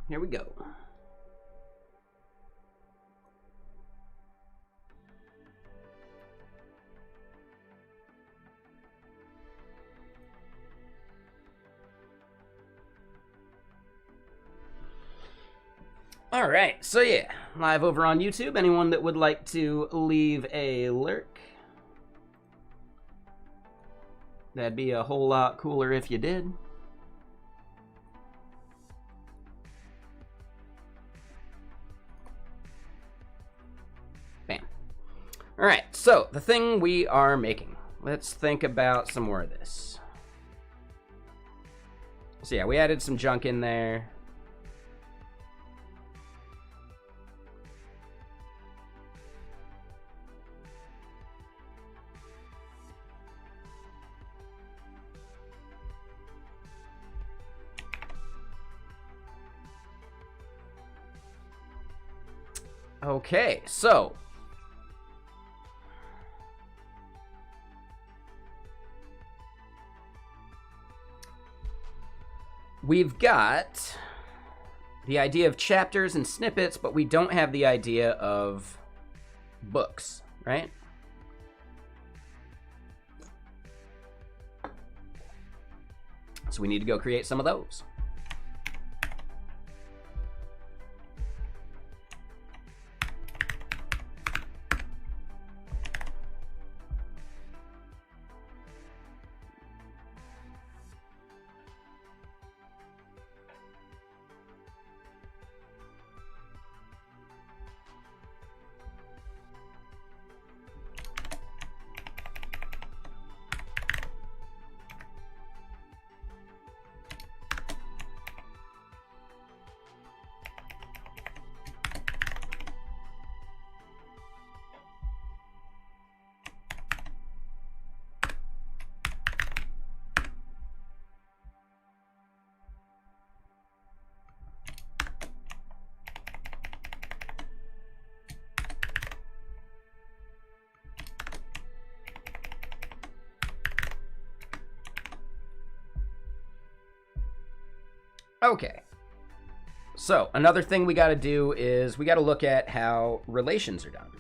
Here we go. All right, so yeah, live over on YouTube. Anyone that would like to leave a lurk, that'd be a whole lot cooler if you did. Bam. All right, so the thing we are making. Let's think about some more of this. So yeah, we added some junk in there. Okay, so we've got the idea of chapters and snippets, but we don't have the idea of books, right? So we need to go create some of those. Okay. So another thing we got to do is we got to look at how relations are done.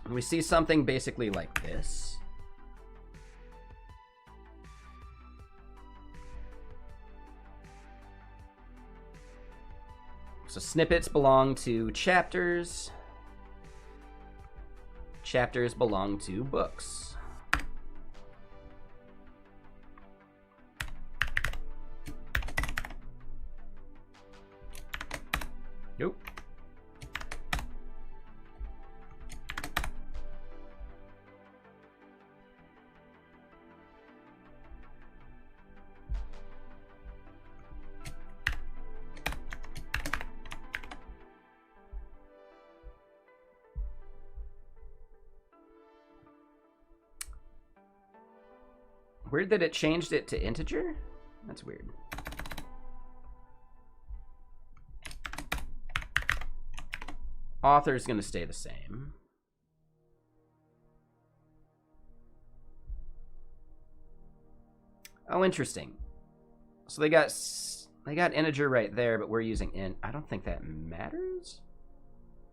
And we see something basically like this. So snippets belong to chapters. Chapters belong to books. Nope. Weird that it changed it to integer? That's weird. Author is going to stay the same. Oh, interesting. So they got integer right there, but we're using int. I don't think that matters.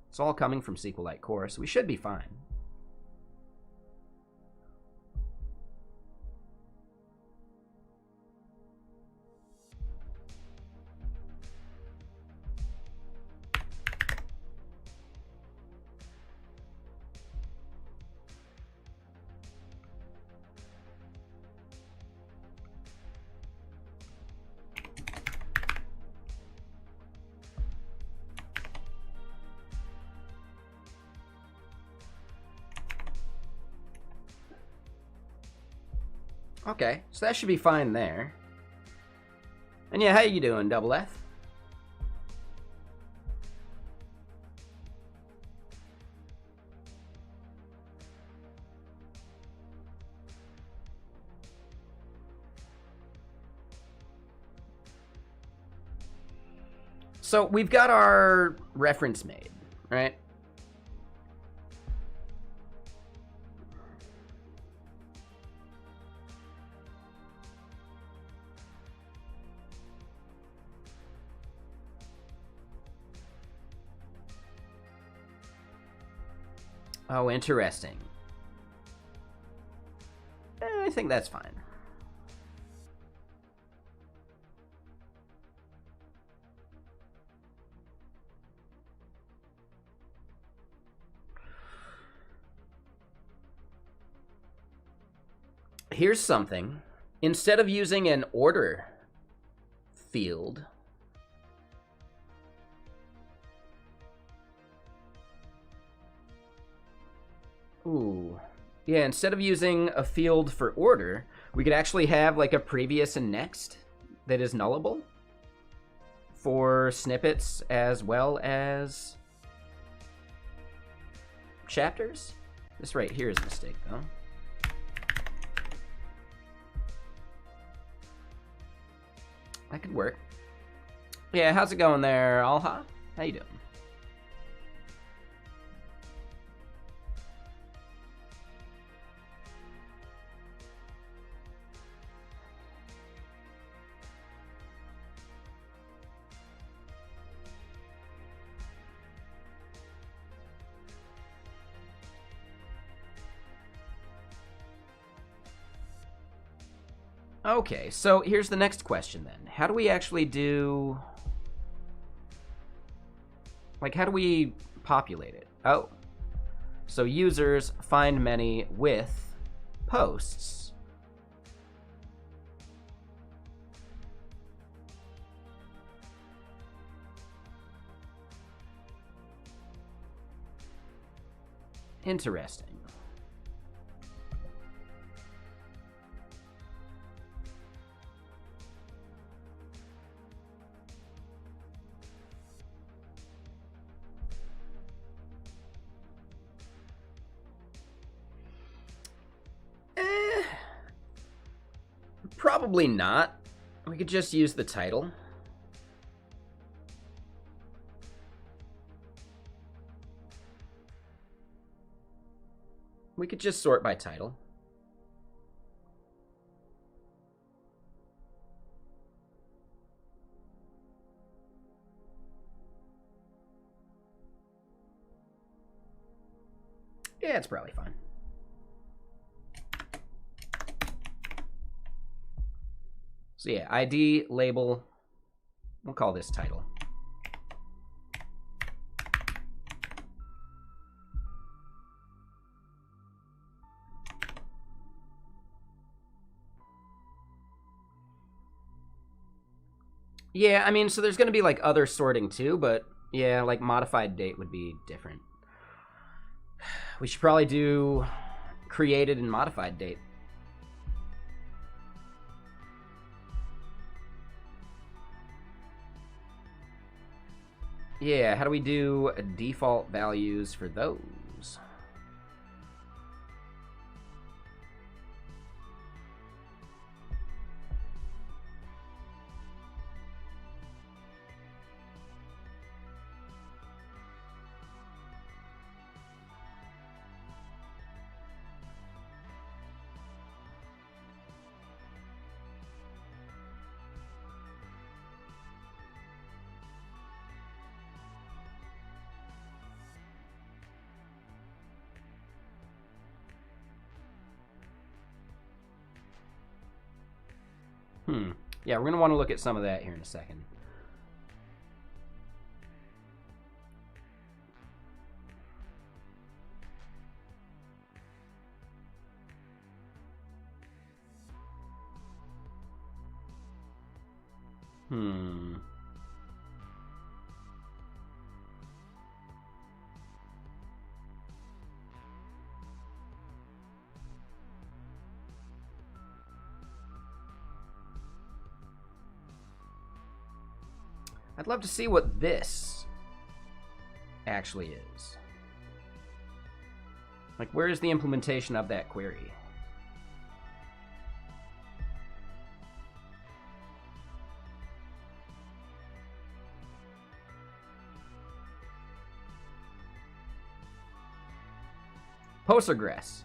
It's all coming from SQLite core, so we should be fine. Okay, so that should be fine there. And yeah, how you doing, Double F? So we've got our reference made, right? Oh, interesting. I think that's fine. Here's something. Instead of using an order field, yeah, instead of using a field for order, we could actually have like a previous and next that is nullable for snippets as well as chapters. This right here is a mistake, though. That could work. Yeah, how's it going there, Alha? How you doing? Okay, so here's the next question then. How do we actually do... Like, how do we populate it? Oh. So users find many with posts. Interesting. Probably not. We could just use the title. We could just sort by title. Yeah, it's probably fine. So yeah, ID, label, we'll call this title. Yeah, I mean, so there's going to be like other sorting too, but yeah, like modified date would be different. We should probably do created and modified date. Yeah, how do we do default values for those? Yeah, we're going to want to look at some of that here in a second. I'd love to see what this actually is. Like, where is the implementation of that query? Postgres.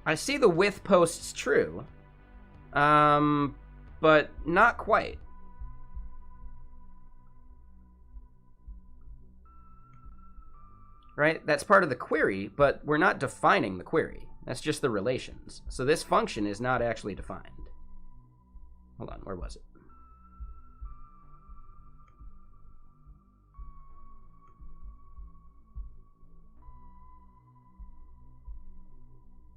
I see the with posts true, but not quite. Right? That's part of the query, but we're not defining the query. That's just the relations. So this function is not actually defined. Hold on, where was it?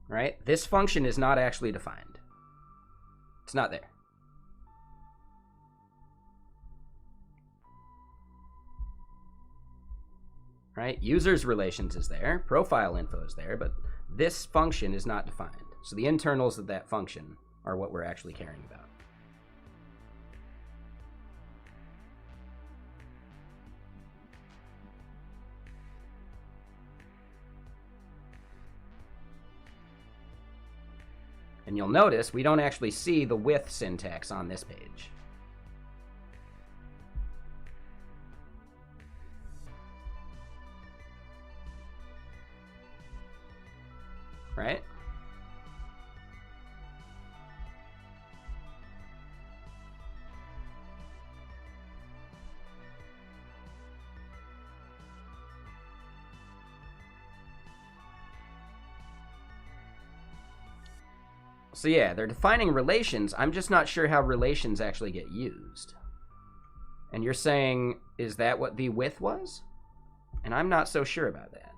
Right? This function is not actually defined. It's not there. Right? Users relations is there, profile info is there, but this function is not defined. So the internals of that function are what we're actually caring about. And you'll notice we don't actually see the with syntax on this page. Right? So yeah, they're defining relations. I'm just not sure how relations actually get used. And you're saying, is that what the with was? And I'm not so sure about that.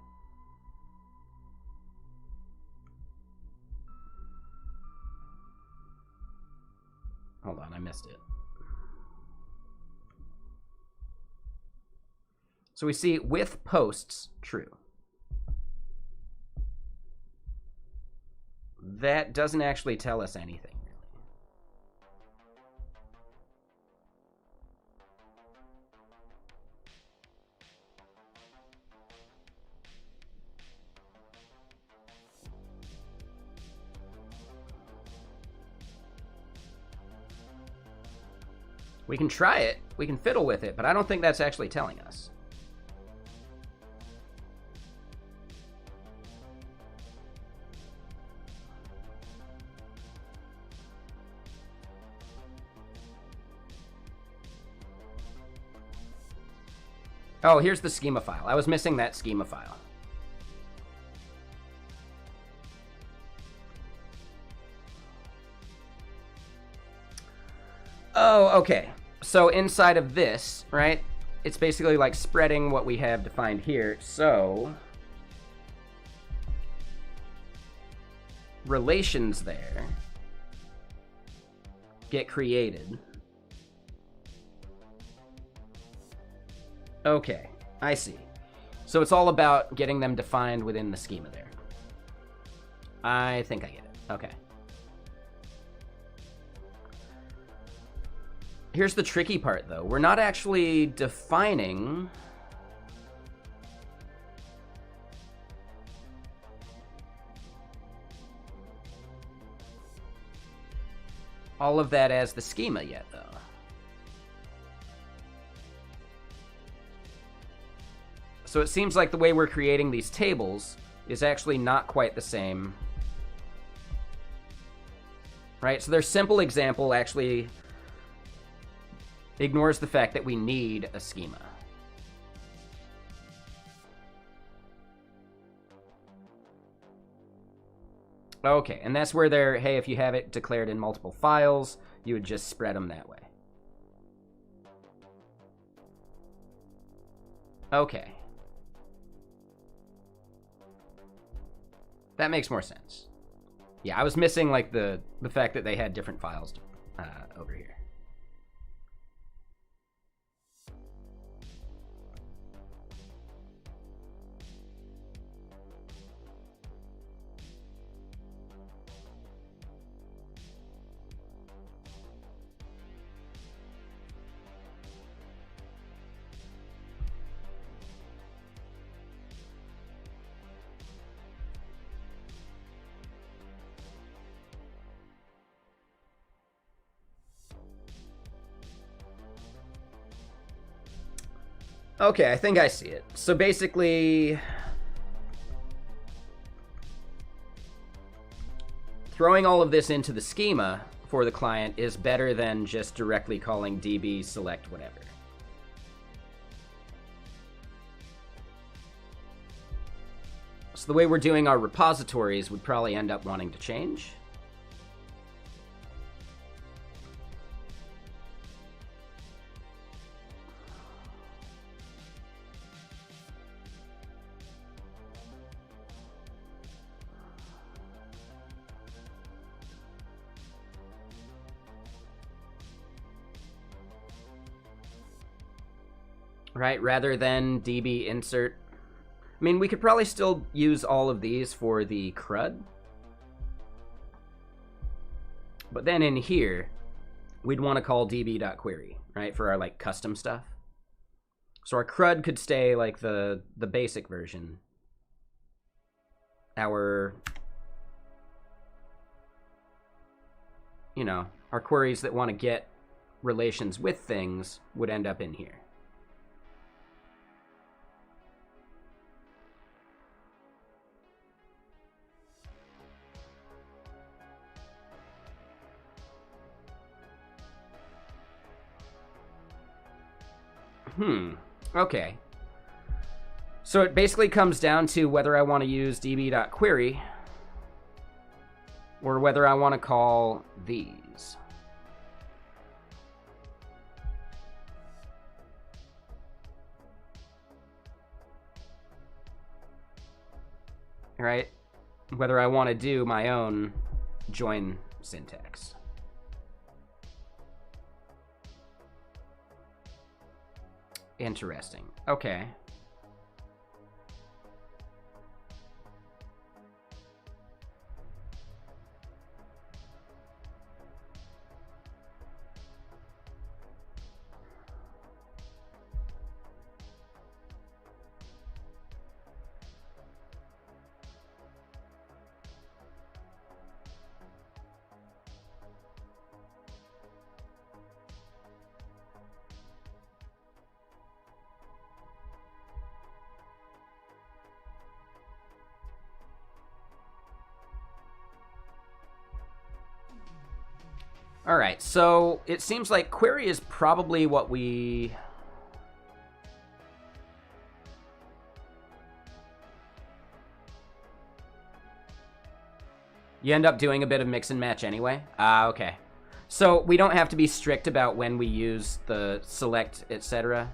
Hold on, I missed it. So we see with posts true. That doesn't actually tell us anything, really. We can try it, we can fiddle with it, but I don't think that's actually telling us. Oh, here's the schema file. I was missing that schema file. Oh, okay. So inside of this, right, it's basically like spreading what we have defined here. So relations there get created. Okay, I see. So it's all about getting them defined within the schema there. I think I get it. Okay. Here's the tricky part, though. We're not actually defining all of that as the schema yet, though. So it seems like the way we're creating these tables is actually not quite the same. Right? So their simple example actually ignores the fact that we need a schema. Okay, and that's where they're, hey, if you have it declared in multiple files, you would just spread them that way. Okay. That makes more sense. Yeah, I was missing like the fact that they had different files over here. Okay, I think I see it. So basically, throwing all of this into the schema for the client is better than just directly calling db select whatever. So the way we're doing our repositories would probably end up wanting to change. Right, rather than db insert. I mean, we could probably still use all of these for the CRUD. But then in here, we'd want to call db.query, right, for our like custom stuff. So our CRUD could stay like the basic version. Our, you know, our queries that want to get relations with things would end up in here. Okay. So it basically comes down to whether I want to use db.query or whether I want to call these. Right? Whether I want to do my own join syntax. Interesting. Okay. All right, so it seems like query is probably what we... You end up doing a bit of mix and match anyway? Ah, okay. So we don't have to be strict about when we use the select, etc.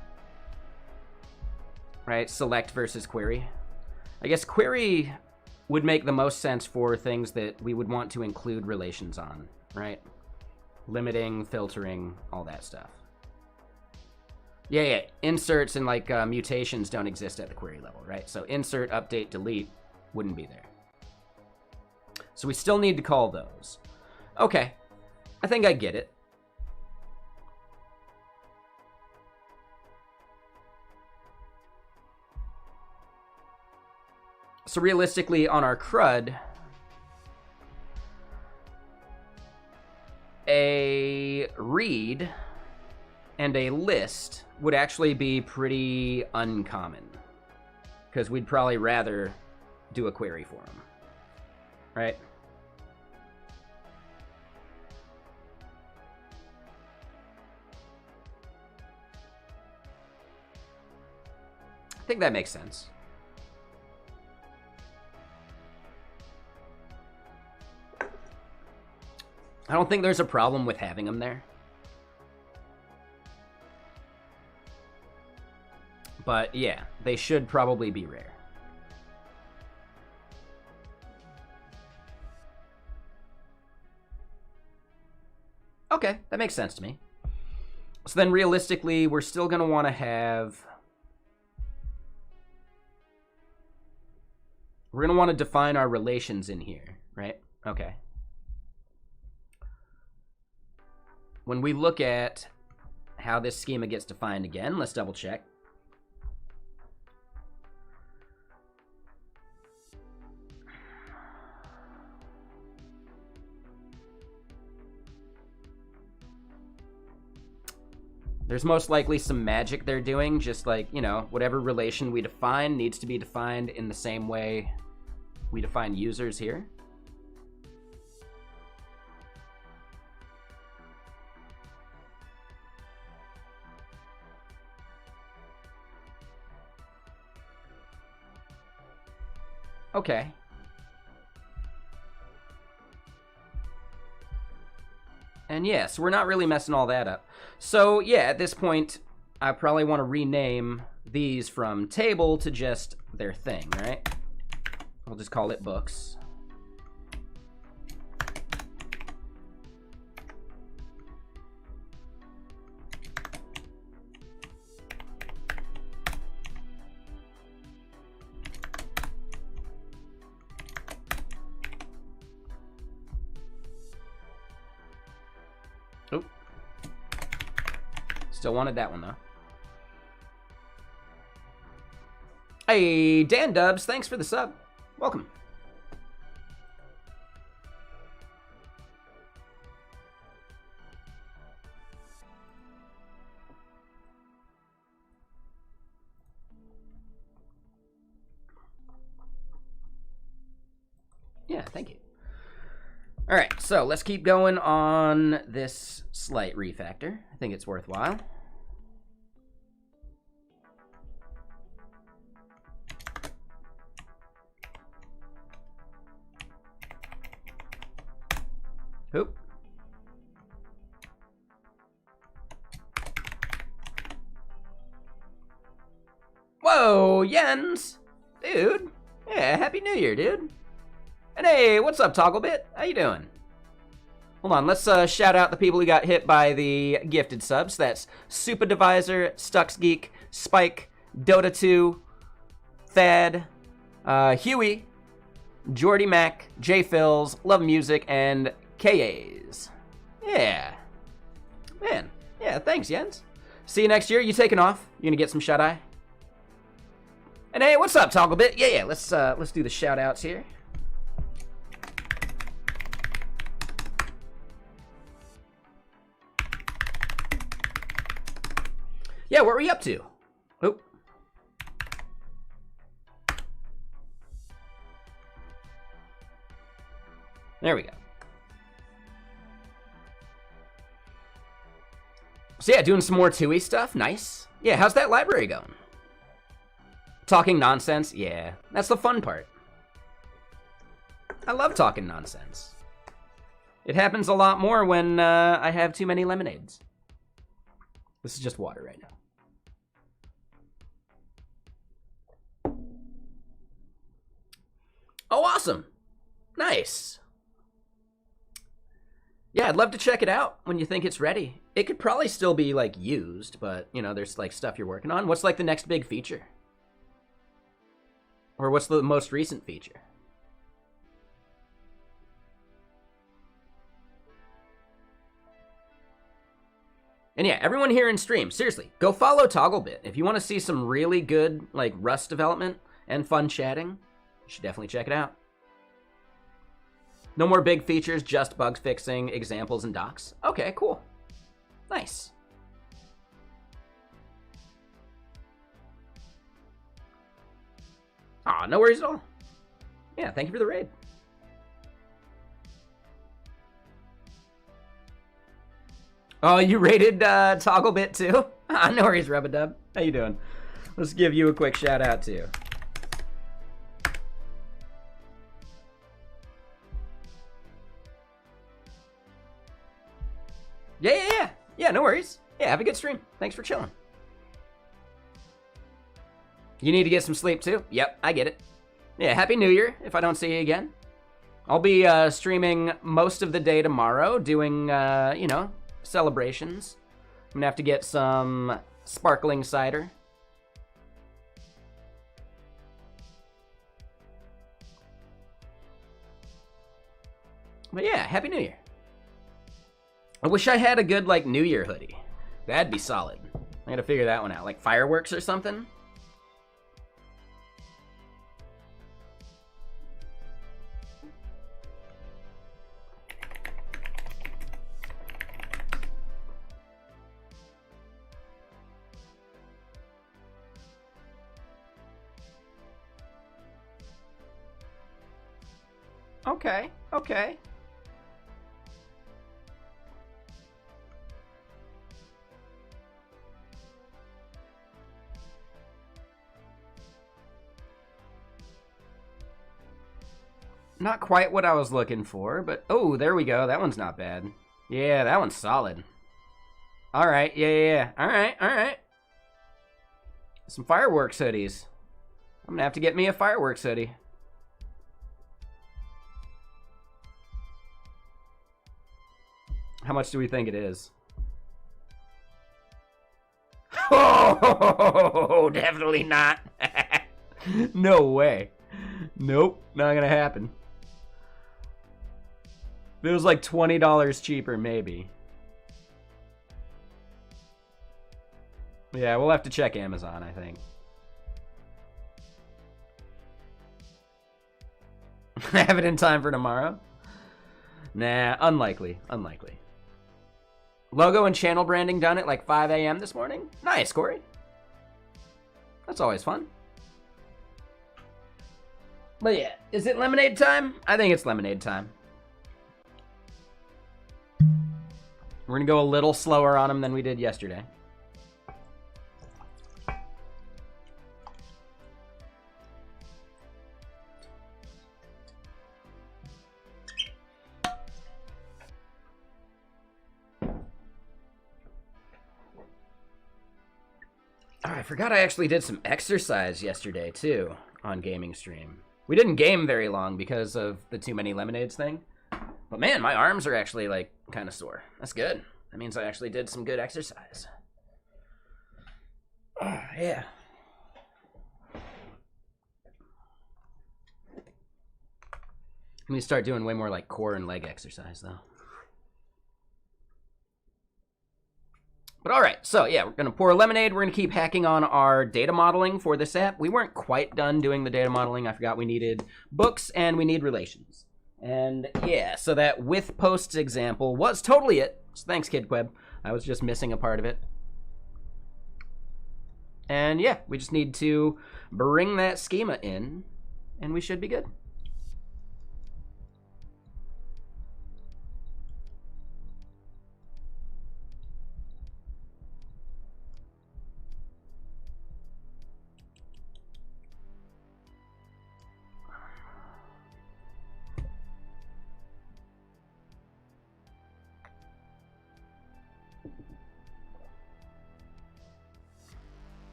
Right, select versus query. I guess query would make the most sense for things that we would want to include relations on, right? Limiting, filtering, all that stuff. Yeah. Inserts and like mutations don't exist at the query level, right? So insert, update, delete wouldn't be there. So we still need to call those. Okay. I think I get it. So realistically, on our CRUD, a read and a list would actually be pretty uncommon, because we'd probably rather do a query for them, right? I think that makes sense. I don't think there's a problem with having them there. But yeah, they should probably be rare. Okay, that makes sense to me. So then realistically, we're still going to want to have... We're going to want to define our relations in here, right? Okay. When we look at how this schema gets defined again, let's double check. There's most likely some magic they're doing, just like, you know, whatever relation we define needs to be defined in the same way we define users here. Okay. And yeah, so we're not really messing all that up. So yeah, at this point, I probably want to rename these from table to just their thing, right? We'll just call it books. Oop. Still wanted that one, though. Hey, Dan Dubs, thanks for the sub. Welcome. Yeah, thank you. All right, so let's keep going on this slight refactor. I think it's worthwhile. Hoop. Whoa, Jens! Dude. Yeah, Happy New Year, dude. And hey, what's up, Togglebit? How you doing? Hold on, let's shout out the people who got hit by the gifted subs. That's Super Divisor, Stux Geek, Spike, Dota 2, Thad, Huey, Jordy Mac, J Phils, Love Music, and KAs. Yeah. Man. Yeah, thanks, Jens. See you next year. You taking off? You gonna get some shut-eye? And hey, what's up, Togglebit? Yeah, let's do the shout-outs here. Yeah, what were you up to? Oh. There we go. So yeah, doing some more TUI stuff. Nice. Yeah, how's that library going? Talking nonsense? Yeah, that's the fun part. I love talking nonsense. It happens a lot more when I have too many lemonades. This is just water right now. Oh, awesome. Nice. Yeah, I'd love to check it out when you think it's ready. It could probably still be, like, used, but, you know, there's, like, stuff you're working on. What's, like, the next big feature? Or what's the most recent feature? And yeah, everyone here in stream, seriously, go follow Togglebit. If you want to see some really good, like, Rust development and fun chatting, you should definitely check it out. No more big features, just bug fixing, examples, and docs. Okay, cool. Nice. Aw, no worries at all. Yeah, thank you for the raid. Oh, you rated Togglebit too? No worries, Rubadub. How you doing? Let's give you a quick shout out too. Yeah, no worries. Yeah, have a good stream. Thanks for chilling. You need to get some sleep too? Yep, I get it. Yeah, Happy New Year if I don't see you again. I'll be streaming most of the day tomorrow, doing, you know, celebrations. I'm gonna have to get some sparkling cider. But yeah, Happy New Year. I wish I had a good, like, New Year hoodie. That'd be solid. I gotta figure that one out. Like fireworks or something? Okay, okay. Not quite what I was looking for, but... Oh, there we go. That one's not bad. Yeah, that one's solid. Alright, yeah. Alright. Some fireworks hoodies. I'm gonna have to get me a fireworks hoodie. How much do we think it is? Oh, definitely not. No way. Nope, not gonna happen. If it was like $20 cheaper, maybe. Yeah, we'll have to check Amazon, I think. Have it in time for tomorrow? Nah, unlikely. Logo and channel branding done at like 5 a.m. this morning? Nice, Corey. That's always fun. But yeah, is it lemonade time? I think it's lemonade time. We're gonna go a little slower on them than we did yesterday. Oh, I forgot I actually did some exercise yesterday too on gaming stream. We didn't game very long because of the too many lemonades thing. But man, my arms are actually like kind of sore. That's good. That means I actually did some good exercise. Oh, yeah. I'm gonna start doing way more like core and leg exercise though. But all right, so yeah, we're gonna pour a lemonade. We're gonna keep hacking on our data modeling for this app. We weren't quite done doing the data modeling. I forgot we needed books and we need relations. And yeah, so that with posts example was totally it. So thanks, KidQueb. I was just missing a part of it. And yeah, we just need to bring that schema in and we should be good.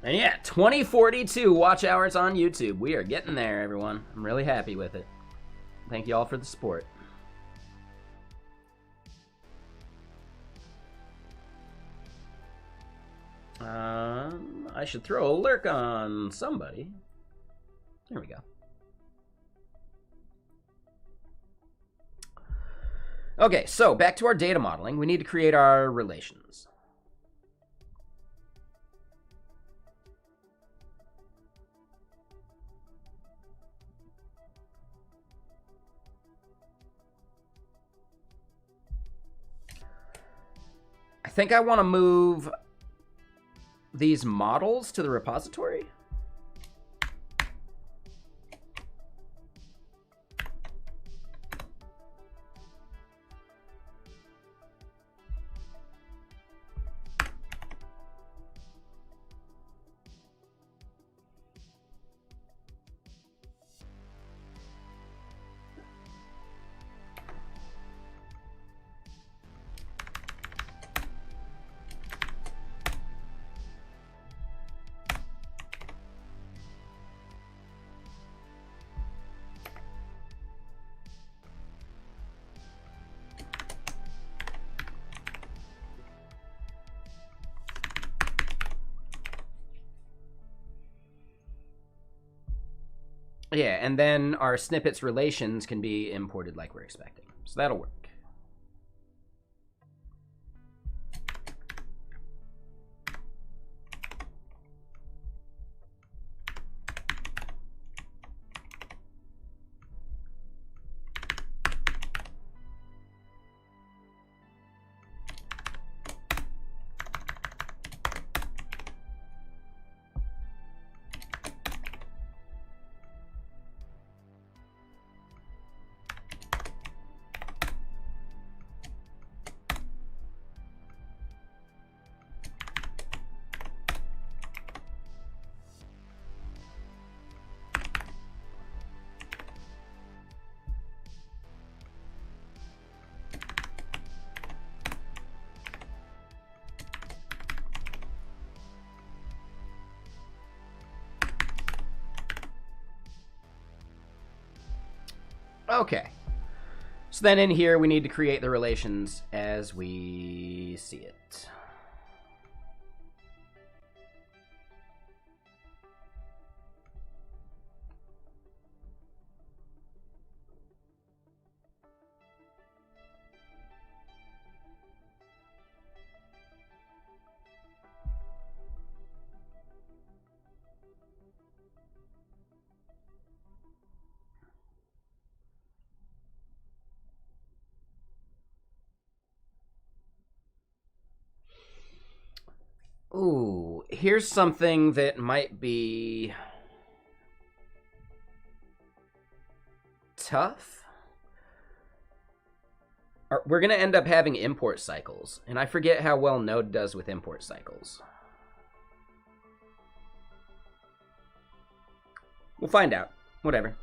And yeah, 2042 watch hours on YouTube. We are getting there, everyone. I'm really happy with it. Thank you all for the support. I should throw a lurk on somebody. There we go. Okay, so back to our data modeling. We need to create our relations. I think I want to move these models to the repository. Yeah, and then our snippets relations can be imported like we're expecting. So that'll work. Okay. So then in here, we need to create the relations as we see it. Ooh, here's something that might be tough. We're going to end up having import cycles, and I forget how well Node does with import cycles. We'll find out. Whatever.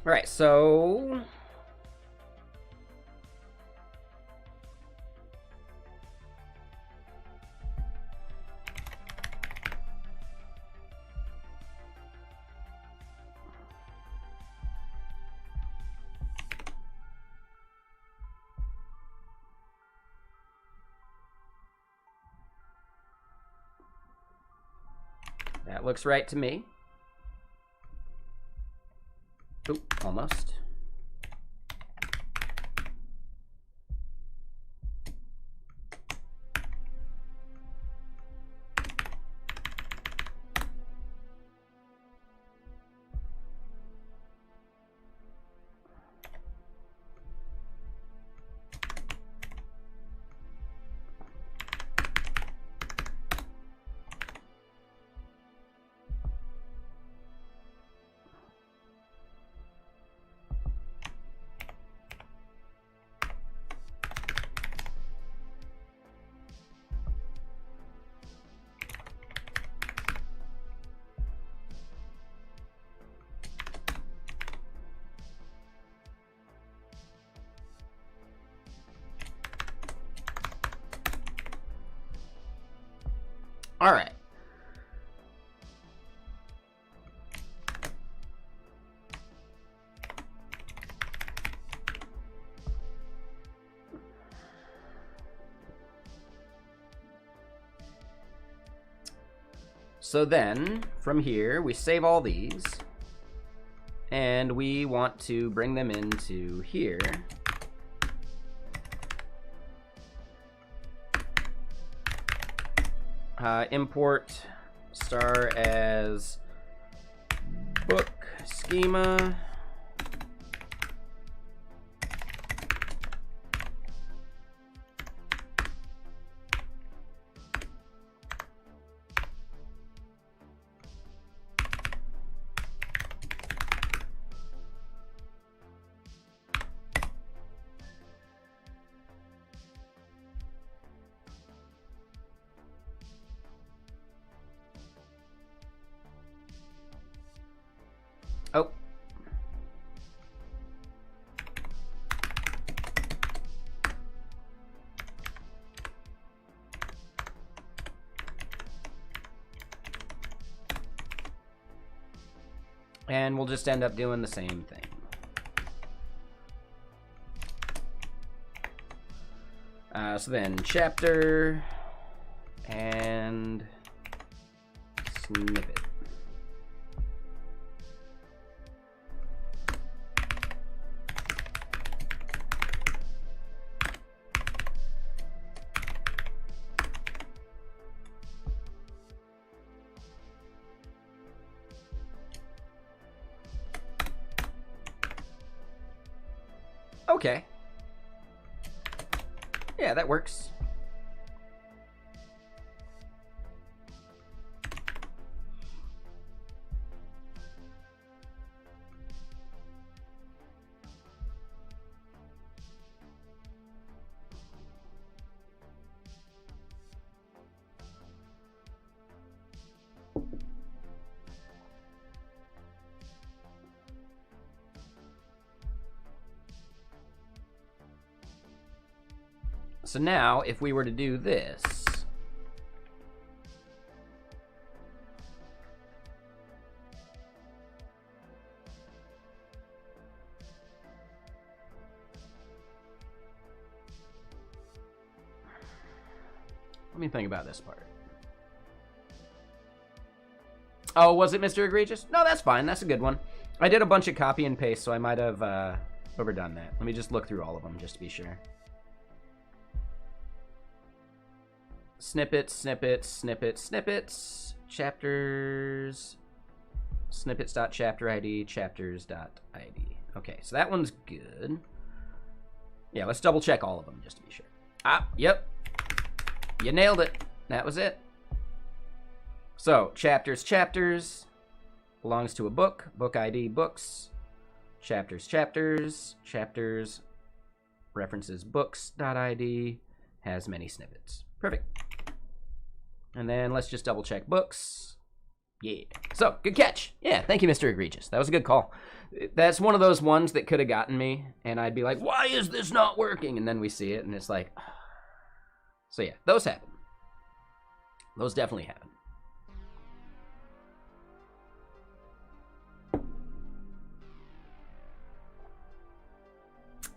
All right, so that looks right to me. Oop, almost. All right. So then, from here, we save all these. And we want to bring them into here. Import star as book schema. Oh. And we'll just end up doing the same thing. So then chapter and snippet. Okay. Yeah, that works. So now, if we were to do this, let me think about this part. Oh, was it Mr. Egregious? No, that's fine. That's a good one. I did a bunch of copy and paste, so I might have overdone that. Let me just look through all of them just to be sure. Snippets, snippets, snippets, snippets, chapters, snippets.chapter.id, chapters.id. Okay, so that one's good. Yeah, let's double check all of them just to be sure. Ah, yep. You nailed it. That was it. So, chapters, chapters, belongs to a book, book ID, books, chapters, chapters, chapters, references books.id, has many snippets. Perfect. And then let's just double check books. Yeah. So, good catch. Yeah, thank you, Mr. Egregious. That was a good call. That's one of those ones that could have gotten me, and I'd be like, why is this not working? And then we see it, and it's like, so yeah, those happen. Those definitely happen.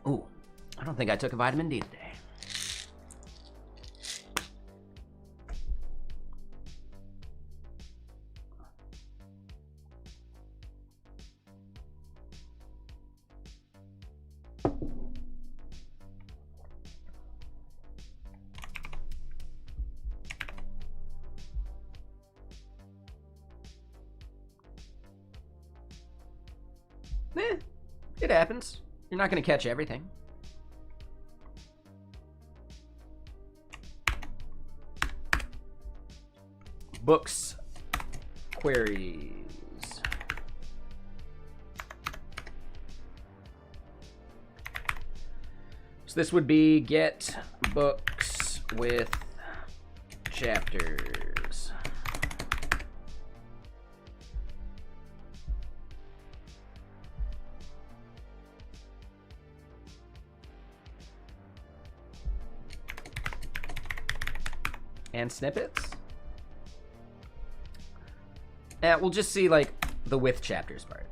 Ooh, I don't think I took a vitamin D today. It happens. You're not going to catch everything. Books, queries. So this would be get books with chapters. And snippets. We'll just see like the with chapters part.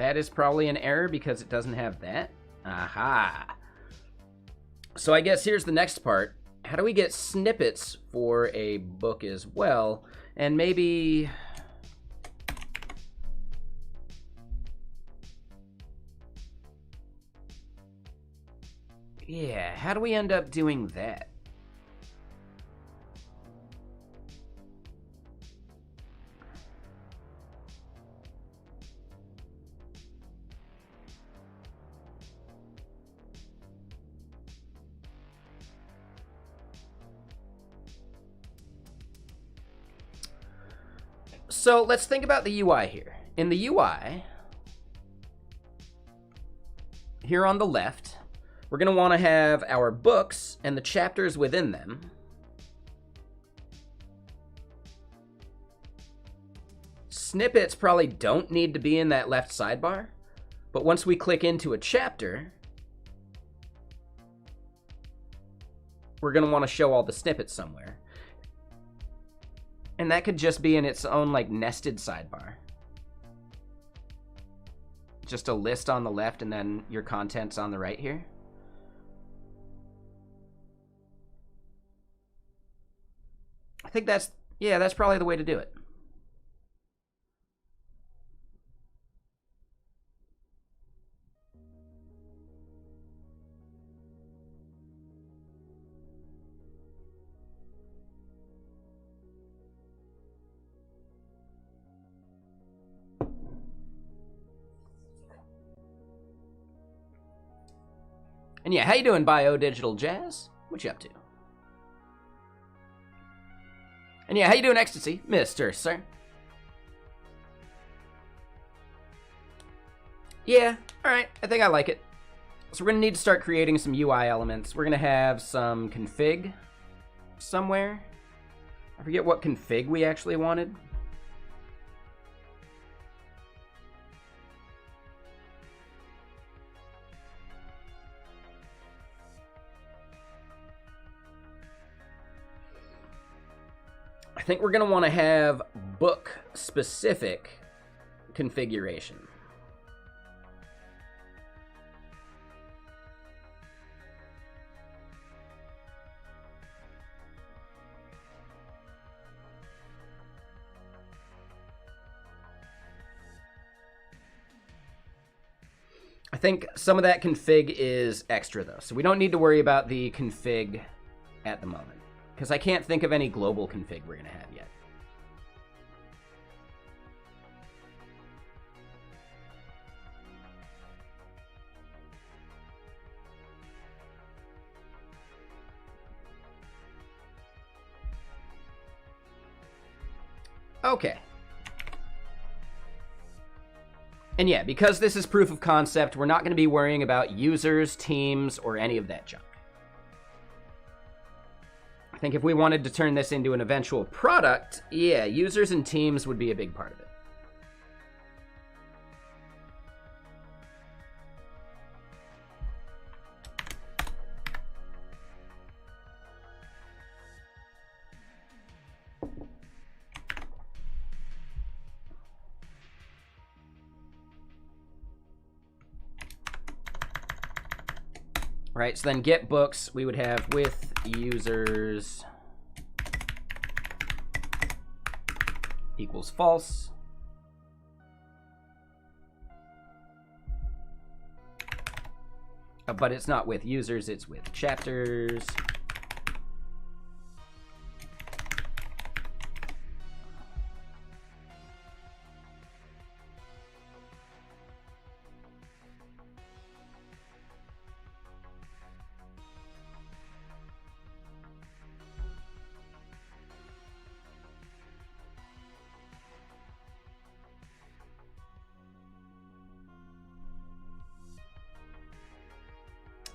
that is probably an error because it doesn't have that. Aha. So I guess here's the next part. How do we get snippets for a book as well? And maybe... yeah, how do we end up doing that? So let's think about the UI here. In the UI, here on the left, we're going to want to have our books and the chapters within them. Snippets probably don't need to be in that left sidebar, but once we click into a chapter, we're going to want to show all the snippets somewhere. And that could just be in its own, like, nested sidebar. Just a list on the left and then your contents on the right here. I think that's probably the way to do it. And yeah, how you doing, Bio Digital Jazz? What you up to? And yeah, how you doing, Ecstasy, Mr. Sir? Yeah, alright, I think I like it. So we're gonna need to start creating some UI elements. We're gonna have some config somewhere. I forget what config we actually wanted. I think we're going to want to have book-specific configuration. I think some of that config is extra, though, so we don't need to worry about the config at the moment. Because I can't think of any global config we're going to have yet. Okay. And yeah, because this is proof of concept, we're not going to be worrying about users, teams, or any of that junk. I think if we wanted to turn this into an eventual product, yeah, users and teams would be a big part of it. Right, so then get books, we would have with users equals false. But it's not with users, it's with chapters.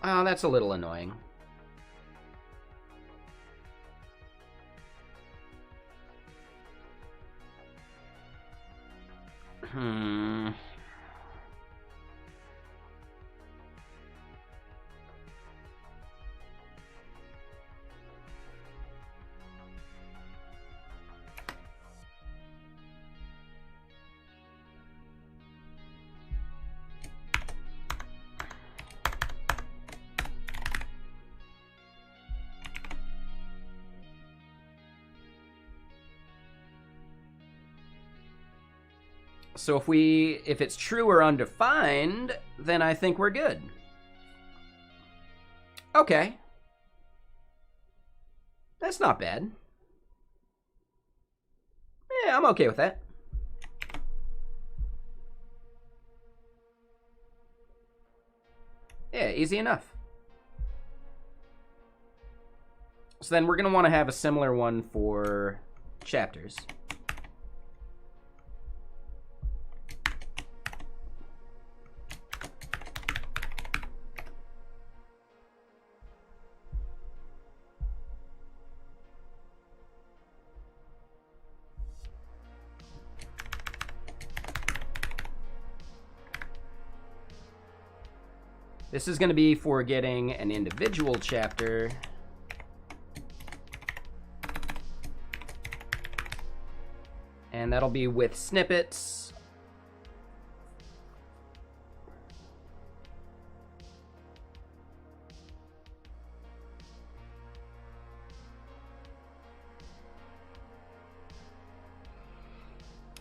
Oh, that's a little annoying. So if it's true or undefined, then I think we're good. Okay. That's not bad. Yeah, I'm okay with that. Yeah, easy enough. So then we're going to want to have a similar one for chapters. This is going to be for getting an individual chapter. And that'll be with snippets.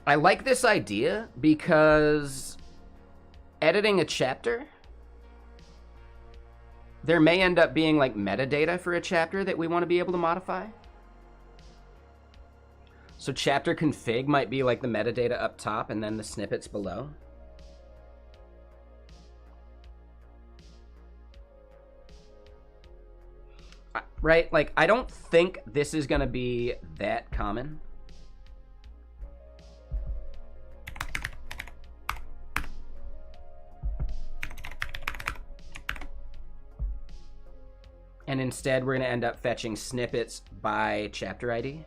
I like this idea because editing a chapter, there may end up being like metadata for a chapter that we want to be able to modify. So chapter config might be like the metadata up top and then the snippets below. Right? Like, I don't think this is going to be that common. And instead, we're going to end up fetching snippets by chapter ID.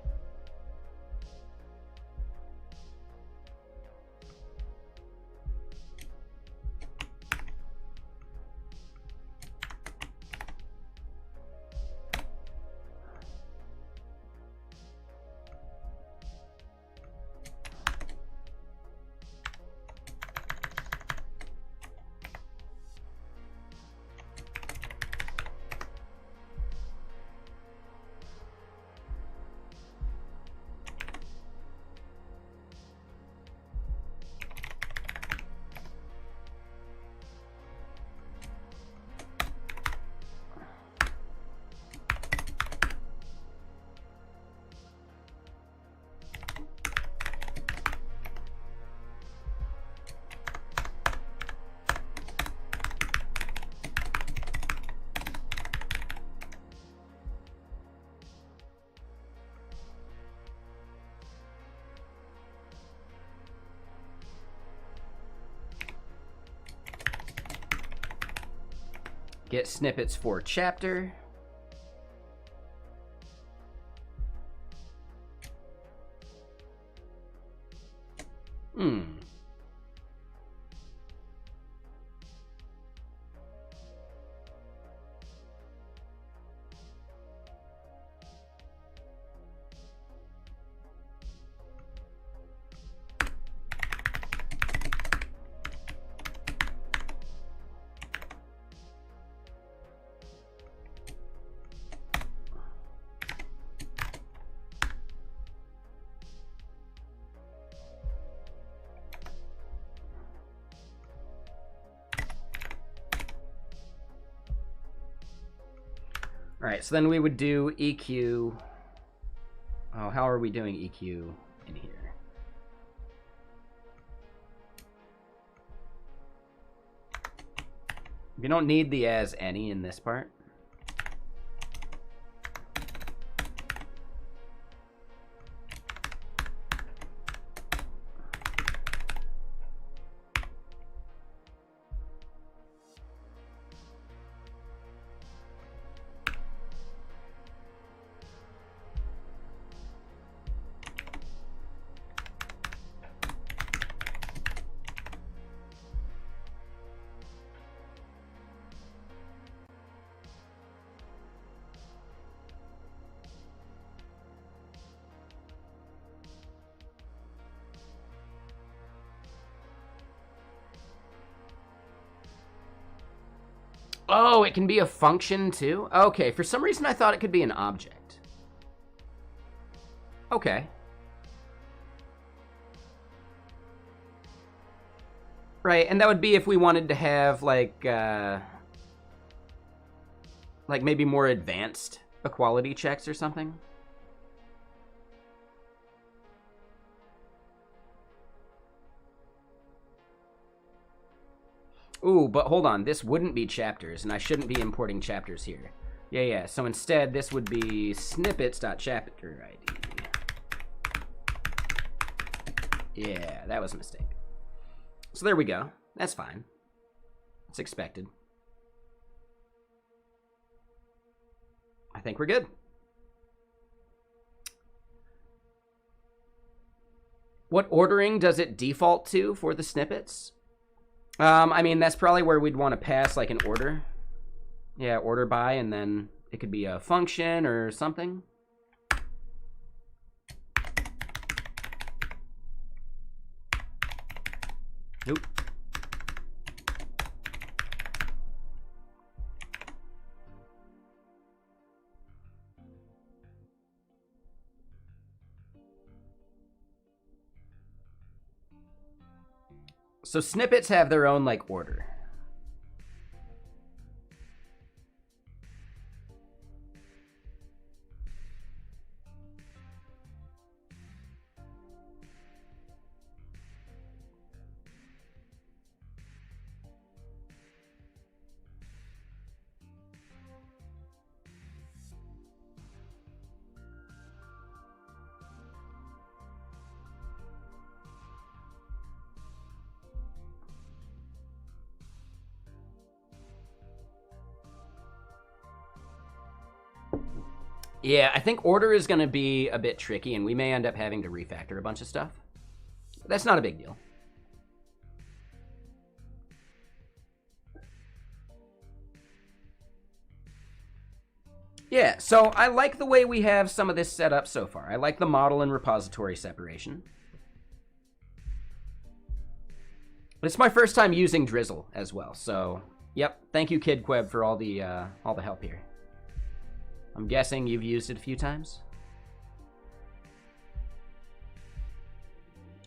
Get snippets for chapter. All right, so then we would do EQ. Oh, how are we doing EQ in here? We don't need the as any in this part. Oh, it can be a function too? Okay, for some reason I thought it could be an object. Okay. Right, and that would be if we wanted to have like maybe more advanced equality checks or something. Ooh, but hold on, this wouldn't be chapters, and I shouldn't be importing chapters here. Yeah, so instead this would be snippets.chapter ID. Yeah, that was a mistake. So there we go. That's fine. It's expected. I think we're good. What ordering does it default to for the snippets? I mean, that's probably where we'd want to pass like an order. Yeah, order by, and then it could be a function or something. Nope. So snippets have their own like order. Yeah, I think order is going to be a bit tricky, and we may end up having to refactor a bunch of stuff. But that's not a big deal. Yeah, so I like the way we have some of this set up so far. I like the model and repository separation. But it's my first time using Drizzle as well, so yep. Thank you, KidQueb, for all the help here. I'm guessing you've used it a few times.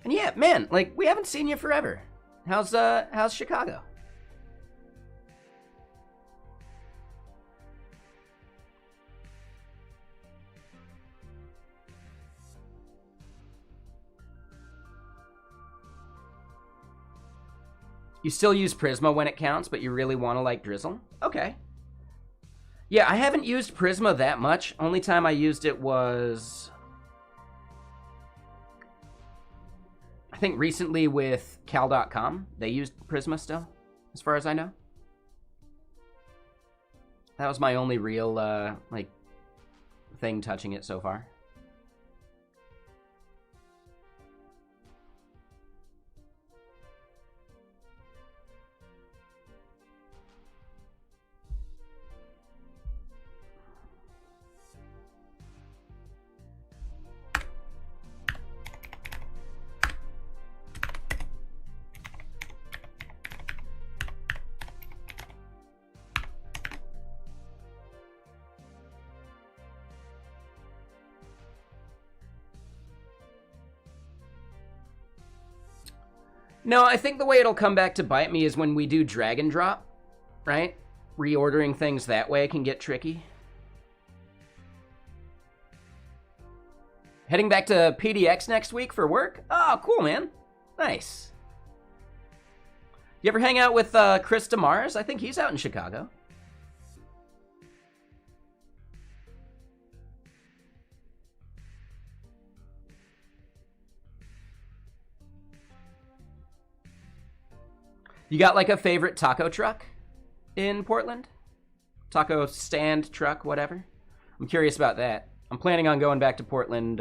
And yeah, man, like we haven't seen you forever. How's Chicago? You still use Prisma when it counts, but you really want to like Drizzle? Okay. Yeah, I haven't used Prisma that much. Only time I used it was, I think recently with cal.com. They used Prisma still, as far as I know. That was my only real, like, thing touching it so far. No, I think the way it'll come back to bite me is when we do drag and drop, right? Reordering things that way can get tricky. Heading back to PDX next week for work? Oh, cool, man. Nice. You ever hang out with Chris DeMars? I think he's out in Chicago. You got like a favorite taco truck in Portland? Taco stand, truck, whatever? I'm curious about that. I'm planning on going back to Portland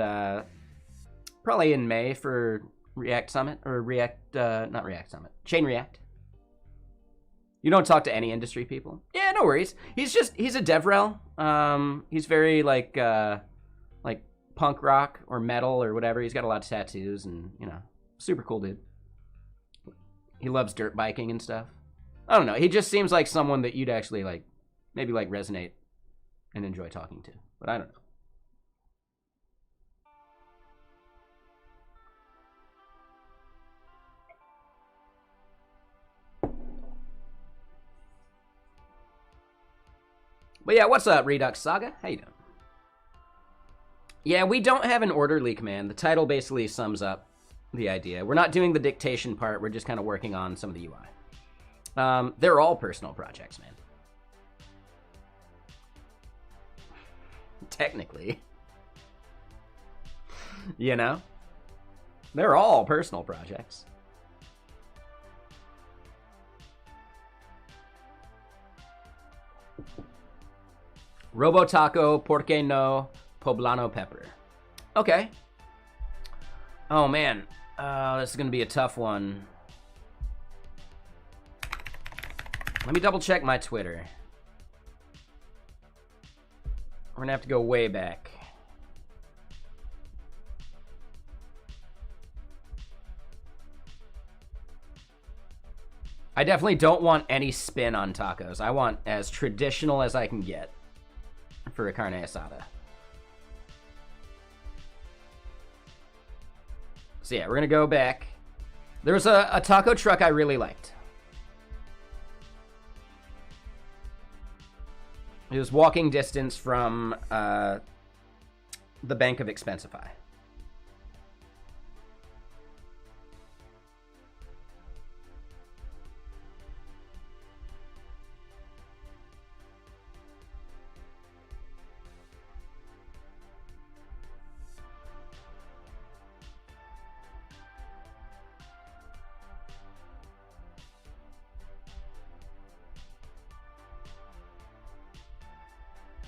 probably in May for React Summit, or not React Summit, Chain React. You don't talk to any industry people? Yeah, no worries. He's a DevRel. He's very like punk rock or metal or whatever. He's got a lot of tattoos and, you know, super cool dude. He loves dirt biking and stuff. I don't know. He just seems like someone that you'd actually like, maybe like resonate and enjoy talking to. But I don't know. But yeah, what's up, Redux Saga? How you doing? Yeah, we don't have an orderly command. The title basically sums up the idea. We're not doing the dictation part. We're just kind of working on some of the UI. They're all personal projects, man. Technically. You know? They're all personal projects. Robotaco, Por qué no, Poblano Pepper. Okay. Oh, man. This is going to be a tough one. Let me double check my Twitter. We're going to have to go way back. I definitely don't want any spin on tacos. I want as traditional as I can get for a carne asada. So yeah, we're gonna go back. There was a taco truck I really liked. It was walking distance from the Bank of Expensify.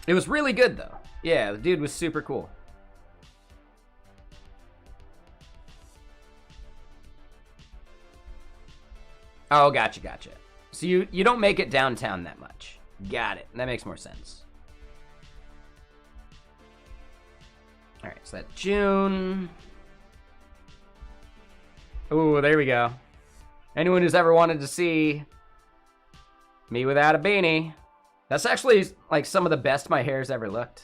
It was really good, though. Yeah, the dude was super cool. Oh, gotcha. So you don't make it downtown that much. Got it. That makes more sense. All right, so that's June. Ooh, there we go. Anyone who's ever wanted to see me without a beanie. That's actually, like, some of the best my hair's ever looked.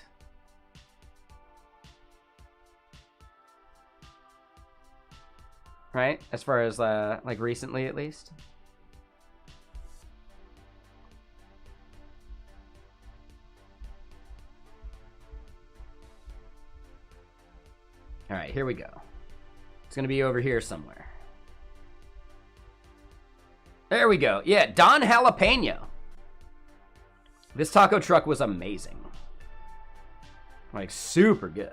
Right? As far as, like, recently, at least. All right, here we go. It's going to be over here somewhere. There we go. Yeah, Don Jalapeno. This taco truck was amazing. Like, super good.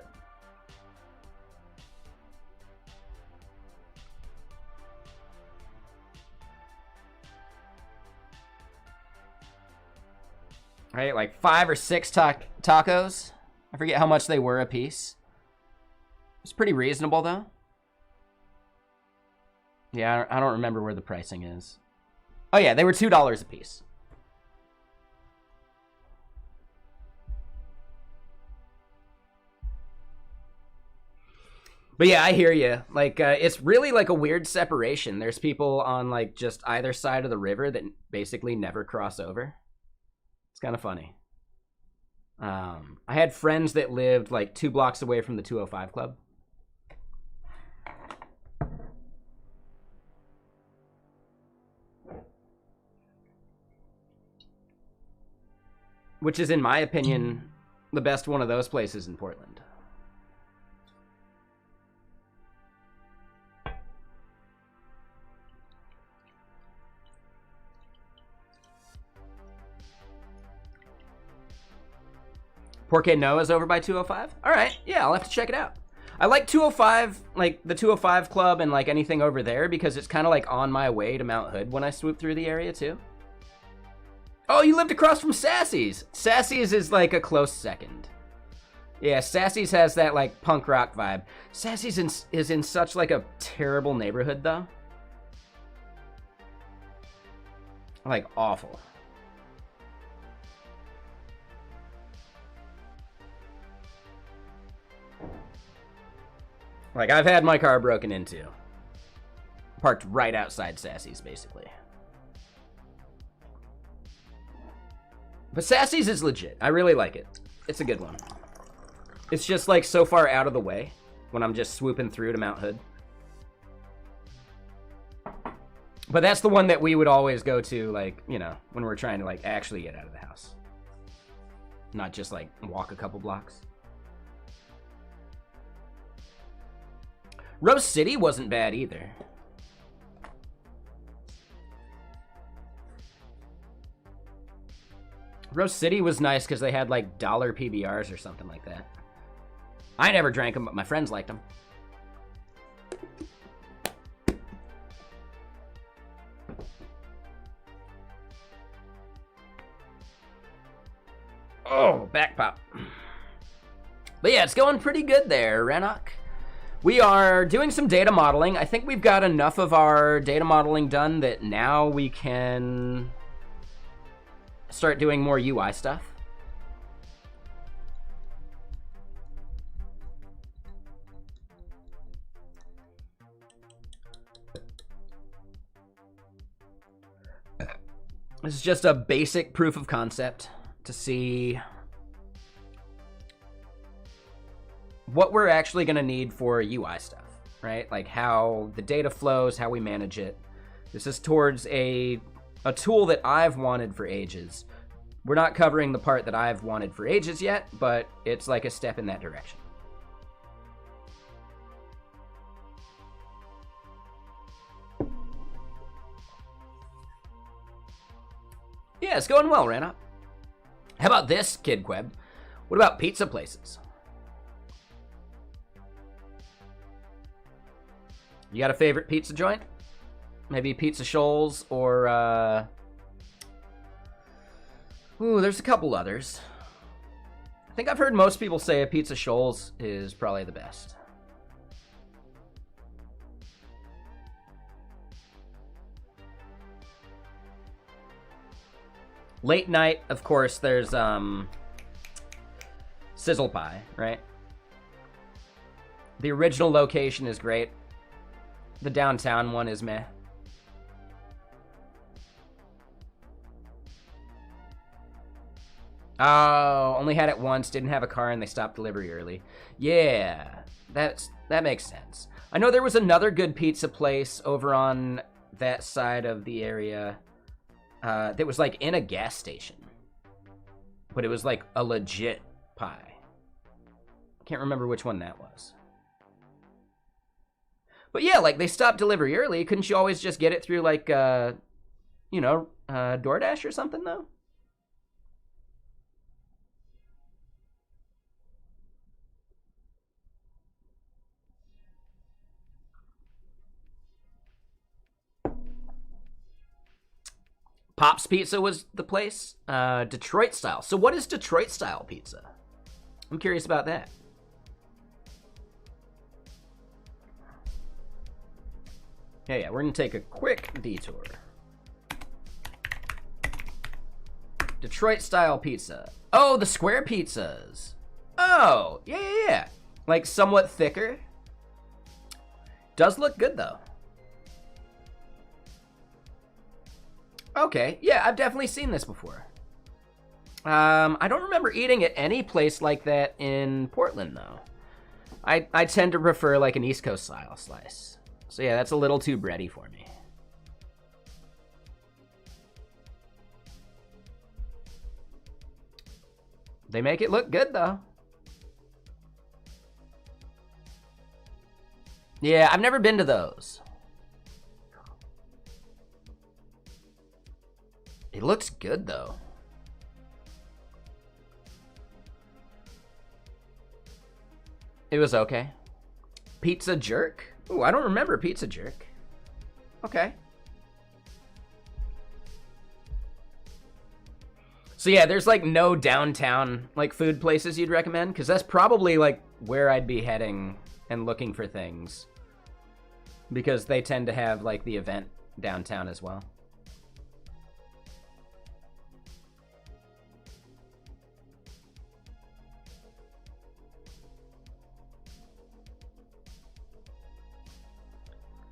Right, like 5 or 6 tacos. I forget how much they were a piece. It's pretty reasonable, though. Yeah, I don't remember where the pricing is. Oh, yeah, they were $2 a piece. But yeah, I hear you. Like, it's really like a weird separation. There's people on like just either side of the river that basically never cross over. It's kind of funny. I had friends that lived like 2 blocks away from the 205 Club. Which is, in my opinion, the best one of those places in Portland. Porque No is over by 205? All right, yeah, I'll have to check it out. I like 205, like the 205 Club and like anything over there because it's kind of like on my way to Mount Hood when I swoop through the area too. Oh, you lived across from Sassy's. Sassy's is like a close second. Yeah, Sassy's has that like punk rock vibe. Sassy's is in such like a terrible neighborhood though. Like awful. Like, I've had my car broken into. Parked right outside Sassy's, basically. But Sassy's is legit. I really like it. It's a good one. It's just, like, so far out of the way when I'm just swooping through to Mount Hood. But that's the one that we would always go to, like, you know, when we're trying to, like, actually get out of the house. not just like walk a couple blocks. Rose City wasn't bad either. Rose City was nice because they had like dollar PBRs or something like that. I never drank them, but my friends liked them. Oh, back pop. But yeah, it's going pretty good there, Renok. We are doing some data modeling. I think we've got enough of our data modeling done that now we can start doing more UI stuff. This is just a basic proof of concept to see what we're actually going to need for UI stuff, right? Like how the data flows, how we manage it. This is towards a tool that I've wanted for ages. We're not covering the part that I've wanted for ages yet, but it's like a step in that direction. Yeah, it's going well, Rana. How about this, Kid Queb? What about pizza places? You got a favorite pizza joint? Maybe Pizza Shoals or, ooh, there's a couple others. I think I've heard most people say a Pizza Shoals is probably the best. Late night, of course, there's Sizzle Pie, right? The original location is great. The downtown one is meh. Oh, only had it once, didn't have a car, and they stopped delivery early. Yeah, that makes sense. I know there was another good pizza place over on that side of the area that was like in a gas station, but it was like a legit pie. Can't remember which one that was. But yeah, like they stopped delivery early. Couldn't you always just get it through like, you know, DoorDash or something though? Pop's Pizza was the place. Detroit style. So what is Detroit style pizza? I'm curious about that. Yeah, we're gonna take a quick detour. Detroit style pizza. Oh, the square pizzas. Oh, yeah. Like somewhat thicker. Does look good though. Okay, yeah, I've definitely seen this before. I don't remember eating at any place like that in Portland, though. I tend to prefer like an East Coast style slice. So yeah, that's a little too bready for me. They make it look good, though. Yeah, I've never been to those. It looks good, though. It was okay. Pizza Jerk? Ooh, I don't remember Pizza Jerk. Okay. So yeah, there's like no downtown like food places you'd recommend? Because that's probably like where I'd be heading and looking for things. Because they tend to have like the event downtown as well.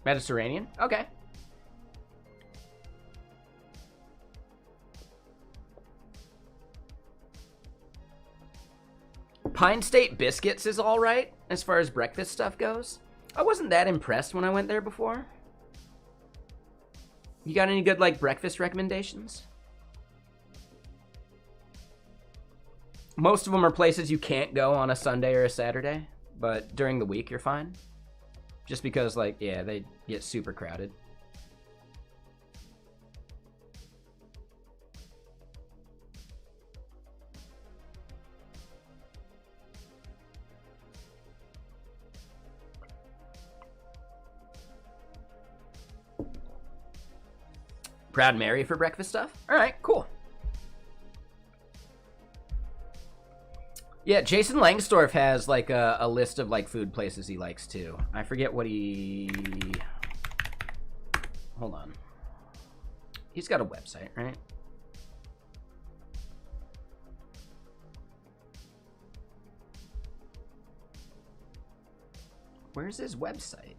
Mediterranean? Okay. Pine State Biscuits is all right as far as breakfast stuff goes. I wasn't that impressed when I went there before. You got any good like breakfast recommendations? Most of them are places you can't go on a Sunday or a Saturday, but during the week you're fine. Just because, like, yeah, they get super crowded. Proud Mary for breakfast stuff? All right, cool. Yeah, Jason Langsdorff has like a list of like food places he likes too. I forget what he... Hold on. He's got a website, right? Where's his website?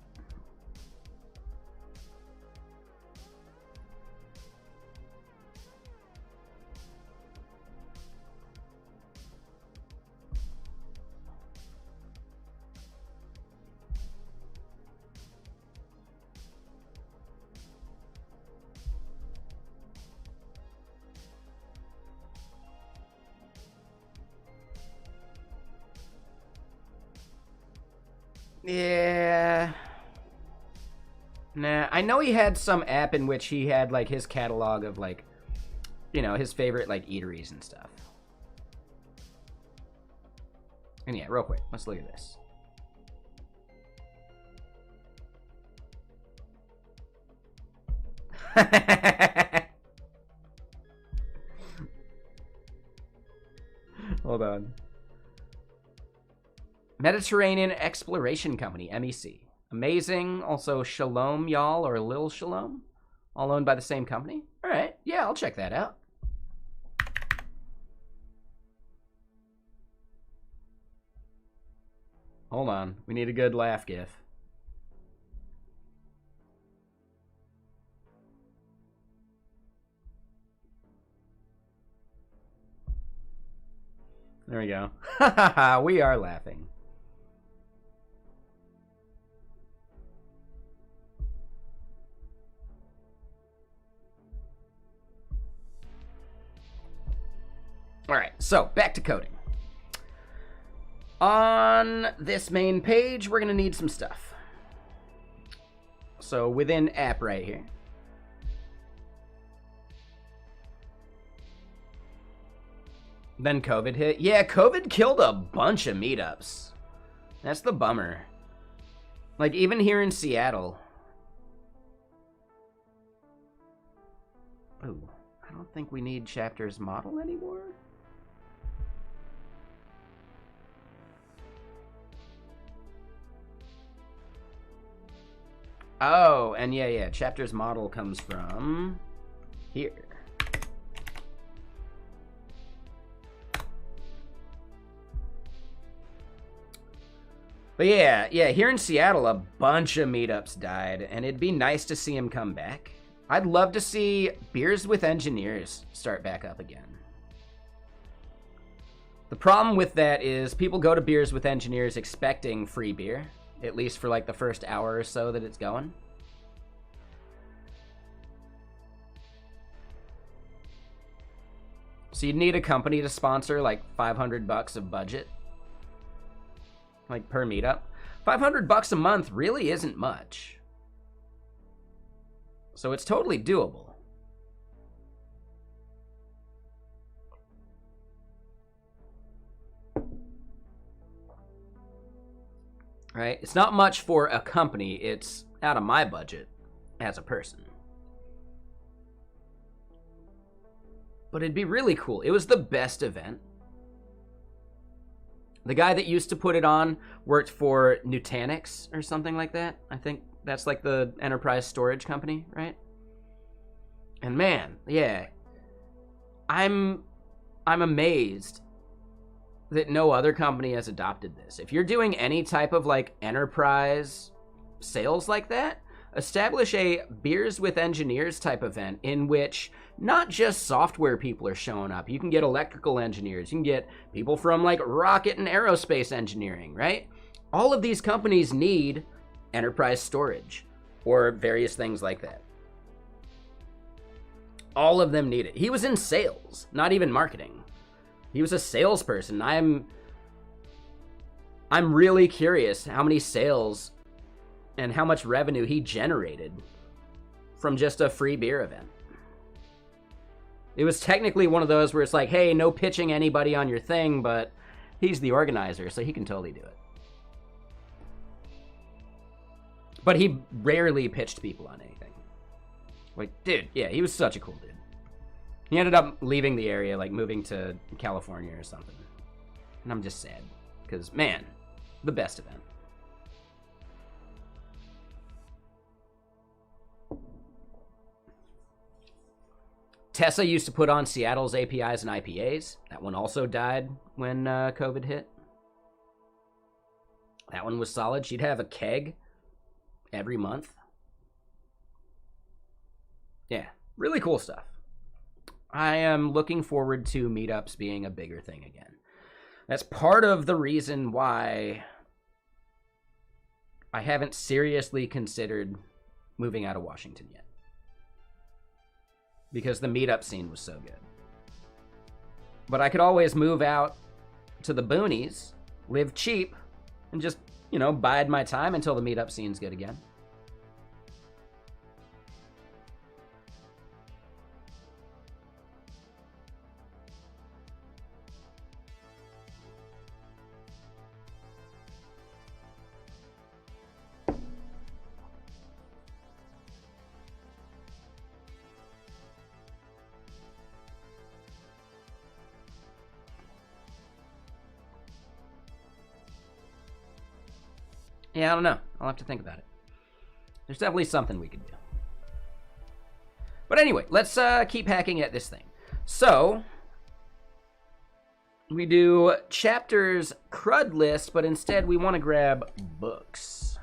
Yeah. Nah, I know he had some app in which he had like his catalog of like, you know, his favorite like eateries and stuff. And yeah, real quick, let's look at this. Hold on. Mediterranean Exploration Company, MEC. Amazing. Also, Shalom Y'all or Lil Shalom. All owned by the same company. All right. Yeah, I'll check that out. Hold on. We need a good laugh gif. There we go. We are laughing. All right, so back to coding. On this main page, we're going to need some stuff. So within app right here. Then COVID hit. Yeah, COVID killed a bunch of meetups. That's the bummer. Like, even here in Seattle. Ooh, I don't think we need Chapter's model anymore. Oh, and yeah, Chapter's model comes from here. But yeah, here in Seattle, a bunch of meetups died, and it'd be nice to see them come back. I'd love to see Beers with Engineers start back up again. The problem with that is people go to Beers with Engineers expecting free beer, at least for like the first hour or so that it's going. So you'd need a company to sponsor like $500 of budget. Like per meetup. $500 a month really isn't much. So it's totally doable. Right? It's not much for a company. It's out of my budget as a person. But it'd be really cool. It was the best event. The guy that used to put it on worked for Nutanix or something like that. I think that's like the enterprise storage company, right? And man, yeah. I'm amazed that no other company has adopted this. If you're doing any type of like enterprise sales like that, establish a Beers with Engineers type event in which not just software people are showing up. You can get electrical engineers. You can get people from like rocket and aerospace engineering, right? All of these companies need enterprise storage or various things like that. All of them need it. He was in sales, not even marketing. He was a salesperson. I'm really curious how many sales and how much revenue he generated from just a free beer event. It was technically one of those where it's like, hey, no pitching anybody on your thing, but he's the organizer, so he can totally do it. But he rarely pitched people on anything. Like, dude, yeah, he was such a cool dude. He ended up leaving the area, like moving to California or something. And I'm just sad, because, man, the best event. Tessa used to put on Seattle's APIs and IPAs. That one also died when COVID hit. That one was solid. She'd have a keg every month. Yeah, really cool stuff. I am looking forward to meetups being a bigger thing again. That's part of the reason why I haven't seriously considered moving out of Washington yet. Because the meetup scene was so good. But I could always move out to the boonies, live cheap, and just, you know, bide my time until the meetup scene's good again. Yeah, I don't know. I'll have to think about it. There's definitely something we could do. But anyway, let's keep hacking at this thing. So, we do chapters crud list, but instead we want to grab books.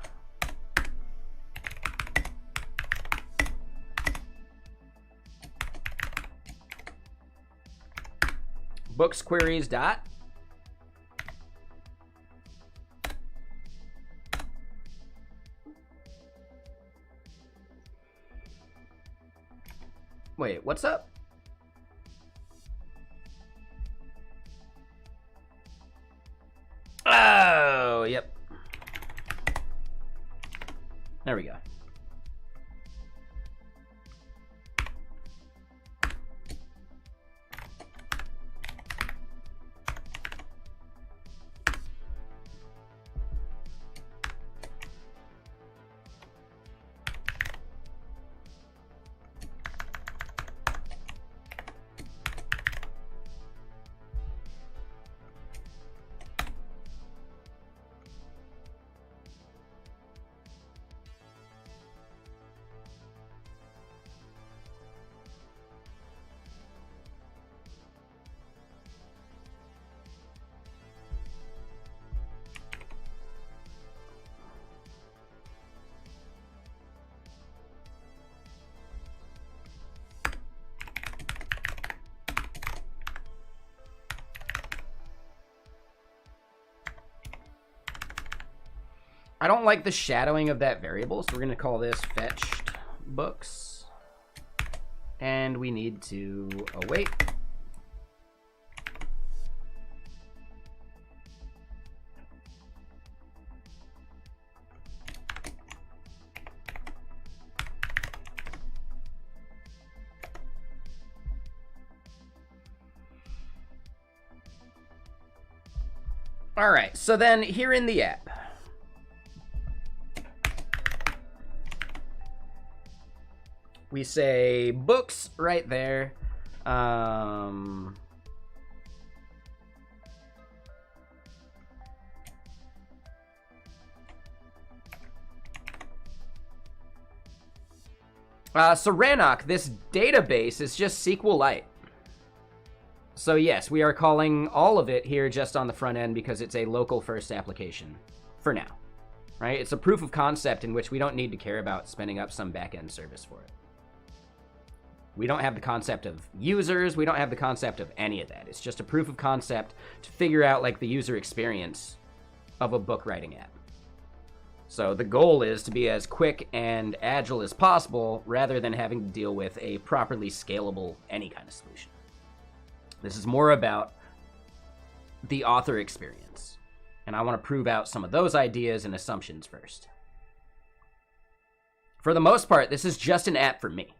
Books queries dot. Wait, what's up? Oh, yep. There we go. I don't like the shadowing of that variable, so we're going to call this fetched books. And we need to await. All right, so then here in the app, we say books right there. So Rannoch, this database is just SQLite. So yes, we are calling all of it here just on the front end because it's a local first application for now, right? It's a proof of concept in which we don't need to care about spinning up some back-end service for it. We don't have the concept of users. We don't have the concept of any of that. It's just a proof of concept to figure out like the user experience of a book writing app. So the goal is to be as quick and agile as possible rather than having to deal with a properly scalable any kind of solution. This is more about the author experience. And I want to prove out some of those ideas and assumptions first. For the most part, this is just an app for me.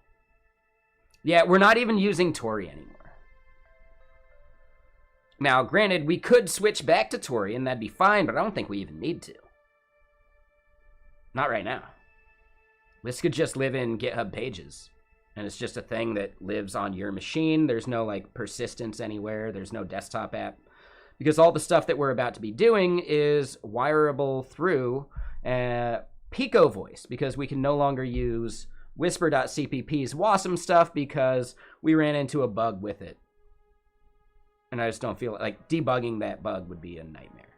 Yeah, we're not even using Tori anymore. Now, granted, we could switch back to Tori and that'd be fine, but I don't think we even need to. Not right now. This could just live in GitHub Pages. And it's just a thing that lives on your machine. There's no like persistence anywhere. There's no desktop app. Because all the stuff that we're about to be doing is wireable through Pico Voice. Because we can no longer use Whisper.cpp's WASM stuff because we ran into a bug with it. And I just don't feel like debugging that bug would be a nightmare.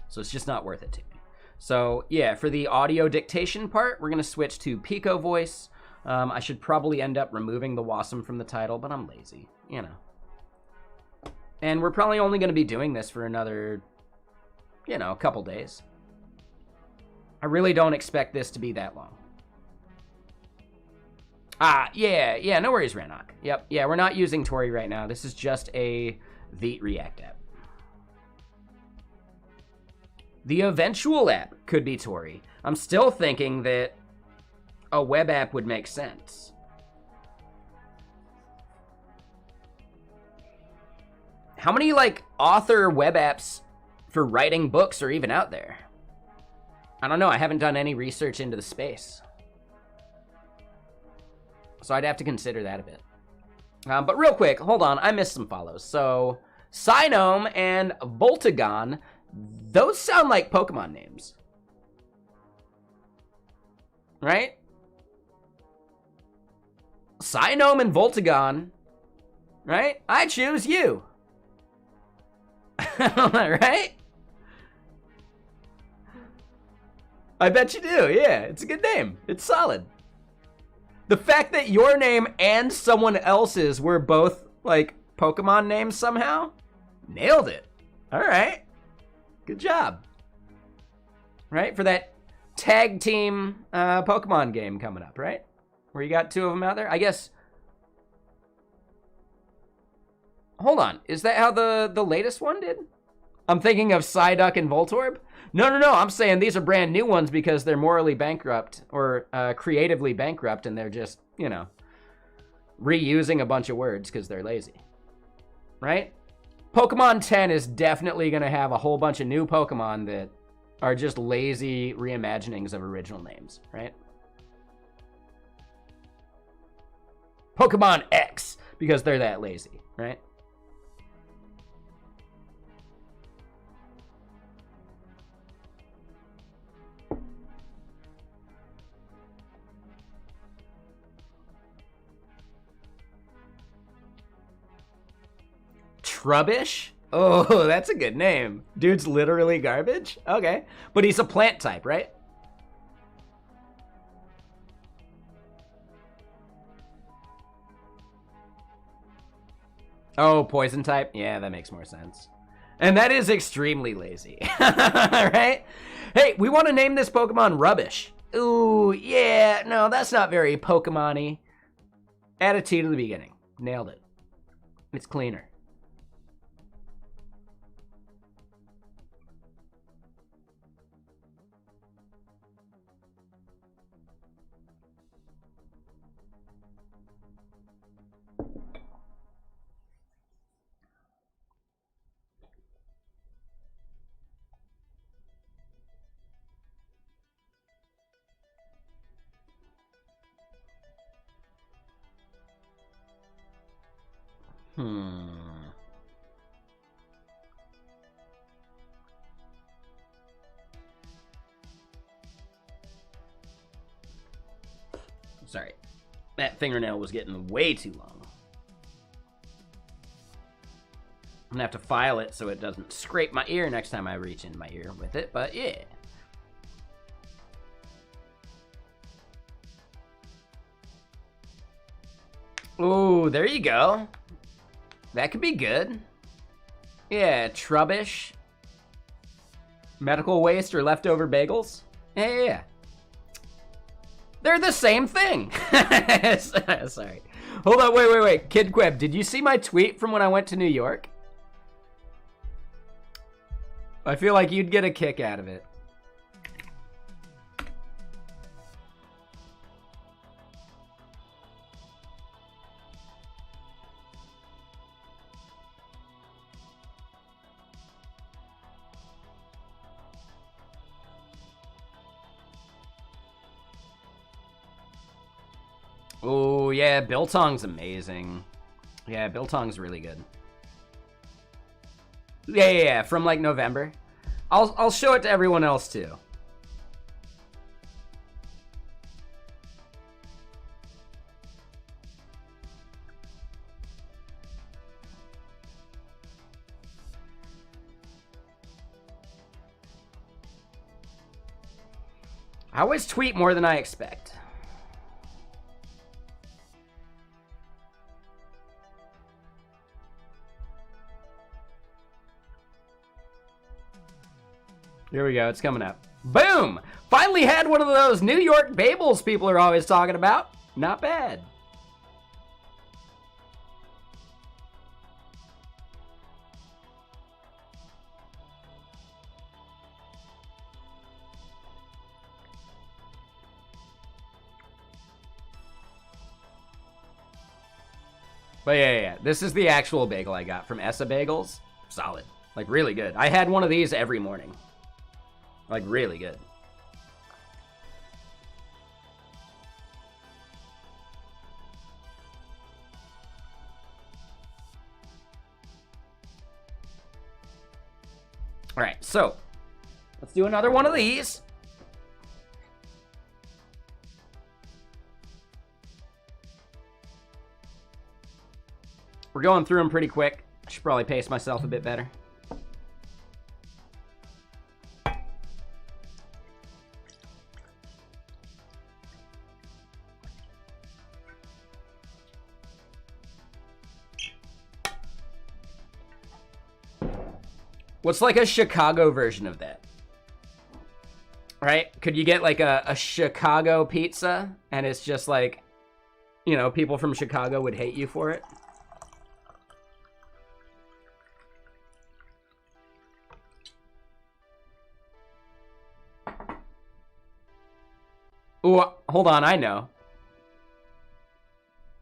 So it's just not worth it to me. So yeah, for the audio dictation part, we're going to switch to Pico Voice. I should probably end up removing the WASM from the title, but I'm lazy, you know. And we're probably only going to be doing this for another, you know, a couple days. I really don't expect this to be that long. Yeah, no worries, Ranok. Yep, yeah, we're not using Tori right now. This is just a Vite React app. The eventual app could be Tori. I'm still thinking that a web app would make sense. How many, like, author web apps for writing books are even out there? I don't know. I haven't done any research into the space. So I'd have to consider that a bit. But real quick, hold on. I missed some follows. So, Cynome and Voltagon, those sound like Pokemon names. Right? Cynome and Voltagon. Right? I choose you. Right? I bet you do, yeah. It's a good name. It's solid. The fact that your name and someone else's were both, like, Pokemon names somehow? Nailed it. All right. Good job. Right? For that tag team Pokemon game coming up, right? Where you got two of them out there? I guess... Hold on. Is that how the latest one did? I'm thinking of Psyduck and Voltorb? No. I'm saying these are brand new ones because they're morally bankrupt or creatively bankrupt and they're just, you know, reusing a bunch of words because they're lazy. Right? Pokemon 10 is definitely going to have a whole bunch of new Pokemon that are just lazy reimaginings of original names, right? Pokemon X, because they're that lazy, right? Trubbish? Oh, that's a good name. Dude's literally garbage? Okay. But he's a plant type, right? Oh, poison type? Yeah, that makes more sense. And that is extremely lazy. Right? Hey, we want to name this Pokemon Rubbish. Ooh, yeah. No, that's not very Pokemon-y. Add a T to the beginning. Nailed it. It's cleaner. Sorry. That fingernail was getting way too long. I'm gonna have to file it so it doesn't scrape my ear next time I reach in my ear with it, but yeah. Ooh, there you go. That could be good. Yeah, Trubbish. Medical waste or leftover bagels. Yeah. They're the same thing. Sorry. Hold on, wait. Kid Queb, did you see my tweet from when I went to New York? I feel like you'd get a kick out of it. Oh, yeah, Biltong's amazing. Yeah, Biltong's really good. Yeah, from like November. I'll show it to everyone else too. I always tweet more than I expect. Here we go. It's coming up. Boom! Finally had one of those New York bagels people are always talking about. Not bad. But yeah. This is the actual bagel I got from Essa Bagels. Solid. Like, really good. I had one of these every morning. Like, really good. All right, so let's do another one of these. We're going through them pretty quick. I should probably pace myself a bit better. What's like a Chicago version of that? Right? Could you get like a Chicago pizza and it's just like, you know, people from Chicago would hate you for it? Ooh, hold on, I know.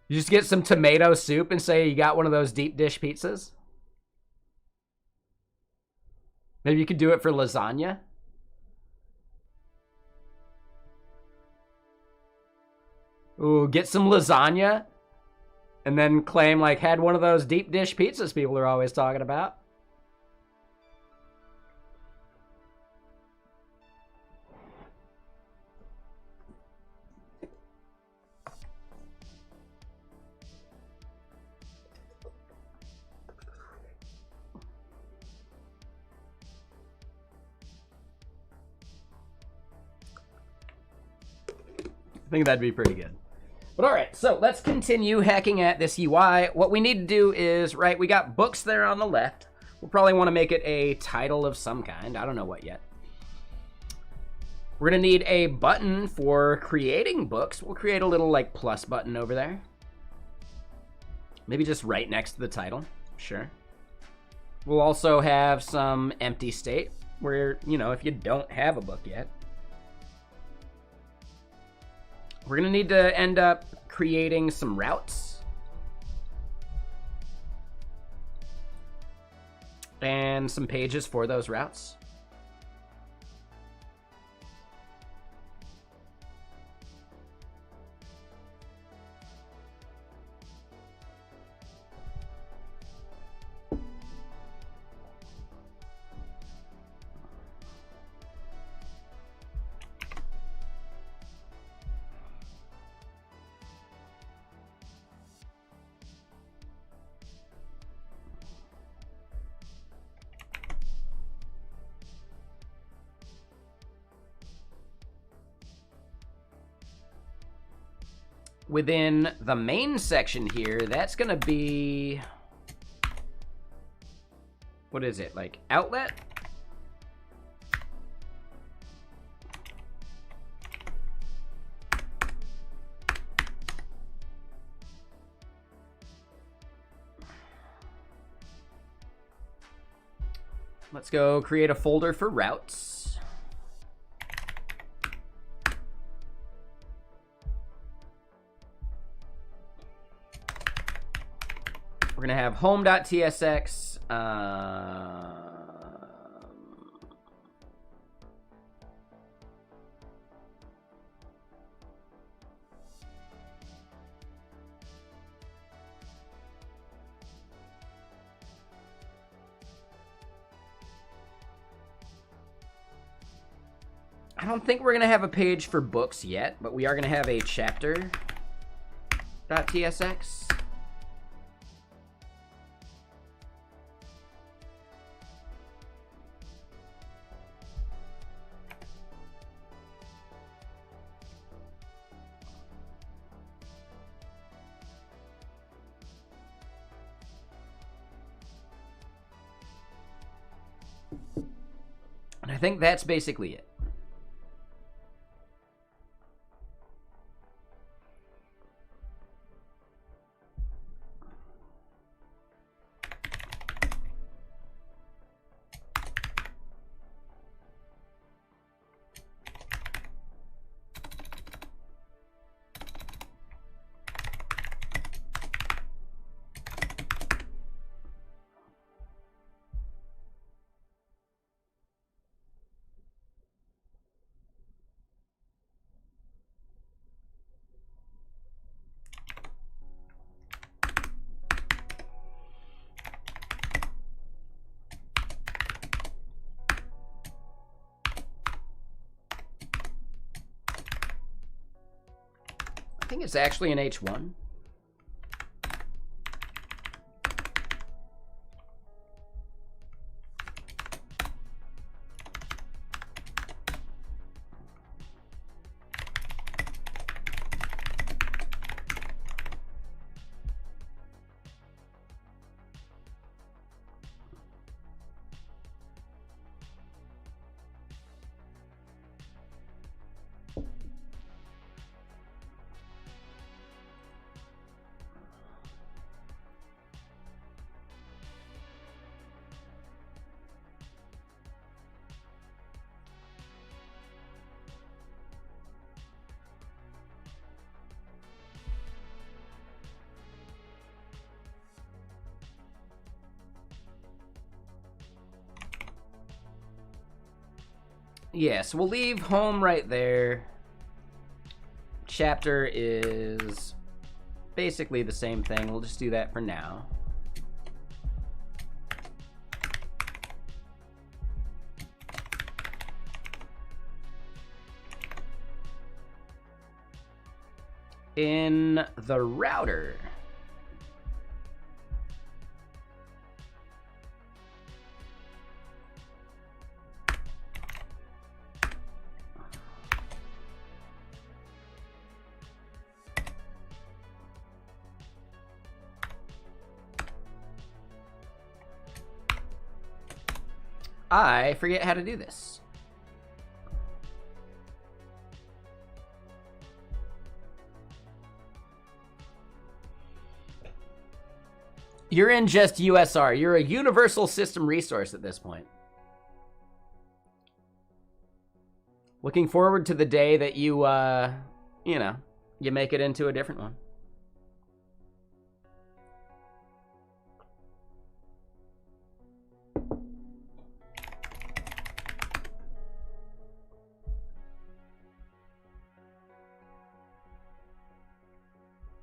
You just get some tomato soup and say you got one of those deep dish pizzas? Maybe you could do it for lasagna? Ooh, get some lasagna and then claim like had one of those deep dish pizzas people are always talking about. I think that'd be pretty good. But all right, so let's continue hacking at this UI. What we need to do is, right, we got books there on the left. We'll probably want to make it a title of some kind. I don't know what yet. We're going to need a button for creating books. We'll create a little like plus button over there. Maybe just right next to the title. Sure. We'll also have some empty state where, you know, if you don't have a book yet, we're going to need to end up creating some routes. And some pages for those routes. Within the main section here, that's going to be, what is it, like outlet? Let's go create a folder for routes. We're going to have home.tsx. I don't think we're going to have a page for books yet, but we are going to have a chapter.tsx. And I think that's basically it. I think it's actually an H1. Yeah, so we'll leave home right there. Chapter is basically the same thing. We'll just do that for now. In the router, I forget how to do this. You're in just USR. You're a universal system resource at this point. Looking forward to the day that you, you know, you make it into a different one.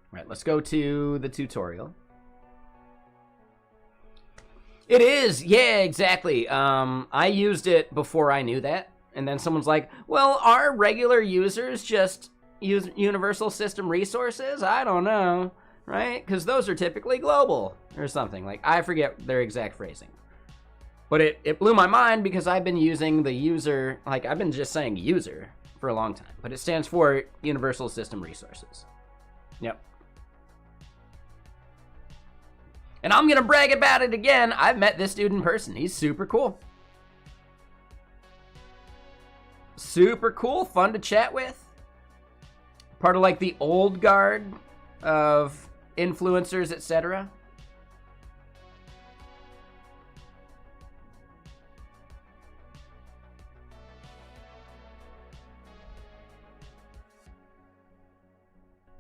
All right, let's go to the tutorial. It is, yeah, exactly. I used it before I knew that. And then someone's like, well, are regular users just use universal system resources? I don't know, right? Because those are typically global or something. Like, I forget their exact phrasing. But it blew my mind because I've been using the user, like I've been just saying user for a long time. But it stands for universal system resources. Yep. And I'm going to brag about it again. I've met this dude in person. He's super cool. Super cool. Fun to chat with. Part of like the old guard of influencers, etc.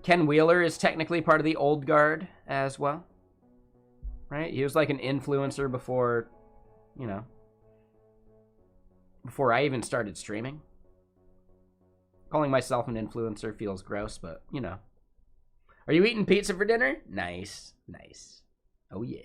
Ken Wheeler is technically part of the old guard as well. Right? He was like an influencer before, you know, before I even started streaming. Calling myself an influencer feels gross, but, you know. Are you eating pizza for dinner? Nice. Nice. Oh, yeah.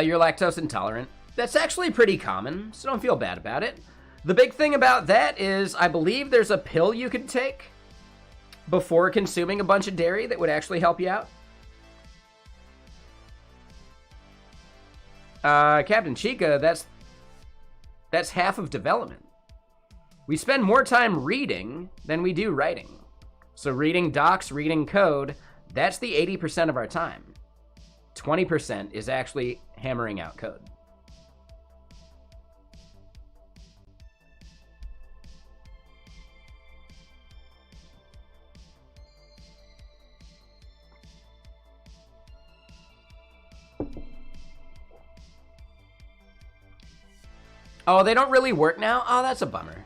You're lactose intolerant. That's actually pretty common, so don't feel bad about it. The big thing about that is I believe there's a pill you could take before consuming a bunch of dairy that would actually help you out. Captain Chica, that's half of development. We spend more time reading than we do writing. So reading docs, reading code, that's the 80% of our time. 20% is actually hammering out code. Oh, they don't really work now? Oh, that's a bummer.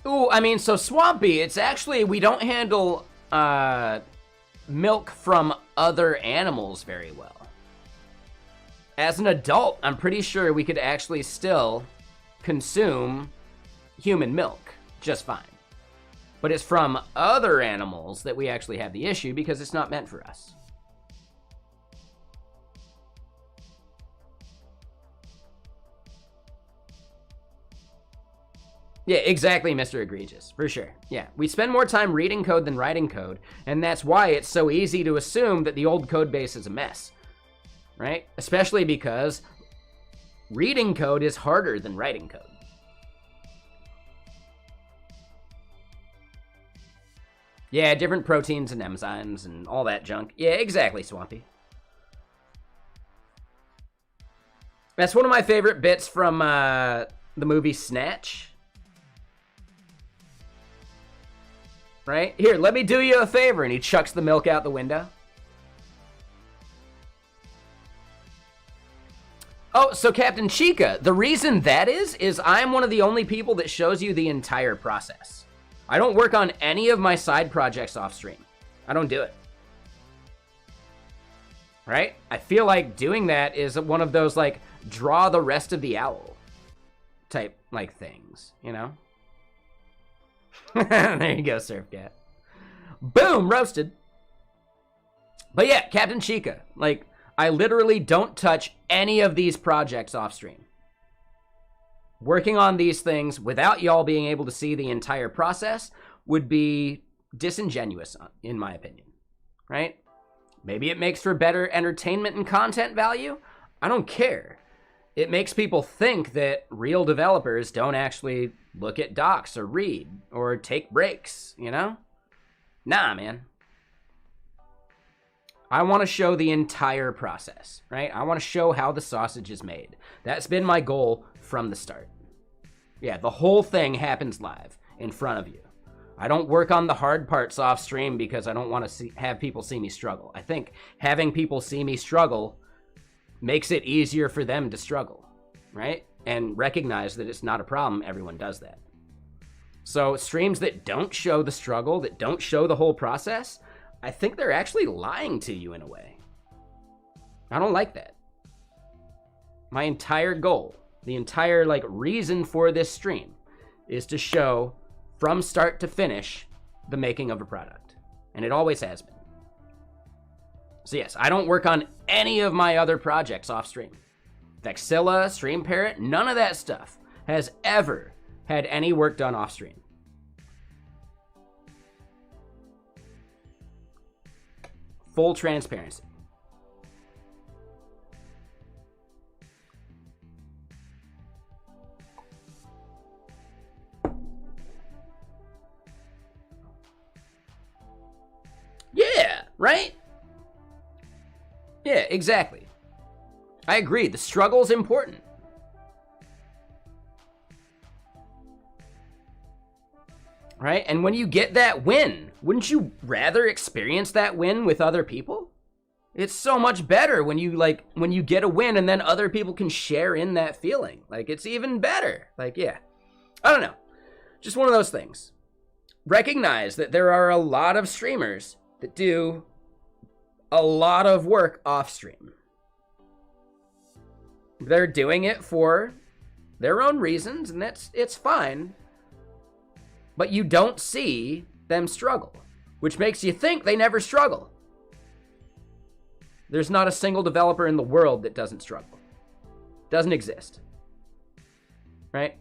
Ooh, I mean, so Swampy, it's actually, we don't handle milk from other animals very well. As an adult, I'm pretty sure we could actually still consume human milk just fine. But it's from other animals that we actually have the issue because it's not meant for us. Yeah, exactly, Mr. Egregious, for sure. Yeah, we spend more time reading code than writing code, and that's why it's so easy to assume that the old code base is a mess, right? Especially because reading code is harder than writing code. Yeah, different proteins and enzymes and all that junk. Yeah, exactly, Swampy. That's one of my favorite bits from the movie Snatch. Right? Here, let me do you a favor. And he chucks the milk out the window. Oh, so Captain Chica, the reason that is I'm one of the only people that shows you the entire process. I don't work on any of my side projects off stream. I don't do it. Right? I feel like doing that is one of those, like, draw the rest of the owl type, like, things, you know? There you go, Surf Cat. Boom, roasted. But yeah, Captain Chica. Like, I literally don't touch any of these projects off stream. Working on these things without y'all being able to see the entire process would be disingenuous, in my opinion. Right? Maybe it makes for better entertainment and content value. I don't care. It makes people think that real developers don't actually look at docs or read or take breaks, you know? Nah, man. I want to show the entire process, right? I want to show how the sausage is made. That's been my goal from the start. Yeah, the whole thing happens live in front of you. I don't work on the hard parts off stream because I don't want to have people see me struggle. I think having people see me struggle makes it easier for them to struggle, right? And recognize that it's not a problem. Everyone does that. So streams that don't show the struggle, that don't show the whole process, I think they're actually lying to you in a way. I don't like that. My entire goal, the entire like reason for this stream is to show from start to finish the making of a product. And it always has been. So yes, I don't work on any of my other projects off stream. Vexilla, Stream Parrot, none of that stuff has ever had any work done off stream. Full transparency. right? Yeah, exactly. I agree. The struggle's important. Right? And when you get that win, wouldn't you rather experience that win with other people? It's so much better when you get a win and then other people can share in that feeling. Like, it's even better. Like, yeah. I don't know. Just one of those things. Recognize that there are a lot of streamers that do a lot of work off stream. They're doing it for their own reasons, and it's fine. But you don't see them struggle, which makes you think they never struggle. There's not a single developer in the world that doesn't struggle. Doesn't exist. Right?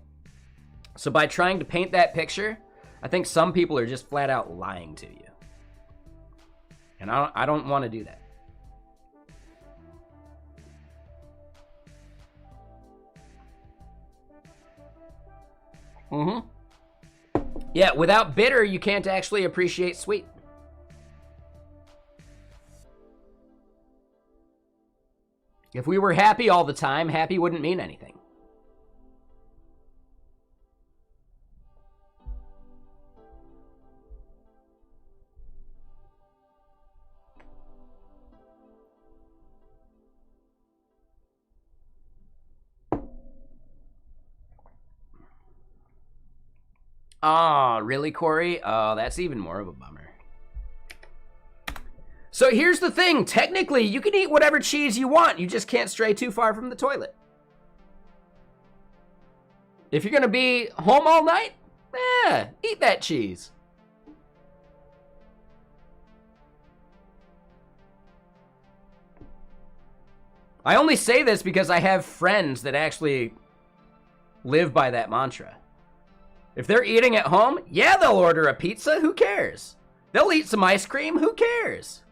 So by trying to paint that picture, I think some people are just flat out lying to you. And I don't want to do that. Mm-hmm. Yeah, without bitter, you can't actually appreciate sweet. If we were happy all the time, happy wouldn't mean anything. Oh, really, Corey? Oh, that's even more of a bummer. So here's the thing. Technically, you can eat whatever cheese you want. You just can't stray too far from the toilet. If you're going to be home all night, eat that cheese. I only say this because I have friends that actually live by that mantra. If they're eating at home, yeah, they'll order a pizza. Who cares? They'll eat some ice cream. Who cares?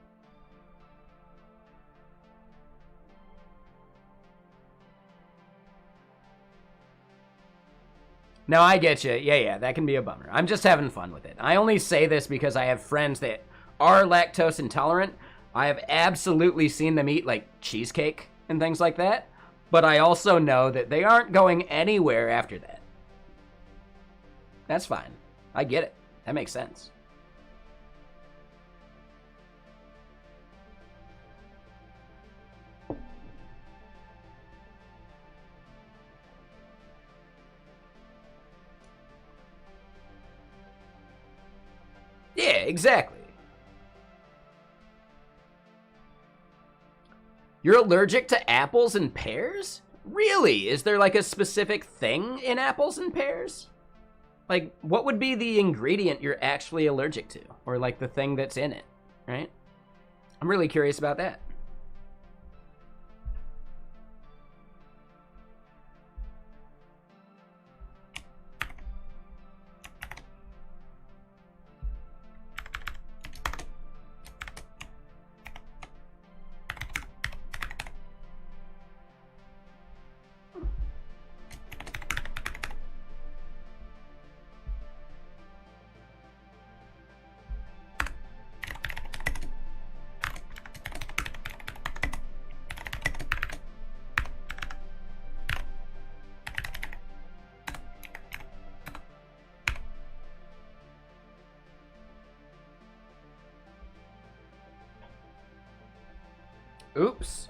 No, I get you. Yeah, that can be a bummer. I'm just having fun with it. I only say this because I have friends that are lactose intolerant. I have absolutely seen them eat, like, cheesecake and things like that. But I also know that they aren't going anywhere after that. That's fine. I get it. That makes sense. Yeah, exactly. You're allergic to apples and pears? Really? Is there like a specific thing in apples and pears? Like, what would be the ingredient you're actually allergic to? Or like the thing that's in it, right? I'm really curious about that. Oops.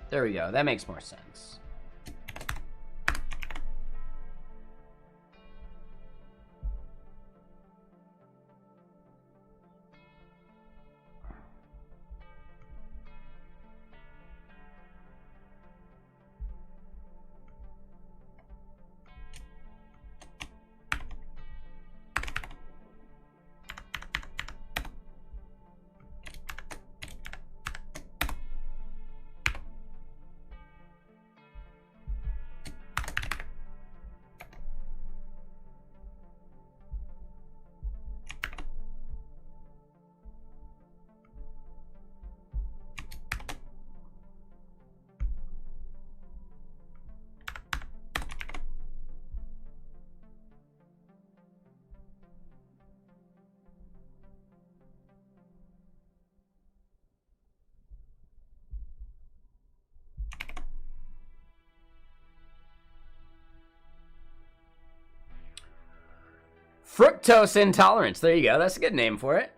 There we go. That makes more sense. Fructose intolerance. There you go. That's a good name for it.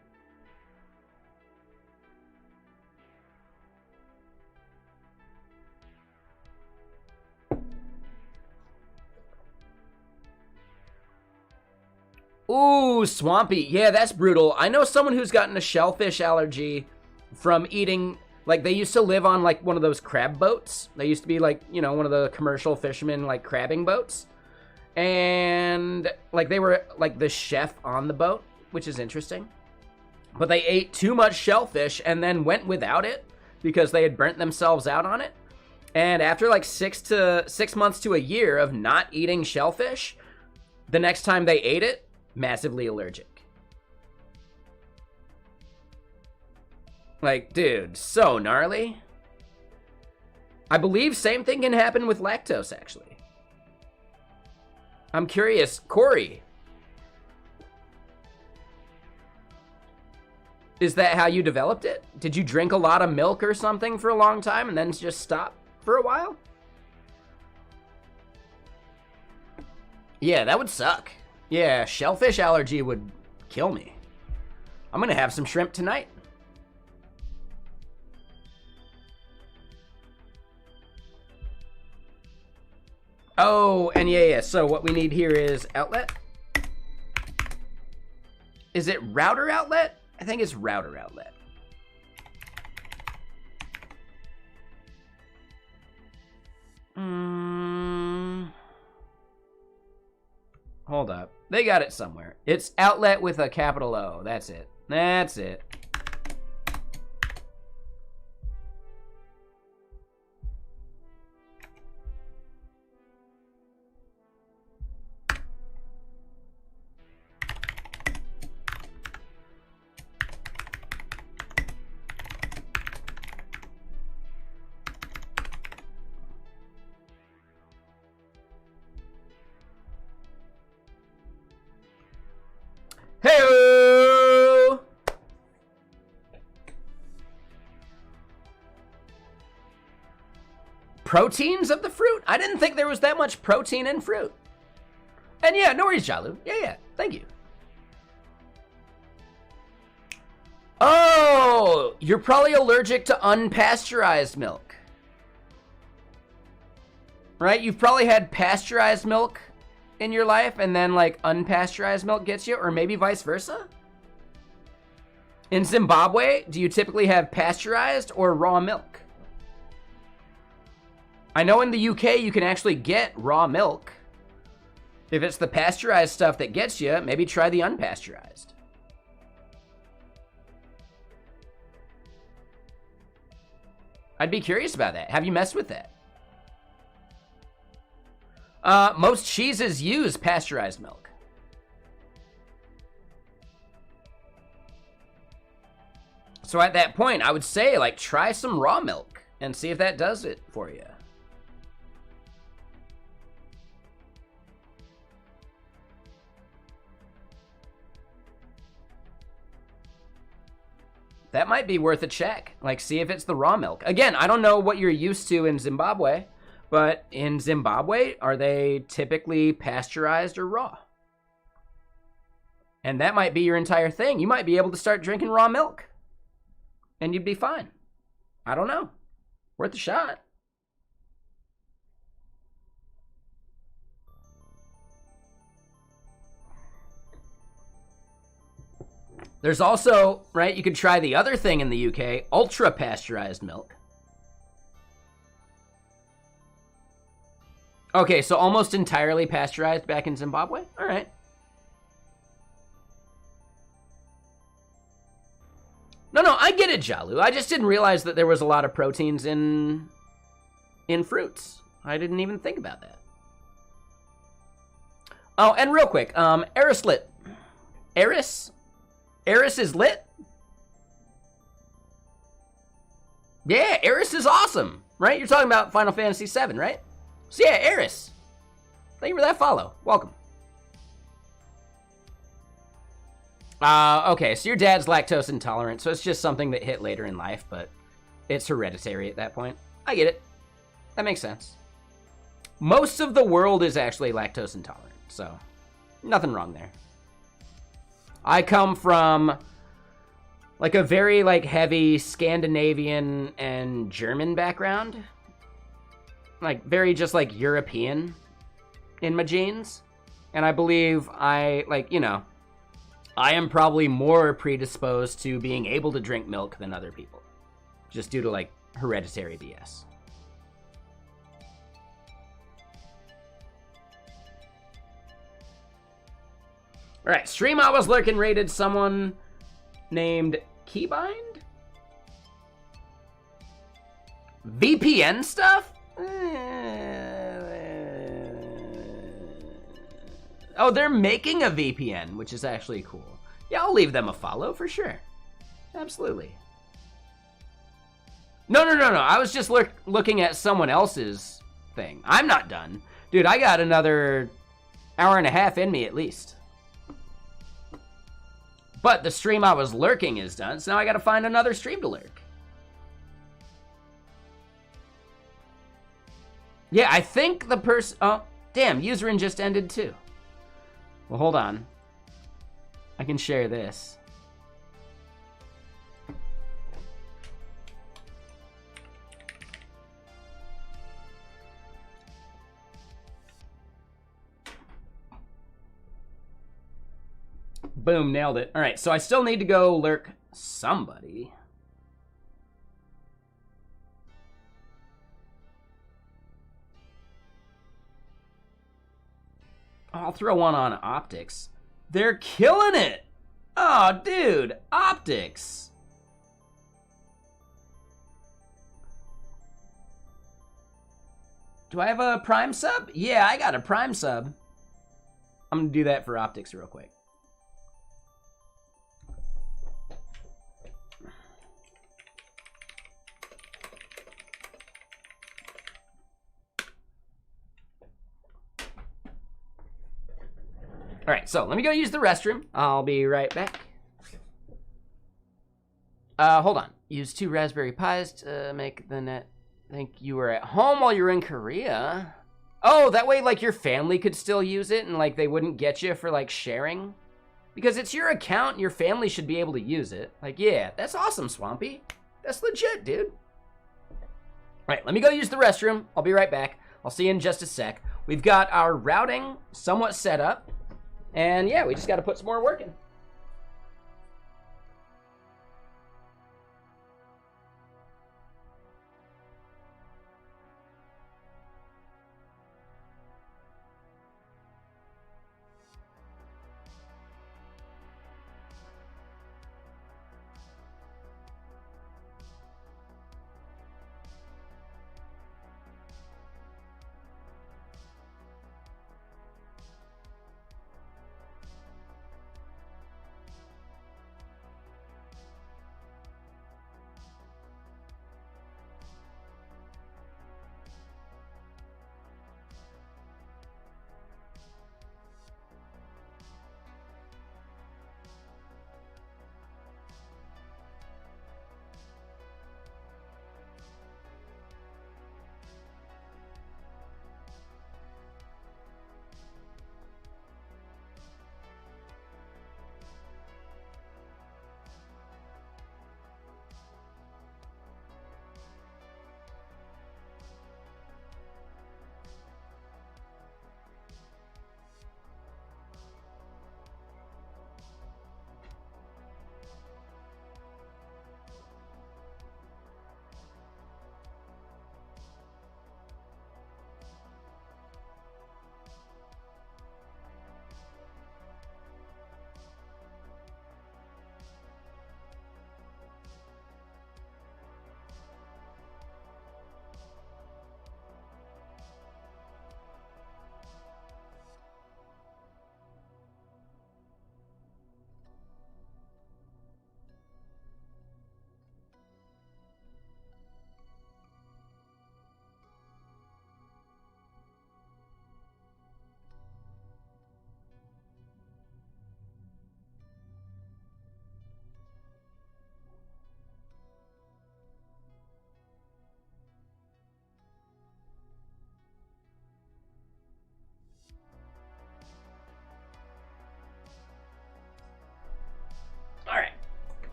Ooh, swampy. Yeah, that's brutal. I know someone who's gotten a shellfish allergy from eating, like, they used to live on, like, one of those crab boats. They used to be, like, you know, one of the commercial fishermen, like, crabbing boats. And, like, they were, like, the chef on the boat, which is interesting. But they ate too much shellfish and then went without it because they had burnt themselves out on it. And after, like, 6 months to a year of not eating shellfish, the next time they ate it, massively allergic. Like, dude, so gnarly. I believe same thing can happen with lactose, actually. I'm curious, Corey. Is that how you developed it? Did you drink a lot of milk or something for a long time and then just stop for a while? Yeah, that would suck. Yeah, shellfish allergy would kill me. I'm gonna have some shrimp tonight. Oh, and yeah, so what we need here is outlet. Is it router outlet? I think it's router outlet. Hold up. They got it somewhere. It's outlet with a capital O. That's it. That's it. Hey-o! Proteins of the fruit? I didn't think there was that much protein in fruit. And yeah, no worries, Jalu. Yeah, thank you. Oh, you're probably allergic to unpasteurized milk. Right? You've probably had pasteurized milk in your life, and then like unpasteurized milk gets you, or maybe vice versa. In Zimbabwe, do you typically have pasteurized or raw milk? I know in the UK you can actually get raw milk. If it's the pasteurized stuff that gets you, maybe try the unpasteurized. I'd be curious about that. Have you messed with that? Most cheeses use pasteurized milk. So at that point, I would say, like, try some raw milk and see if that does it for you. That might be worth a check. Like, see if it's the raw milk. Again, I don't know what you're used to in Zimbabwe. But in Zimbabwe, are they typically pasteurized or raw? And that might be your entire thing. You might be able to start drinking raw milk. And you'd be fine. I don't know. Worth a shot. There's also, right, you could try the other thing in the UK, ultra pasteurized milk. Okay, so almost entirely pasteurized back in Zimbabwe? All right. No, I get it, Jalu. I just didn't realize that there was a lot of proteins in fruits. I didn't even think about that. Oh, and real quick, Eris lit. Eris? Eris is lit? Yeah, Eris is awesome, right? You're talking about Final Fantasy VII, right? So yeah, Eris, thank you for that follow. Welcome. Okay, so your dad's lactose intolerant, so it's just something that hit later in life, but it's hereditary at that point. I get it. That makes sense. Most of the world is actually lactose intolerant, so nothing wrong there. I come from like a very like heavy Scandinavian and German background. Like very just like European in my genes. And I believe I am probably more predisposed to being able to drink milk than other people. Just due to like hereditary BS. All right, Stream I Was Lurking rated someone named Keybind? VPN stuff? Oh, they're making a VPN, which is actually cool. Yeah, I'll leave them a follow for sure. Absolutely. No. I was just looking at someone else's thing. I'm not done. Dude, I got another hour and a half in me at least. But the stream I was lurking is done, so now I gotta find another stream to lurk. Yeah, I think the person... Oh, damn, userin just ended too. Well, hold on. I can share this. Boom, nailed it. All right, so I still need to go lurk somebody. I'll throw one on Optics. They're killing it. Oh, dude, Optics. Do I have a Prime sub? Yeah, I got a Prime sub. I'm gonna do that for Optics real quick. All right, so let me go use the restroom. I'll be right back. Hold on. Use 2 Raspberry Pis to make the net think you were at home while you're in Korea. Oh, that way, like, your family could still use it and, like, they wouldn't get you for, like, sharing? Because it's your account, your family should be able to use it. Like, yeah, that's awesome, Swampy. That's legit, dude. All right, let me go use the restroom. I'll be right back. I'll see you in just a sec. We've got our routing somewhat set up. And yeah, we just got to put some more work in.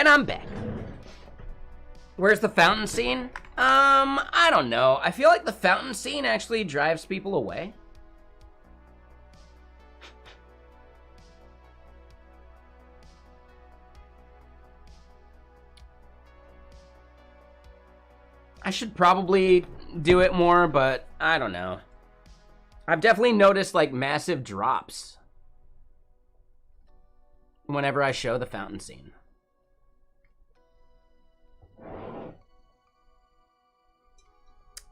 And I'm back. Where's the fountain scene? I don't know. I feel like the fountain scene actually drives people away. I should probably do it more, but I don't know. I've definitely noticed like massive drops whenever I show the fountain scene.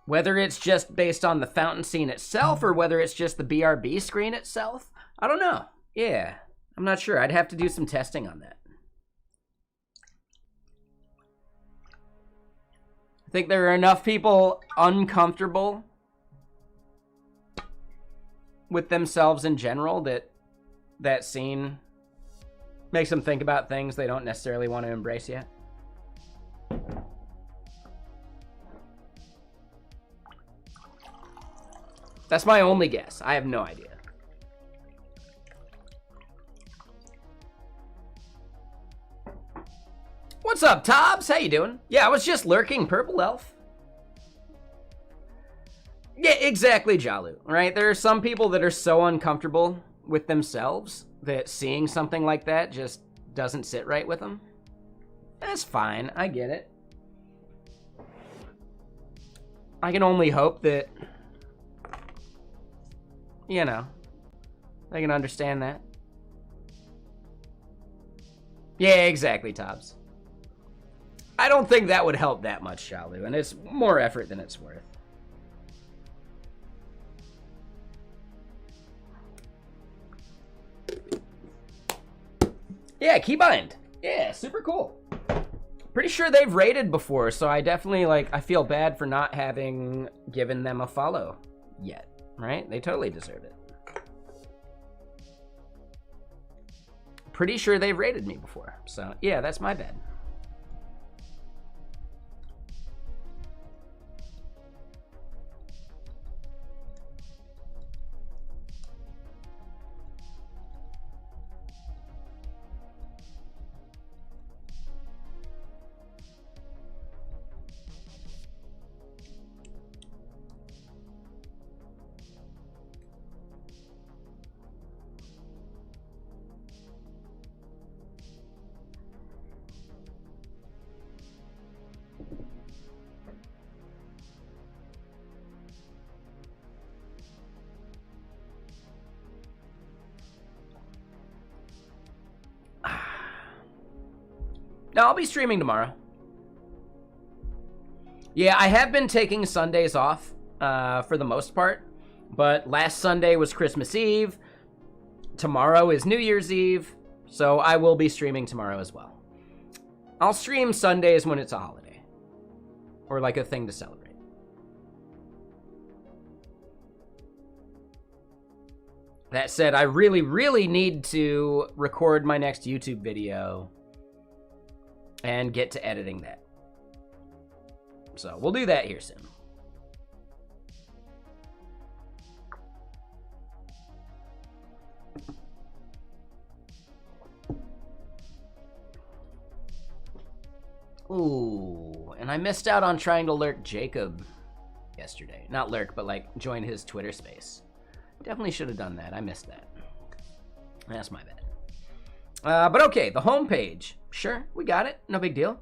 Whether it's just based on the fountain scene itself or whether it's just the BRB screen itself, I don't know. Yeah, I'm not sure. I'd have to do some testing on that. I think there are enough people uncomfortable with themselves in general that that scene makes them think about things they don't necessarily want to embrace yet. That's my only guess. I have no idea. What's up, Tobbs? How you doing? Yeah, I was just lurking, Purple Elf. Yeah, exactly, Jalu, right? There are some people that are so uncomfortable with themselves that seeing something like that just doesn't sit right with them. That's fine. I get it. I can only hope that, you know, I can understand that. Yeah, exactly, Tobbs. I don't think that would help that much, Shalu, and it's more effort than it's worth. Yeah, Keybind. Yeah, super cool. Pretty sure they've raided before, so I definitely, like, I feel bad for not having given them a follow yet, right? They totally deserve it. Pretty sure they've raided me before, so yeah, that's my bad. No, I'll be streaming tomorrow. Yeah, I have been taking Sundays off for the most part, but last Sunday was Christmas Eve. Tomorrow is New Year's Eve, so I will be streaming tomorrow as well. I'll stream Sundays when it's a holiday or like a thing to celebrate. That said, I really, really need to record my next YouTube video and get to editing that. So we'll do that here soon. Ooh, and I missed out on trying to lurk Jacob yesterday. Not lurk, but like join his Twitter space. Definitely should have done that. I missed that. That's my bad. But okay, the homepage. Sure, we got it. No big deal.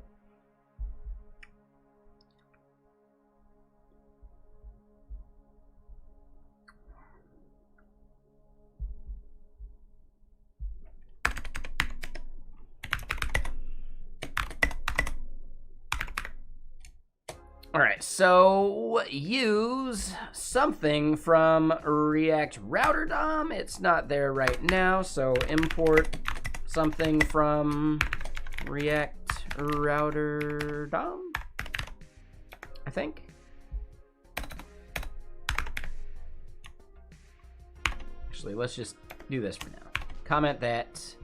All right, so use something from React Router DOM. It's not there right now, so import something from React Router DOM, I think. Actually, let's just do this for now. Comment that.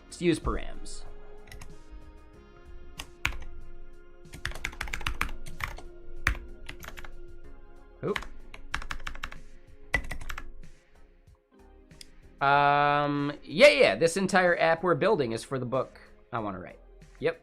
Let's use params. Oop. Yeah. This entire app we're building is for the book I want to write. Yep.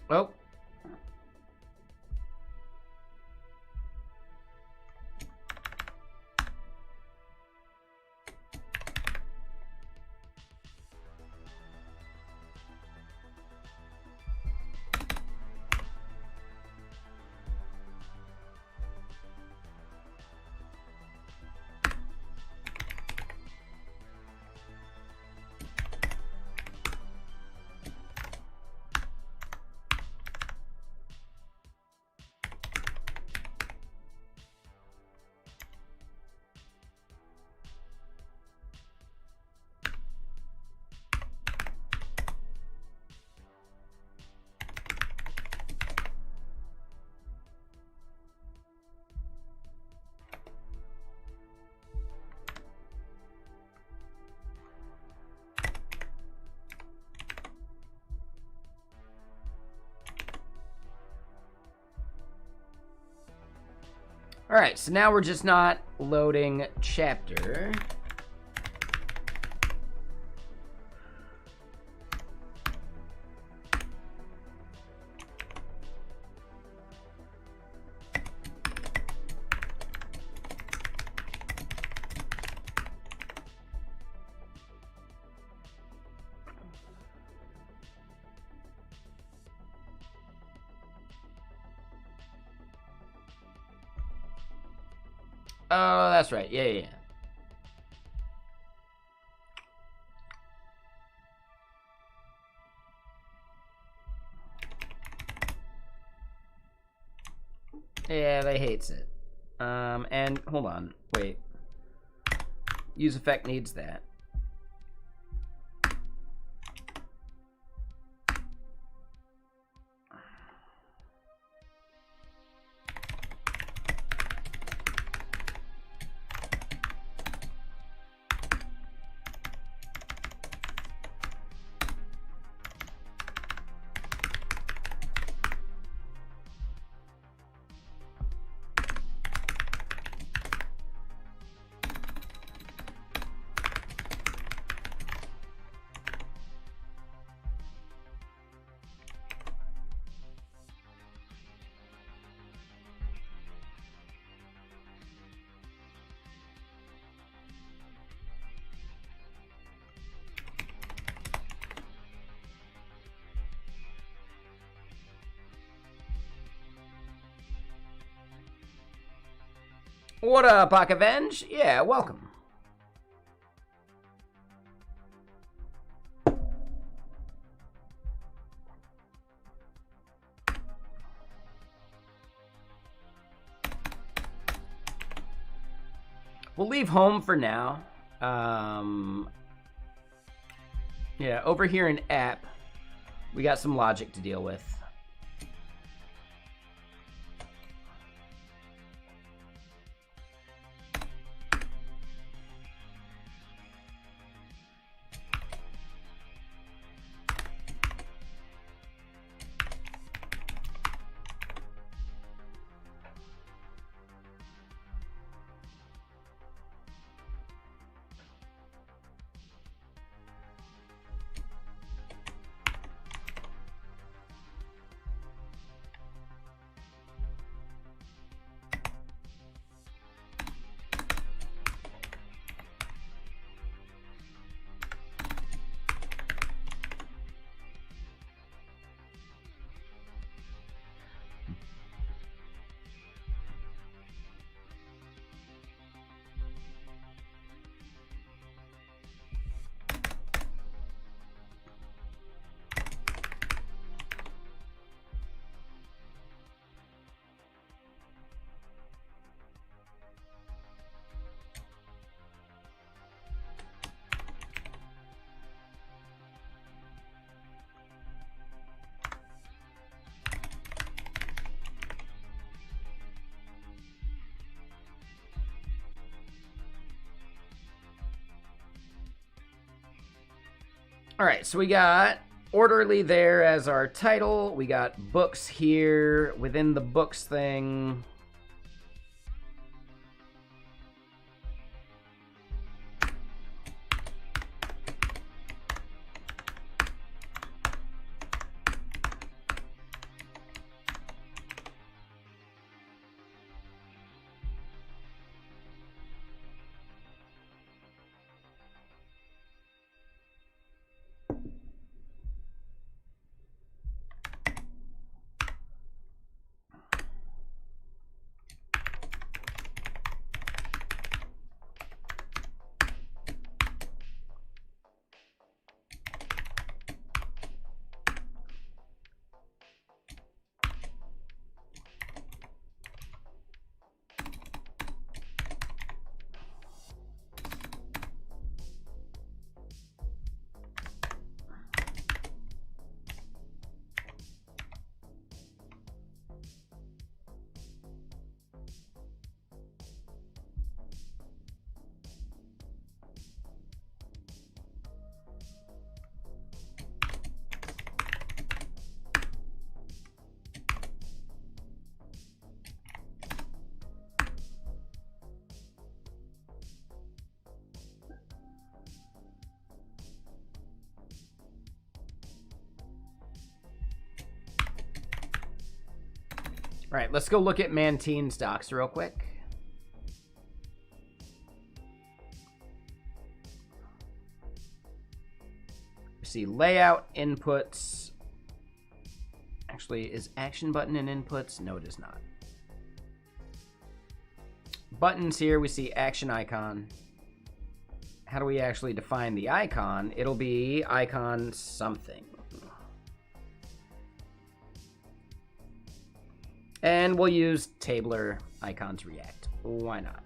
Well. All right, so now we're just not loading chapter. Oh, that's right. Yeah. Yeah, they hates it. And hold on, wait. Use effect needs that. What up, Akavenge? Yeah, welcome. We'll leave home for now. Yeah, over here in app, we got some logic to deal with. All right, so we got orderly there as our title. We got books here within the books thing. All right, let's go look at Manteen's docs real quick. We see layout, inputs. Actually, is action button in inputs? No, it is not. Buttons here, we see action icon. How do we actually define the icon? It'll be icon something. And we'll use Tabler icons react. Why not?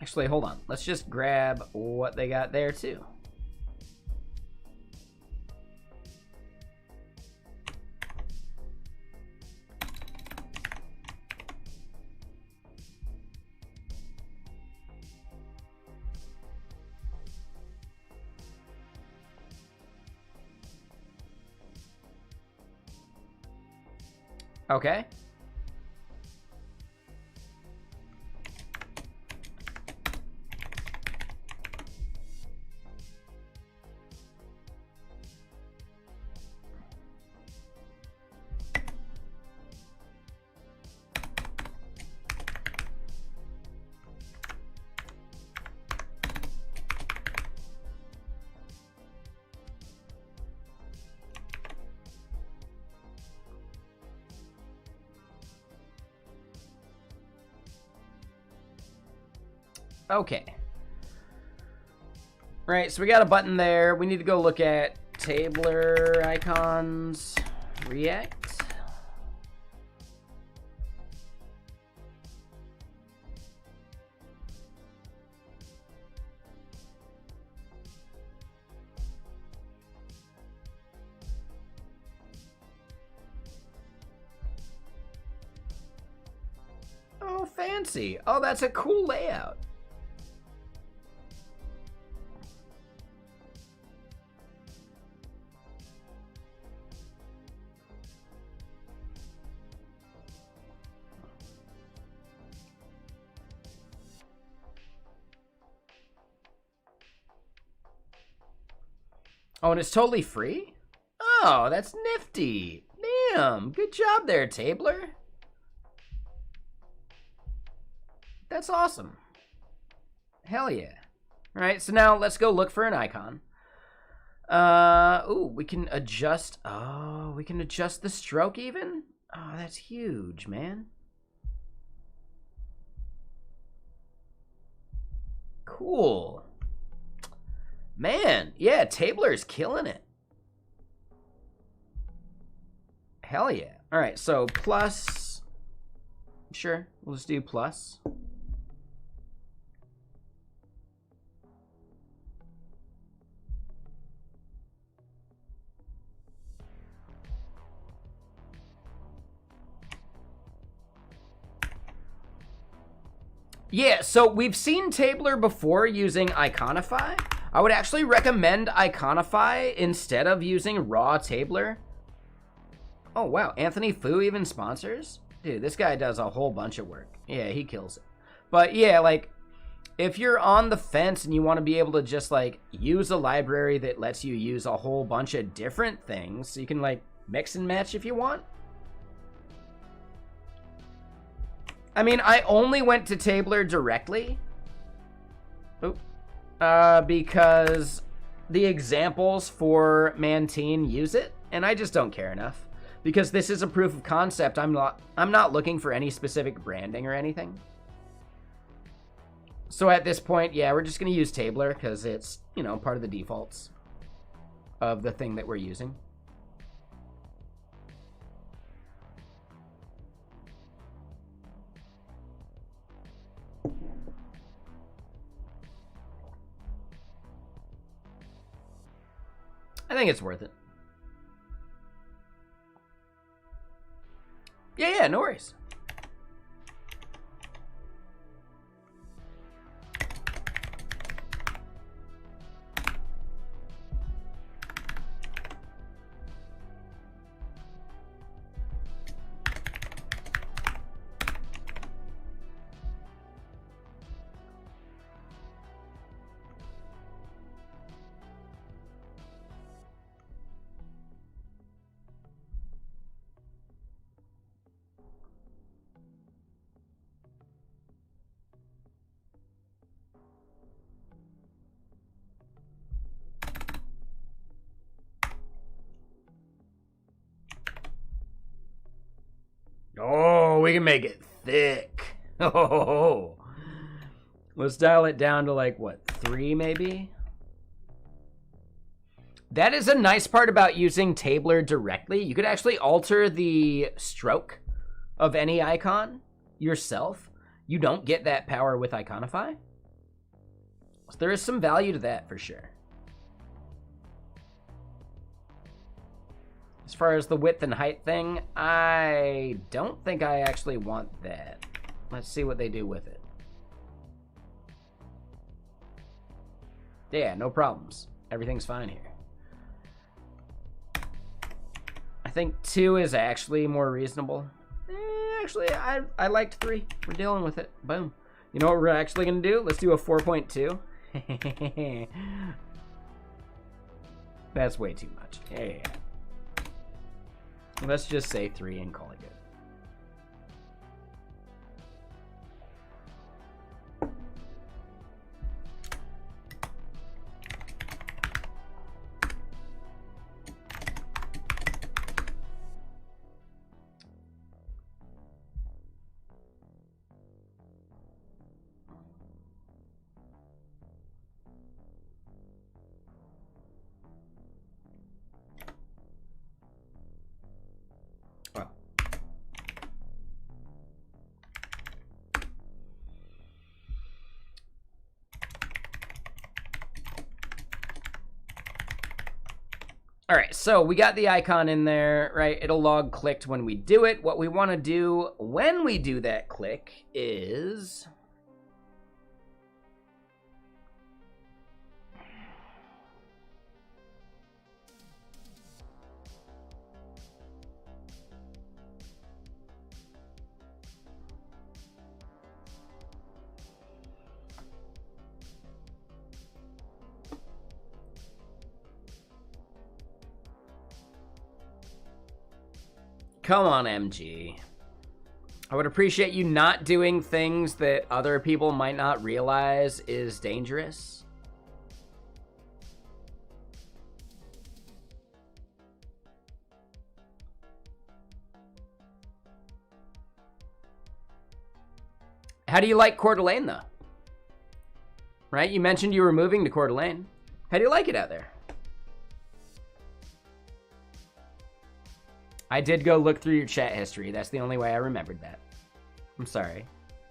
Actually, hold on. Let's just grab what they got there, too. Okay. Okay. Right, so we got a button there. We need to go look at Tabler icons, React. Oh, fancy. Oh, that's a cool layout. Oh, and it's totally free? Oh, that's nifty. Damn, good job there, Tabler. That's awesome. Hell yeah. All right, so now let's go look for an icon. Ooh, we can adjust. Oh, we can adjust the stroke even? Oh, that's huge, man. Cool. Man, yeah, Tabler's killing it. Hell yeah. All right, so plus. Sure, we'll just do plus. Yeah, so we've seen Tabler before using Iconify. I would actually recommend Iconify instead of using raw Tabler. Oh, wow. Anthony Fu even sponsors? Dude, this guy does a whole bunch of work. Yeah, he kills it. But yeah, like, if you're on the fence and you want to be able to just, like, use a library that lets you use a whole bunch of different things, so you can, like, mix and match if you want. I mean, I only went to Tabler directly. Oop. Because the examples for Manteen use it, and I just don't care enough. Because this is a proof of concept, I'm not looking for any specific branding or anything. So at this point, yeah, we're just going to use tabler because it's, you know, part of the defaults of the thing that we're using. I think it's worth it. Yeah, no worries. Oh, we can make it thick. Oh, let's dial it down to like, what, 3 maybe? That is a nice part about using tabler directly. You could actually alter the stroke of any icon yourself. You don't get that power with Iconify. So there is some value to that for sure. As far as the width and height thing, I don't think I actually want that. Let's see what they do with it. Yeah, no problems. Everything's fine here. I think 2 is actually more reasonable. Actually, I liked 3. We're dealing with it. Boom. You know what we're actually going to do? Let's do a 4.2. That's way too much. Yeah. Let's just say 3 and call it good. All right, so we got the icon in there, right? It'll log clicked when we do it. What we want to do when we do that click is... Come on, MG. I would appreciate you not doing things that other people might not realize is dangerous. How do you like Coeur d'Alene, though? Right? You mentioned you were moving to Coeur d'Alene. How do you like it out there? I did go look through your chat history. That's the only way I remembered that. I'm sorry.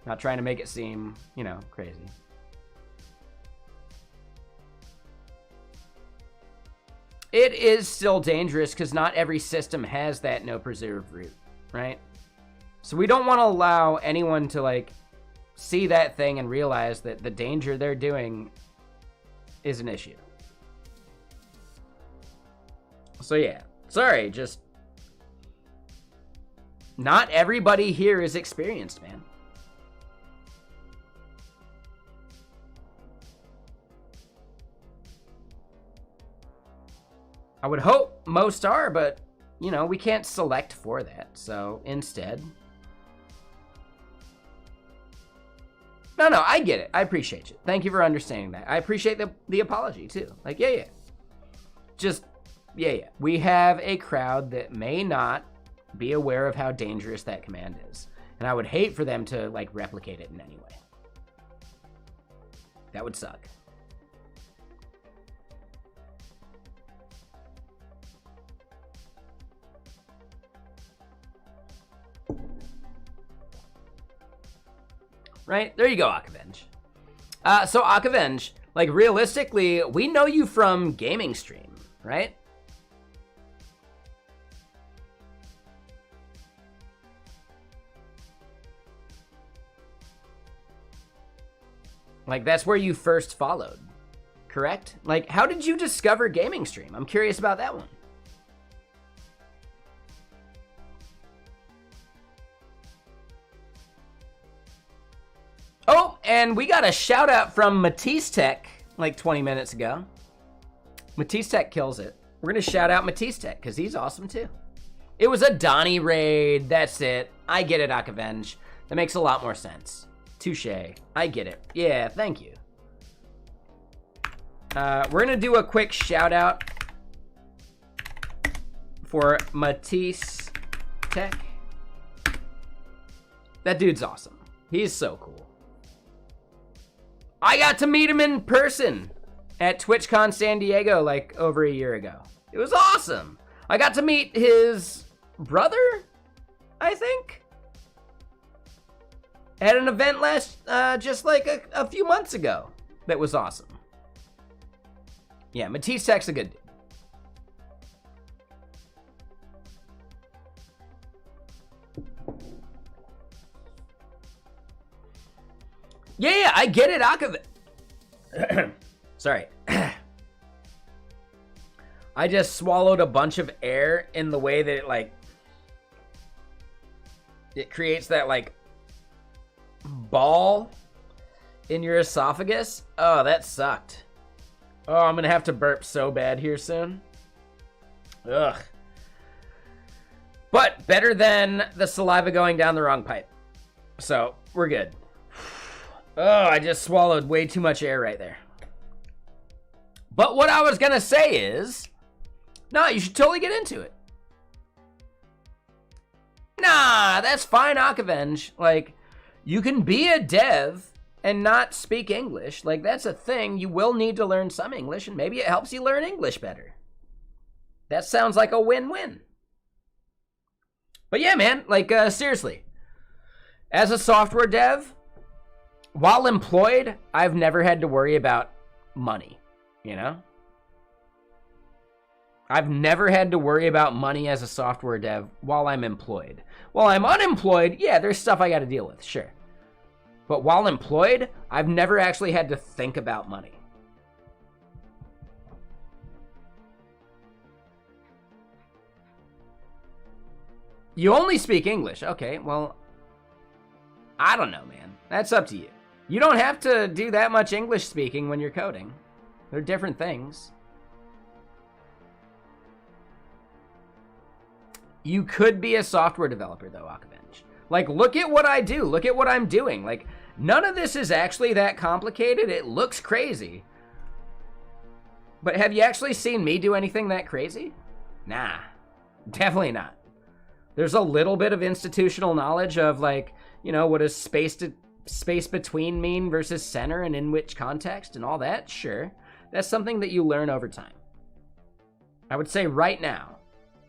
Not trying to make it seem, you know, crazy. It is still dangerous because not every system has that no preserve route, right? So we don't want to allow anyone to, like, see that thing and realize that the danger they're doing is an issue. So yeah, sorry, just... Not everybody here is experienced, man. I would hope most are, but, you know, we can't select for that. So, instead... No, I get it. I appreciate you. Thank you for understanding that. I appreciate the apology, too. Like, yeah. Just, yeah. We have a crowd that may not be aware of how dangerous that command is. And I would hate for them to, like, replicate it in any way. That would suck. Right? There you go, Akavenge. So Akavenge, like realistically, we know you from gaming stream, right? Like that's where you first followed, correct? Like how did you discover gaming stream? I'm curious about that one. Oh, and we got a shout out from Matisse Tech like 20 minutes ago. Matisse Tech kills it. We're gonna shout out Matisse Tech because he's awesome too. It was a Donnie raid, that's it. I get it, Akavenge. That makes a lot more sense. Touche, I get it. Yeah, thank you. We're gonna do a quick shout out for Matisse Tech. That dude's awesome. He's so cool. I got to meet him in person at TwitchCon San Diego like over a year ago. It was awesome. I got to meet his brother, I think, at an event just like a few months ago. That was awesome. Yeah, Matisse Tech's a good dude. Yeah, I get it, Akavenge. Sorry. I just swallowed a bunch of air in the way that it creates that ball in your esophagus. Oh, that sucked. Oh, I'm gonna have to burp so bad here soon. Ugh. But better than the saliva going down the wrong pipe. So, we're good. Oh, I just swallowed way too much air right there. But what I was gonna say is, no, you should totally get into it. Nah, that's fine, Akavenge. Like, you can be a dev and not speak English. Like, that's a thing. You will need to learn some English, and maybe it helps you learn English better. That sounds like a win-win. But yeah, man, seriously. As a software dev, while employed, I've never had to worry about money, you know? I've never had to worry about money as a software dev while I'm employed. While I'm unemployed, yeah, there's stuff I got to deal with, sure. But while employed, I've never actually had to think about money. You only speak English. Okay, well, I don't know, man. That's up to you. You don't have to do that much English speaking when you're coding. They're different things. You could be a software developer, though, Akavenge. Like, look at what I do. Look at what I'm doing. Like, none of this is actually that complicated. It looks crazy. But have you actually seen me do anything that crazy? Nah, definitely not. There's a little bit of institutional knowledge of, like, you know, what does space between mean versus center and in which context and all that? Sure. That's something that you learn over time. I would say right now,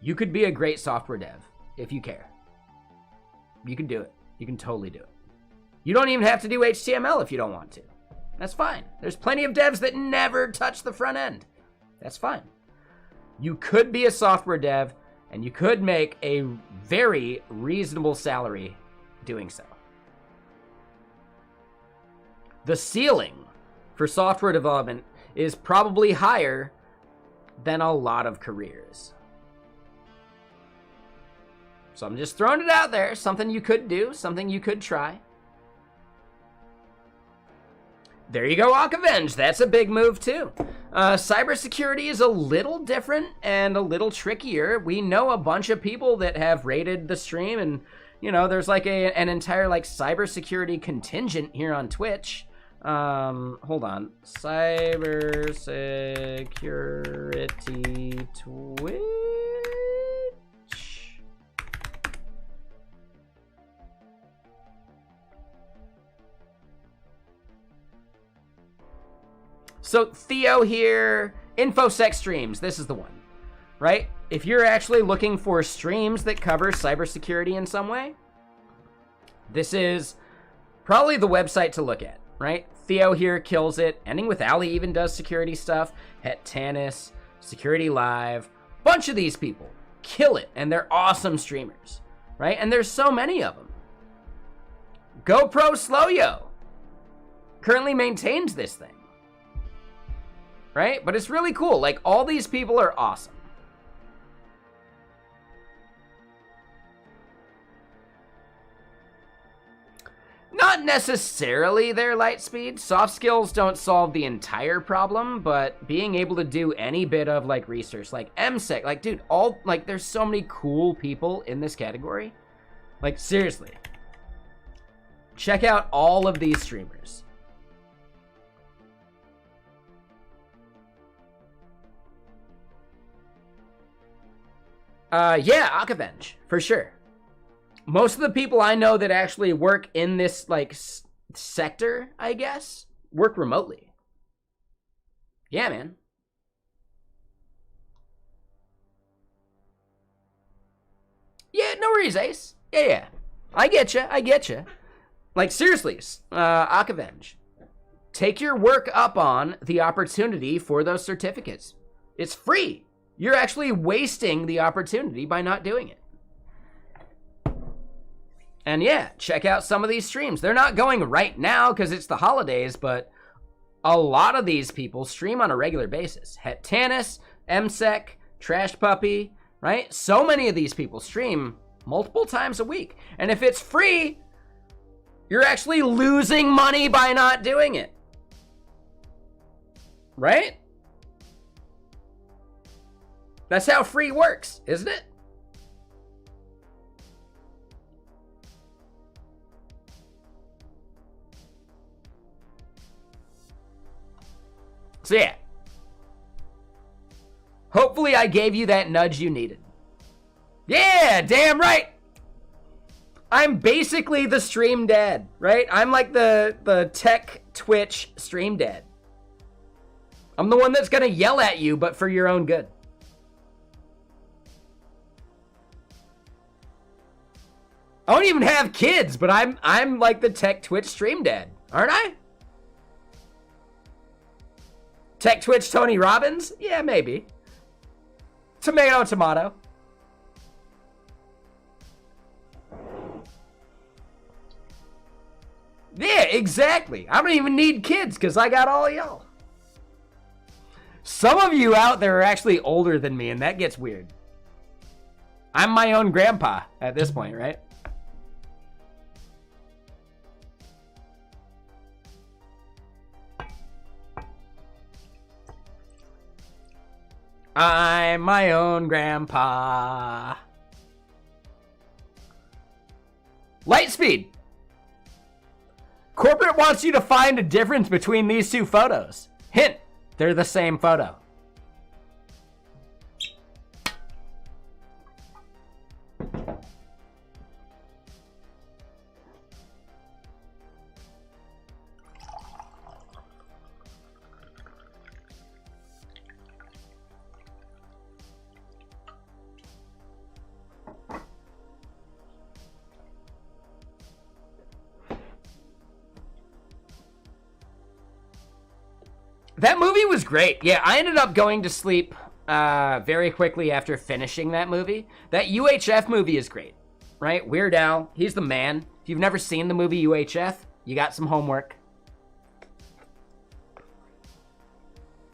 you could be a great software dev if you care. You can do it. You can totally do it. You don't even have to do HTML if you don't want to. That's fine. There's plenty of devs that never touch the front end. That's fine. You could be a software dev and you could make a very reasonable salary doing so. The ceiling for software development is probably higher than a lot of careers. So I'm just throwing it out there. Something you could do, something you could try. There you go, Akavenge. That's a big move too. Cybersecurity is a little different and a little trickier. We know a bunch of people that have raided the stream, and you know, there's like an entire like cybersecurity contingent here on Twitch. Hold on. Cybersecurity Twitch. So Theo here, InfoSec streams. This is the one, right? If you're actually looking for streams that cover cybersecurity in some way, this is probably the website to look at, right? Theo here kills it. Ending with Ali even does security stuff. Het Tanis, Security Live. Bunch of these people kill it, and they're awesome streamers, right? And there's so many of them. GoPro Slowyo currently maintains this thing, right? But it's really cool. Like, all these people are awesome. Not necessarily their light speed. Soft skills don't solve the entire problem, but being able to do any bit of like research, like MSEC, like dude, there's so many cool people in this category. Like, seriously. Check out all of these streamers. Yeah, Akavenge, for sure. Most of the people I know that actually work in this, like, sector, I guess, work remotely. Yeah, man. Yeah, no worries, Ace. Yeah. I get you. Like, seriously, Akavenge. Take your work up on the opportunity for those certificates. It's free. You're actually wasting the opportunity by not doing it. And yeah, check out some of these streams. They're not going right now because it's the holidays, but a lot of these people stream on a regular basis. Het Tanis, MSEC, Trash Puppy, right? So many of these people stream multiple times a week. And if it's free, you're actually losing money by not doing it. Right? That's how free works, isn't it? So yeah. Hopefully I gave you that nudge you needed. Yeah, damn right. I'm basically the stream dad, right? I'm like the tech Twitch stream dad. I'm the one that's gonna yell at you, but for your own good. I don't even have kids, but I'm like the tech Twitch stream dad, aren't I? Tech Twitch Tony Robbins? Yeah, maybe. Tomato, tomato. Yeah, exactly. I don't even need kids because I got all y'all. Some of you out there are actually older than me, and that gets weird. I'm my own grandpa at this point, right? I'm my own grandpa. Lightspeed. Corporate wants you to find a difference between these two photos. Hint, they're the same photo. That movie was great. Yeah, I ended up going to sleep very quickly after finishing that movie. That UHF movie is great, right? Weird Al, he's the man. If you've never seen the movie UHF, you got some homework.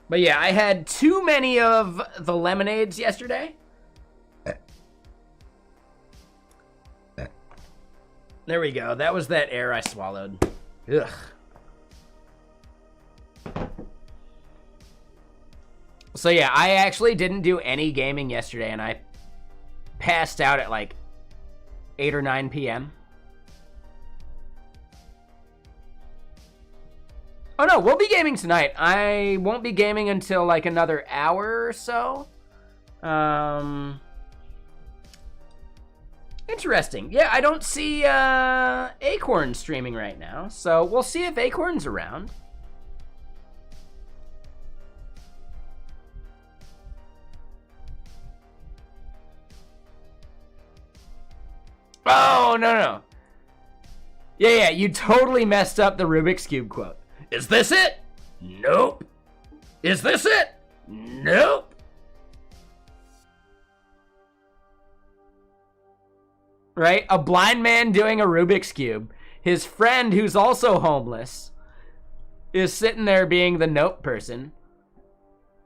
But yeah, I had too many of the lemonades yesterday. There we go. That was that air I swallowed. Ugh. So yeah, I actually didn't do any gaming yesterday, and I passed out at like 8 or 9 p.m. Oh no, we'll be gaming tonight. I won't be gaming until like another hour or so. Interesting. Yeah, I don't see Acorn streaming right now, so we'll see if Acorn's around. Oh, no. Yeah, you totally messed up the Rubik's Cube quote. Is this it? Nope. Is this it? Nope. Right? A blind man doing a Rubik's Cube. His friend, who's also homeless, is sitting there being the nope person.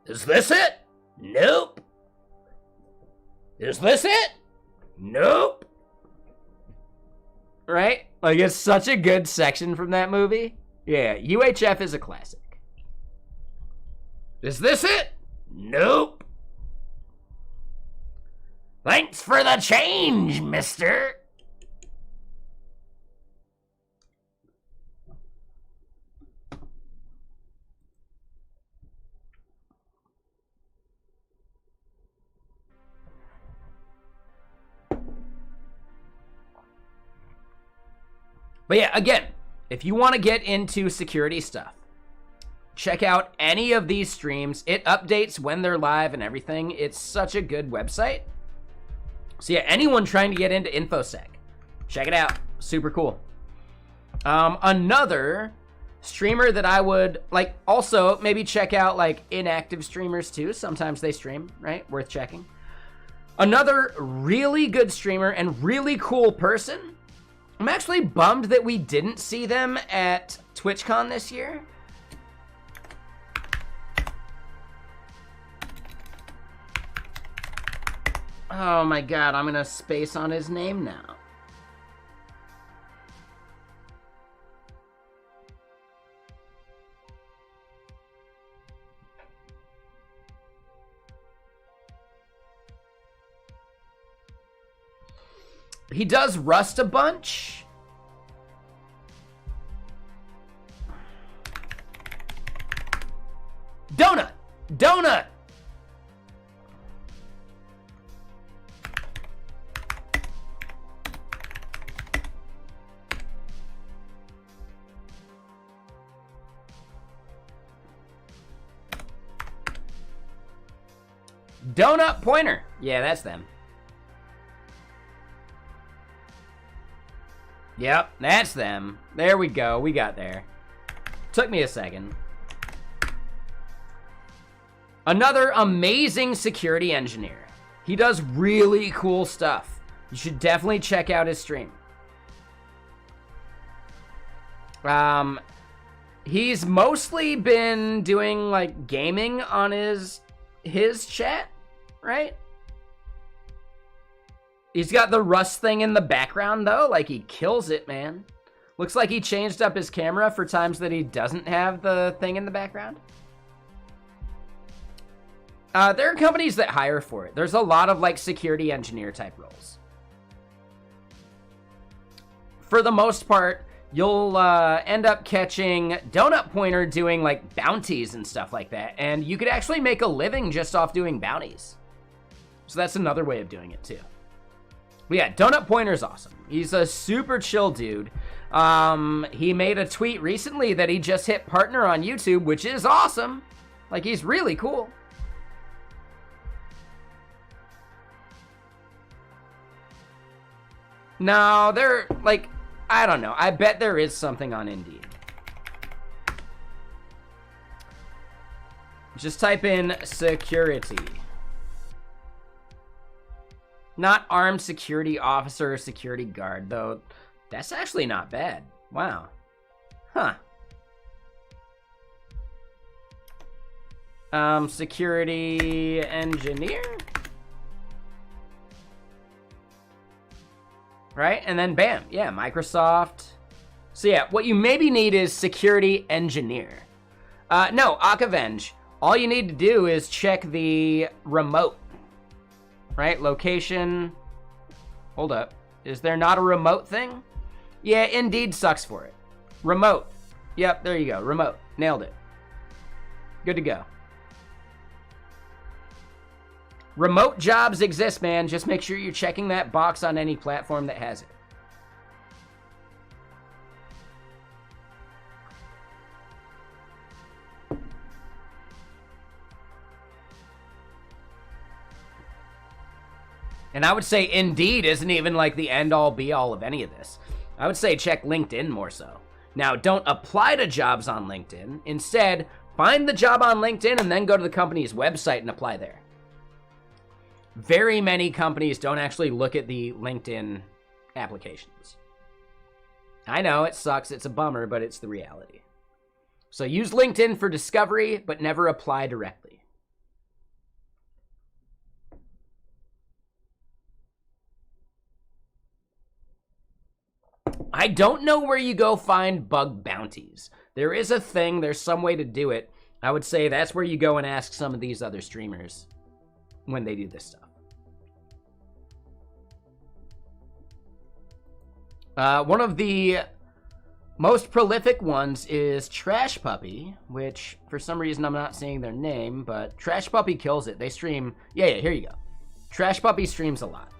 Is this it? Nope. Is this it? Nope. Right? Like, it's such a good section from that movie. Yeah, UHF is a classic. Is this it? Nope. Thanks for the change, mister. But yeah, again, if you want to get into security stuff, check out any of these streams. It updates when they're live and everything. It's such a good website. So yeah, anyone trying to get into InfoSec, check it out. Super cool. Another streamer that I would like, also maybe check out like inactive streamers too. Sometimes they stream, right? Worth checking. Another really good streamer and really cool person. I'm actually bummed that we didn't see them at TwitchCon this year. Oh my god, I'm gonna space on his name now. He does Rust a bunch. Donut! Donut Pointer. Yeah, that's them. Yep, that's them. There we go. We got there. Took me a second. Another amazing security engineer. He does really cool stuff. You should definitely check out his stream. He's mostly been doing like gaming on his chat, right? He's got the Rust thing in the background, though. Like, he kills it, man. Looks like he changed up his camera for times that he doesn't have the thing in the background. There are companies that hire for it. There's a lot of, like, security engineer type roles. For the most part, you'll end up catching Donut Pointer doing, like, bounties and stuff like that. And you could actually make a living just off doing bounties. So that's another way of doing it, too. But yeah, Donut Pointer's awesome. He's a super chill dude. He made a tweet recently that he just hit partner on YouTube, which is awesome. Like, he's really cool. No, they're, like, I don't know. I bet there is something on Indeed. Just type in security. Not armed security officer or security guard, though. That's actually not bad. Wow. Huh. Security engineer? Right? And then bam. Yeah, Microsoft. So yeah, what you maybe need is security engineer. No, Akavenge. All you need to do is check the remote. Right? Location. Hold up. Is there not a remote thing? Yeah, Indeed sucks for it. Remote. Yep, there you go. Remote. Nailed it. Good to go. Remote jobs exist, man. Just make sure you're checking that box on any platform that has it. And I would say Indeed isn't even like the end-all be-all of any of this. I would say check LinkedIn more so. Now, don't apply to jobs on LinkedIn. Instead, find the job on LinkedIn and then go to the company's website and apply there. Very many companies don't actually look at the LinkedIn applications. I know, it sucks, it's a bummer, but it's the reality. So use LinkedIn for discovery, but never apply directly. I don't know where you go find bug bounties. There is a thing, there's some way to do it. I would say that's where you go and ask some of these other streamers when they do this stuff. One of the most prolific ones is Trash Puppy, which for some reason I'm not seeing their name, but Trash Puppy kills it. They stream, yeah, here you go. Trash Puppy streams a lot.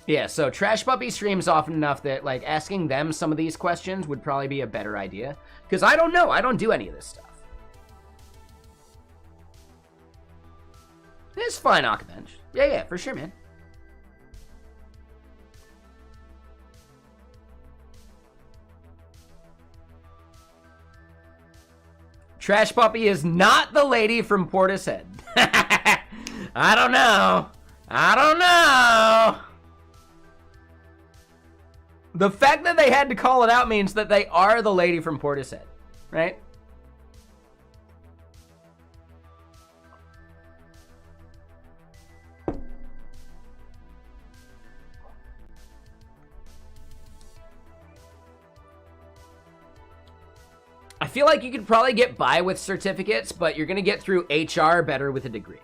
Yeah, so Trash Puppy streams often enough that, like, asking them some of these questions would probably be a better idea. Because I don't know. I don't do any of this stuff. It's fine, Akavenge. Yeah, for sure, man. Trash Puppy is not the lady from Portishead. I don't know. The fact that they had to call it out means that they are the lady from Portishead, right? I feel like you could probably get by with certificates, but you're going to get through HR better with a degree.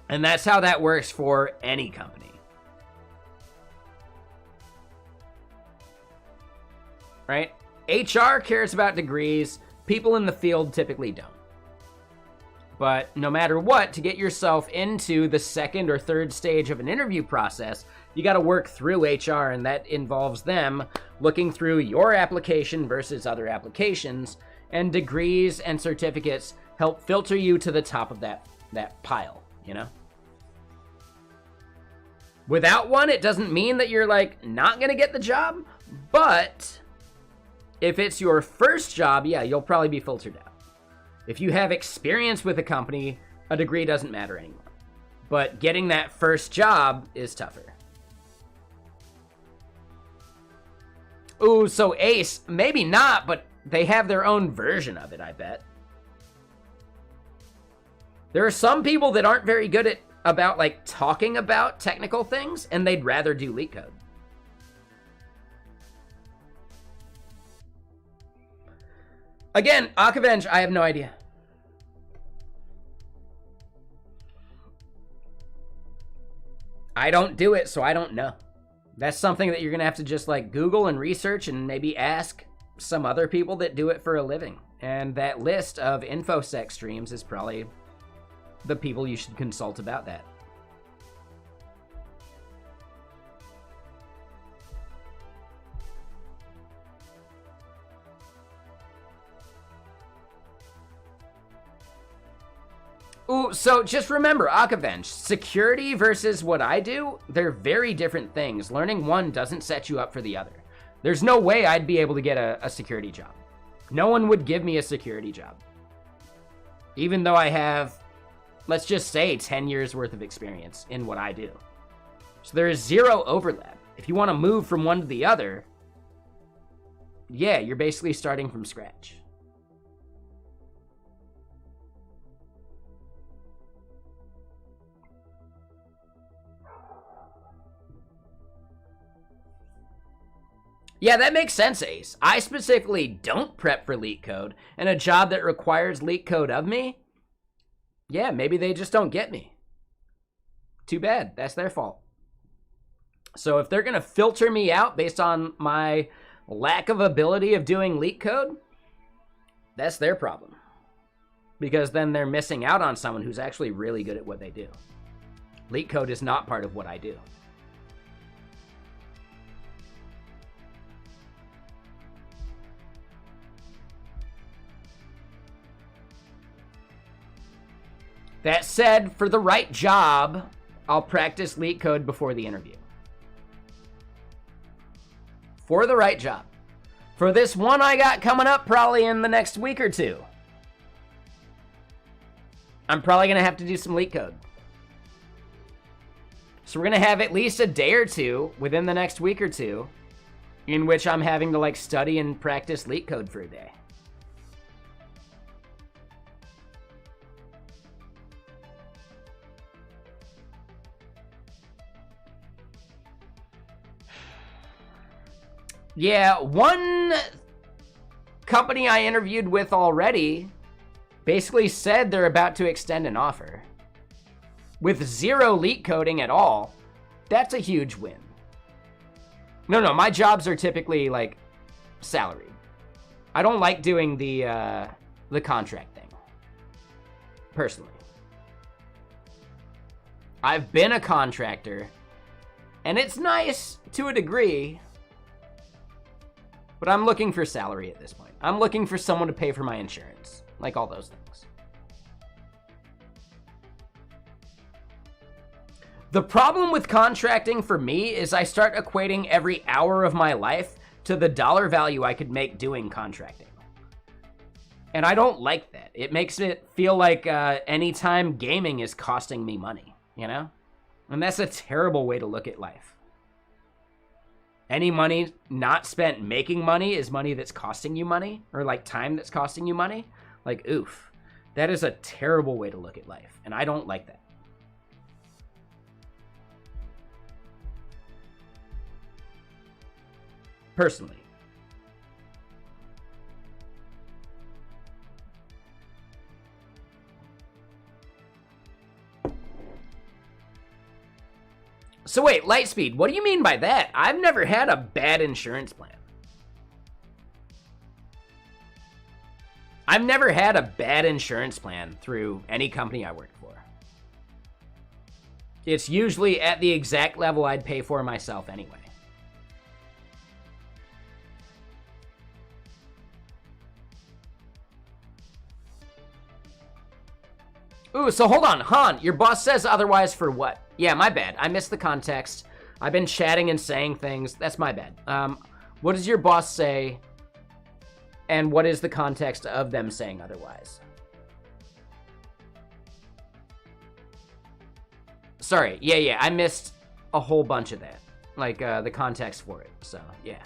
And that's how that works for any company. Right? HR cares about degrees. People in the field typically don't. But no matter what, to get yourself into the second or third stage of an interview process, you got to work through HR, and that involves them looking through your application versus other applications, and degrees and certificates help filter you to the top of that pile, you know? Without one, it doesn't mean that you're, like, not going to get the job, but if it's your first job, yeah, you'll probably be filtered out. If you have experience with a company, a degree doesn't matter anymore. But getting that first job is tougher. Ooh, so Ace, maybe not, but they have their own version of it, I bet. There are some people that aren't very good about like talking about technical things, and they'd rather do leak code. Again, Akavenge, I have no idea. I don't do it, so I don't know. That's something that you're going to have to just like Google and research and maybe ask some other people that do it for a living. And that list of InfoSec streams is probably the people you should consult about that. Ooh, so just remember, Akavenge, security versus what I do, they're very different things. Learning one doesn't set you up for the other. There's no way I'd be able to get a security job. No one would give me a security job. Even though I have, let's just say, 10 years worth of experience in what I do. So there is zero overlap. If you want to move from one to the other, yeah, you're basically starting from scratch. Yeah, that makes sense, Ace. I specifically don't prep for leak code, and a job that requires leak code of me, yeah, maybe they just don't get me. Too bad. That's their fault. So if they're going to filter me out based on my lack of ability of doing leak code, that's their problem. Because then they're missing out on someone who's actually really good at what they do. Leak code is not part of what I do. That said, for the right job, I'll practice leak code before the interview. For the right job. For this one I got coming up probably in the next week or two, I'm probably going to have to do some leak code. So we're going to have at least a day or two within the next week or two in which I'm having to like study and practice leak code for a day. Yeah, one company I interviewed with already basically said they're about to extend an offer. With zero leak coding at all, that's a huge win. No, my jobs are typically like salaried. I don't like doing the contract thing, personally. I've been a contractor, and it's nice to a degree, but I'm looking for salary at this point. I'm looking for someone to pay for my insurance, like all those things. The problem with contracting for me is I start equating every hour of my life to the dollar value I could make doing contracting. And I don't like that. It makes it feel like anytime gaming is costing me money, you know? And that's a terrible way to look at life. Any money not spent making money is money that's costing you money, or like time that's costing you money. Like, oof, that is a terrible way to look at life, and I don't like that. Personally. So wait, Lightspeed, what do you mean by that? I've never had a bad insurance plan. I've never had a bad insurance plan through any company I worked for. It's usually at the exact level I'd pay for myself anyway. Ooh, so hold on, Han, your boss says otherwise for what? Yeah, my bad. I missed the context. I've been chatting and saying things. That's my bad. What does your boss say, and what is the context of them saying otherwise? Sorry, yeah, I missed a whole bunch of that. Like, the context for it, so, yeah.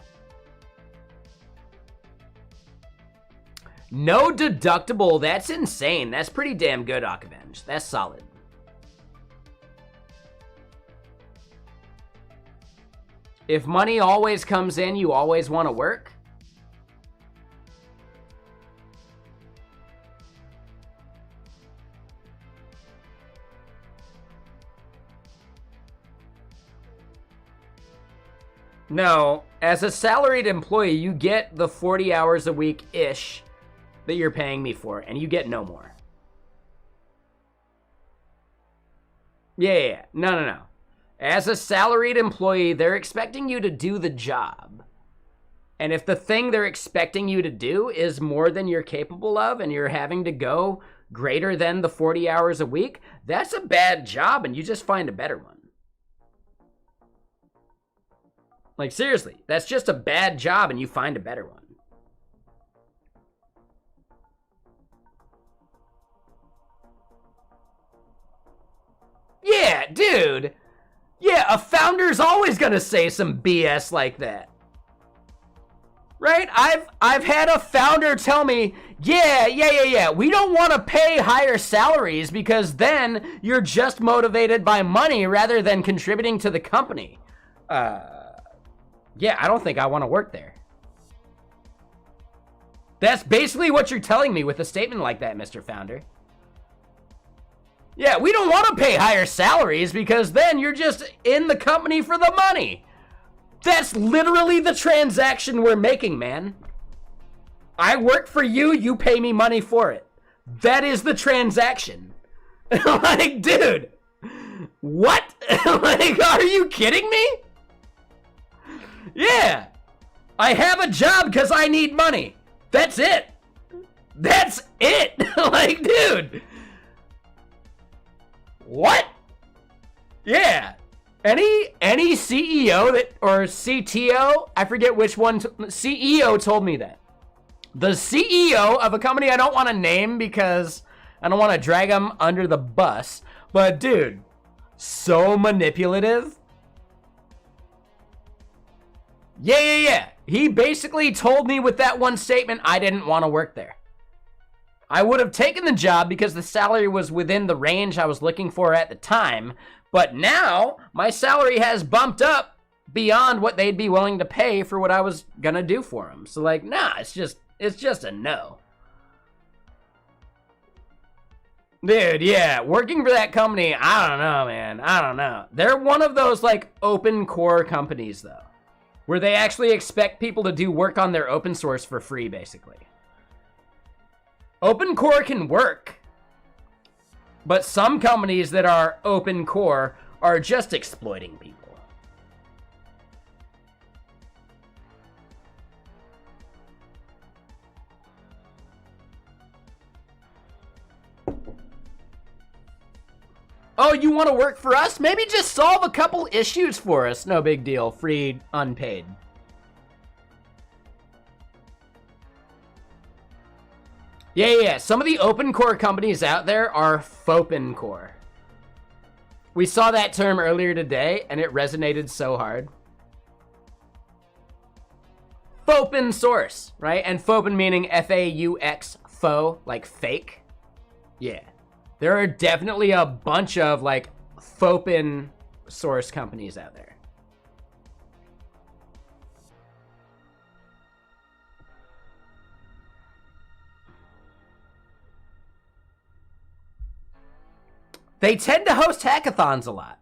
No deductible, that's insane. That's pretty damn good, Akavenge. That's solid. If money always comes in, you always want to work? No, as a salaried employee, you get the 40 hours a week-ish that you're paying me for, and you get no more. Yeah. No. As a salaried employee, they're expecting you to do the job. And if the thing they're expecting you to do is more than you're capable of, and you're having to go greater than the 40 hours a week, that's a bad job, and you just find a better one. Like, seriously, that's just a bad job, and you find a better one. Yeah, dude. Yeah, a founder's always gonna say some BS like that. Right? I've had a founder tell me, yeah, we don't want to pay higher salaries because then you're just motivated by money rather than contributing to the company. Yeah, I don't think I want to work there. That's basically what you're telling me with a statement like that, Mr. Founder. Yeah, we don't want to pay higher salaries because then you're just in the company for the money. That's literally the transaction we're making, man. I work for you, you pay me money for it. That is the transaction. Like, dude, what? Like, are you kidding me? Yeah, I have a job because I need money. That's it. That's it. Like, dude. What? Yeah. Any CEO that, or CTO, I forget which one, CEO told me that. The CEO of a company I don't want to name because I don't want to drag them under the bus. But dude, so manipulative. Yeah. He basically told me with that one statement I didn't want to work there. I would have taken the job because the salary was within the range I was looking for at the time. But now my salary has bumped up beyond what they'd be willing to pay for what I was going to do for them. So like, nah, it's just a no. Dude, yeah, working for that company, I don't know, man. I don't know. They're one of those like open core companies though, where they actually expect people to do work on their open source for free, basically. Open core can work, but some companies that are open core are just exploiting people. Oh, you want to work for us? Maybe just solve a couple issues for us. No big deal. Free, unpaid. Yeah. Some of the open core companies out there are fopen core. We saw that term earlier today, and it resonated so hard. Fopen source, right? And fopen meaning F-A-U-X, faux, like fake. Yeah. There are definitely a bunch of like fopen source companies out there. They tend to host hackathons a lot.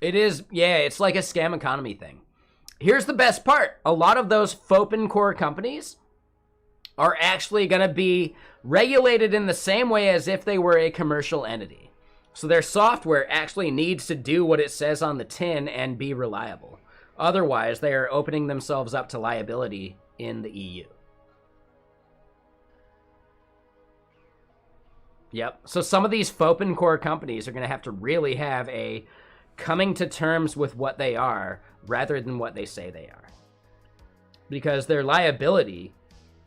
It is, yeah, it's like a scam economy thing. Here's the best part. A lot of those fopen core companies are actually going to be regulated in the same way as if they were a commercial entity. So their software actually needs to do what it says on the tin and be reliable. Otherwise, they are opening themselves up to liability in the EU. Yep. So some of these fopen core companies are going to have to really have a coming to terms with what they are rather than what they say they are. Because their liability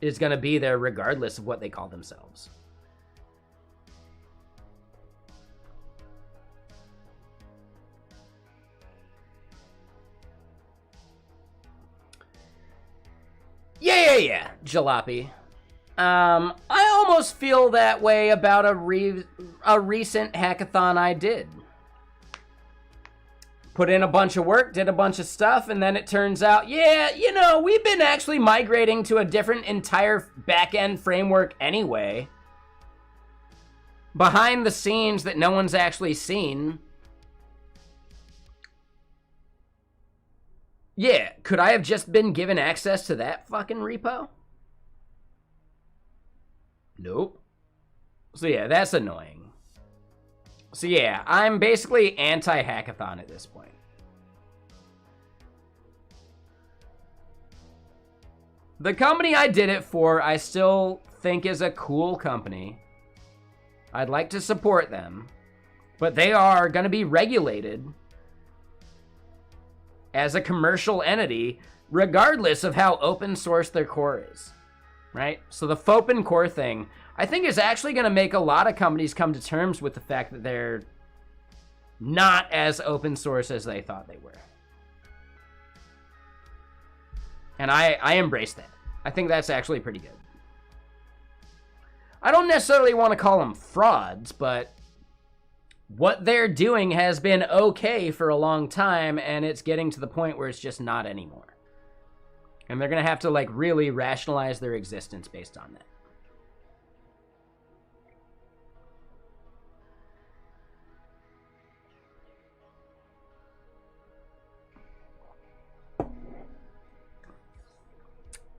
is going to be there regardless of what they call themselves. Yeah, Jalopy. I almost feel that way about a recent hackathon I did. Put in a bunch of work, did a bunch of stuff, and then it turns out, yeah, you know, we've been actually migrating to a different entire back-end framework anyway. Behind the scenes that no one's actually seen. Yeah, could I have just been given access to that fucking repo? Nope. So yeah, that's annoying. So yeah, I'm basically anti-hackathon at this point. The company I did it for, I still think is a cool company. I'd like to support them, but they are going to be regulated as a commercial entity, regardless of how open source their core is, right? So the fopen core thing, I think, is actually going to make a lot of companies come to terms with the fact that they're not as open source as they thought they were. And I embrace that. I think that's actually pretty good. I don't necessarily want to call them frauds, but what they're doing has been okay for a long time, and it's getting to the point where it's just not anymore. And they're going to have to like really rationalize their existence based on that.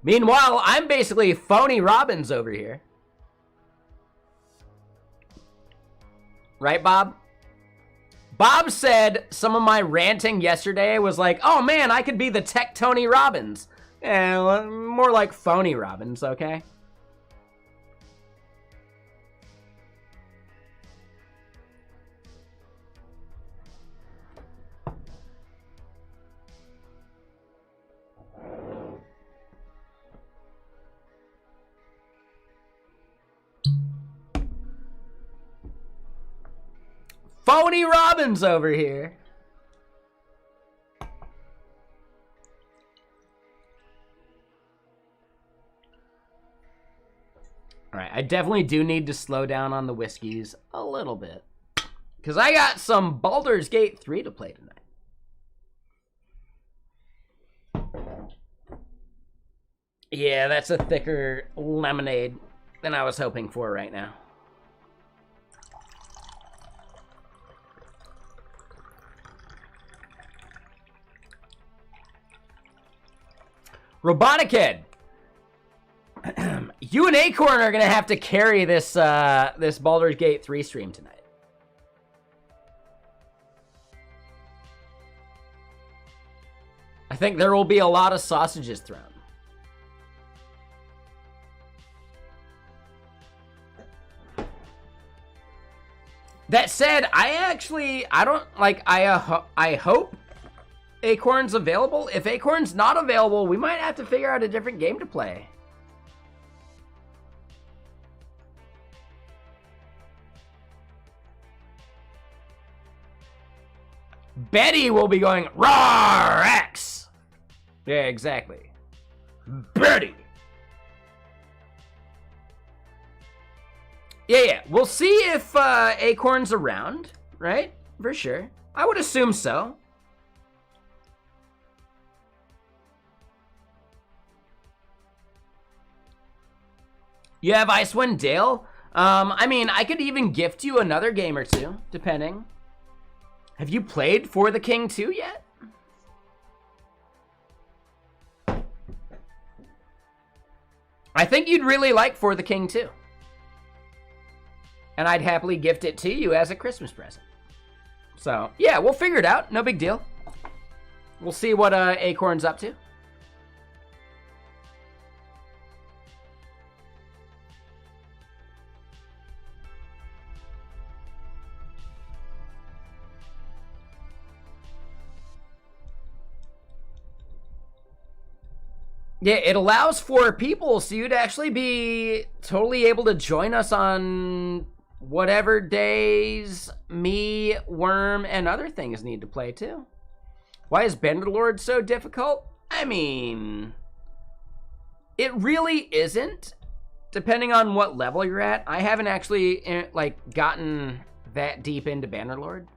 Meanwhile, I'm basically Phony Robbins over here. Right, Bob? Bob said some of my ranting yesterday was like, oh man, I could be the Tech Tony Robbins. Yeah, more like phony Robbins, okay? Phony Robbins over here. All right, I definitely do need to slow down on the whiskeys a little bit, because I got some Baldur's Gate 3 to play tonight. Yeah, that's a thicker lemonade than I was hoping for right now. Robotic Head. You and Acorn are gonna have to carry this this Baldur's Gate 3 stream tonight. I think there will be a lot of sausages thrown. That said, I don't like. I hope Acorn's available. If Acorn's not available, we might have to figure out a different game to play. Betty will be going, "Rawr, X!" Yeah, exactly. Betty! Yeah. We'll see if Acorn's around, right? For sure. I would assume so. You have Icewind Dale? I mean, I could even gift you another game or two, depending. Have you played For the King 2 yet? I think you'd really like For the King 2. And I'd happily gift it to you as a Christmas present. So, yeah, we'll figure it out. No big deal. We'll see what Acorn's up to. Yeah, it allows 4 people, so you'd actually be totally able to join us on whatever days me, Worm, and other things need to play too. Why is Bannerlord so difficult? I mean, it really isn't, depending on what level you're at. I haven't actually like gotten that deep into Bannerlord.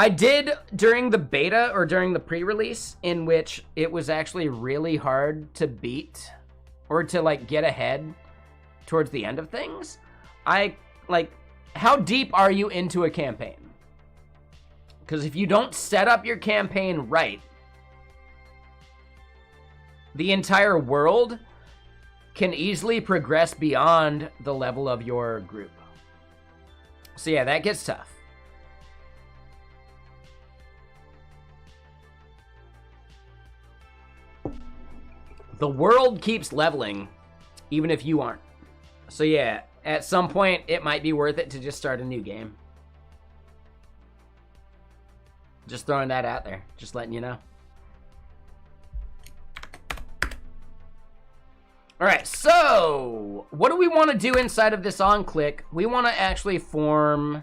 I did during the beta or during the pre-release, in which it was actually really hard to beat or to like get ahead towards the end of things. How deep are you into a campaign? Because if you don't set up your campaign right, the entire world can easily progress beyond the level of your group. So yeah, that gets tough. The world keeps leveling, even if you aren't. So yeah, at some point, it might be worth it to just start a new game. Just throwing that out there. Just letting you know. All right, so what do we want to do inside of this on-click? We want to actually form...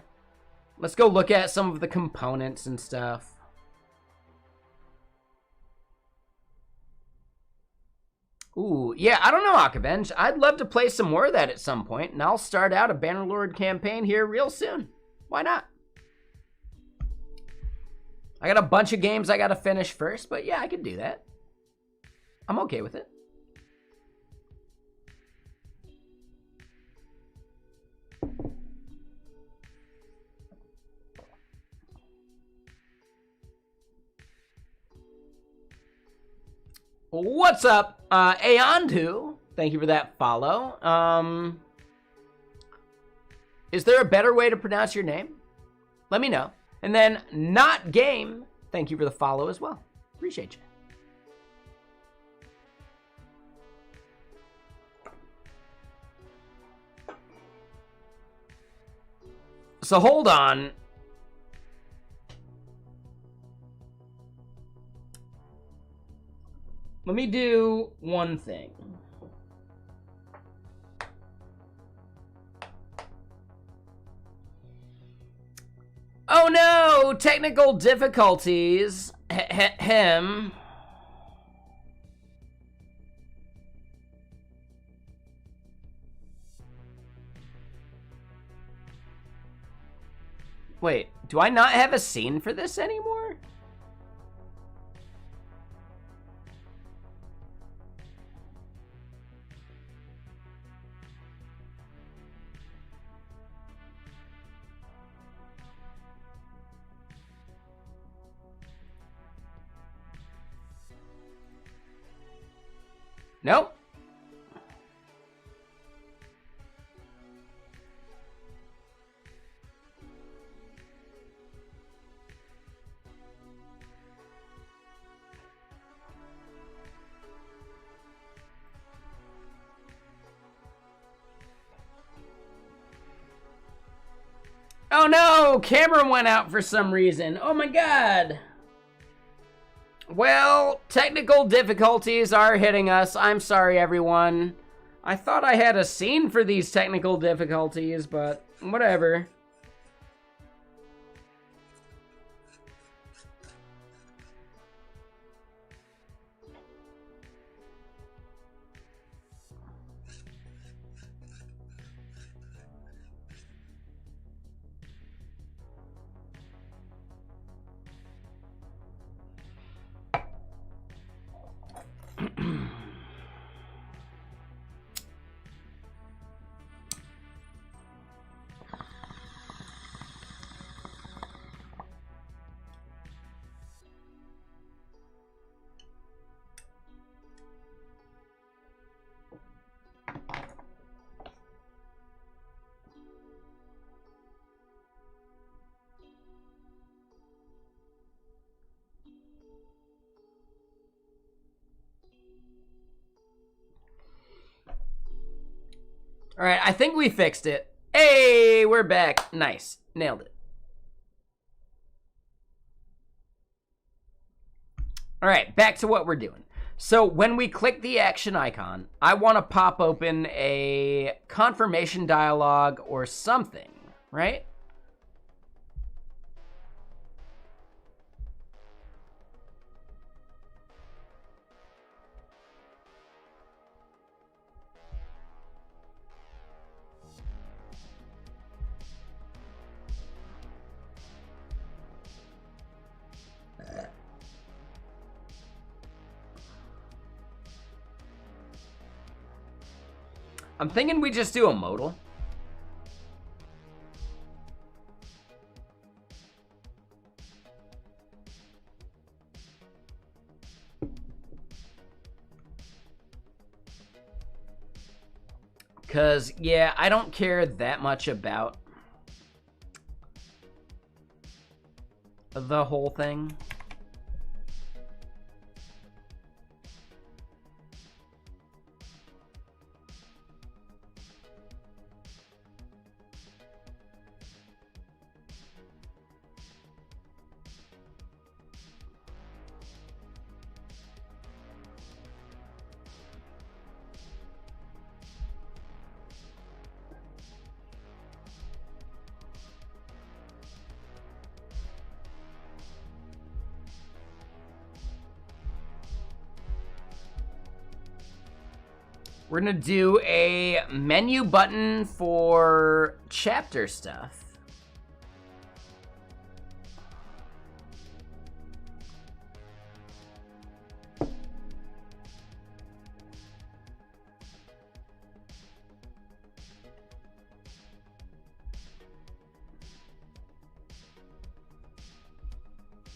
Let's go look at some of the components and stuff. Ooh, yeah, I don't know, Akavenge. I'd love to play some more of that at some point, and I'll start out a Bannerlord campaign here real soon. Why not? I got a bunch of games I got to finish first, but yeah, I can do that. I'm okay with it. What's up, Aondu? Thank you for that follow. Is there a better way to pronounce your name? let me know. And then Not Game, thank you for the follow as well. Appreciate you. So hold on. Let me do one thing. Oh no, technical difficulties. Him. Wait, do I not have a scene for this anymore? Nope. Oh no, camera went out for some reason. Oh my god. Well, technical difficulties are hitting us. I'm sorry, everyone. I thought I had a scene for these technical difficulties, but whatever. All right, I think we fixed it. Hey, we're back. Nice. Nailed it. All right, back to what we're doing. So when we click the action icon, I want to pop open a confirmation dialog or something, right? I'm thinking we just do a modal. Because, yeah, I don't care that much about the whole thing. We're gonna do a menu button for chapter stuff.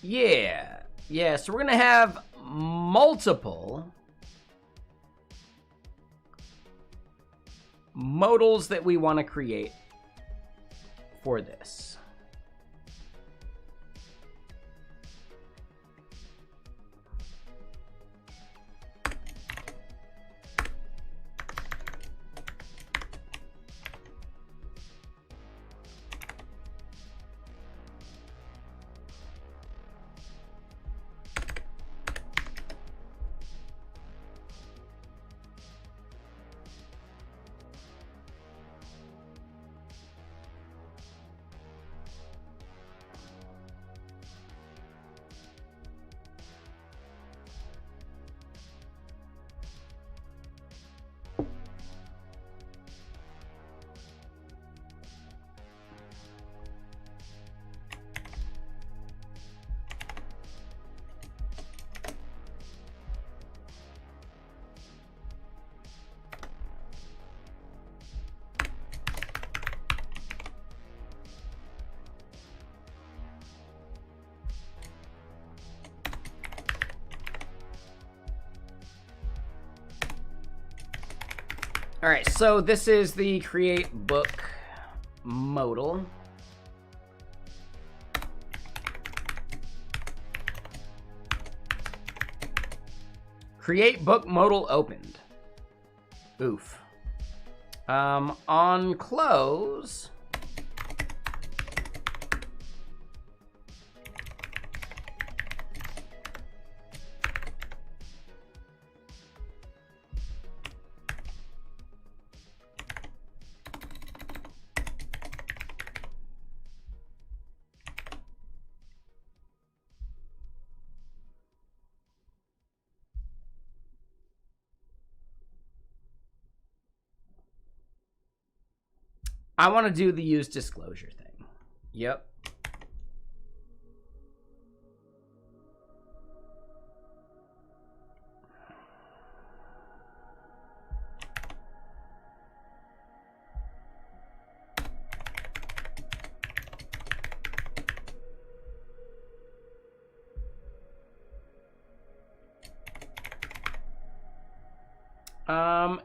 Yeah, so we're gonna have multiple modals that we want to create for this. All right, so this is the create book modal. Create book modal opened. Oof. On close. I want to do the use disclosure thing. Yep.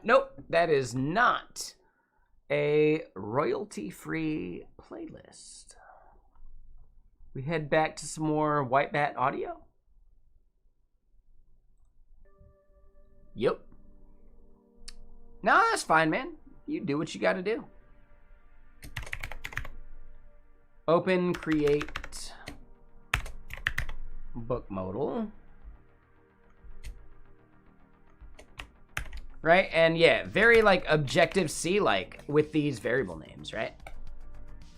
Nope, that is not a royalty-free playlist. We head back to some more White Bat audio. Yep. No, that's fine, man. You do what you gotta do. Open, create, book modal. Right, and yeah, very like Objective-C like with these variable names, right?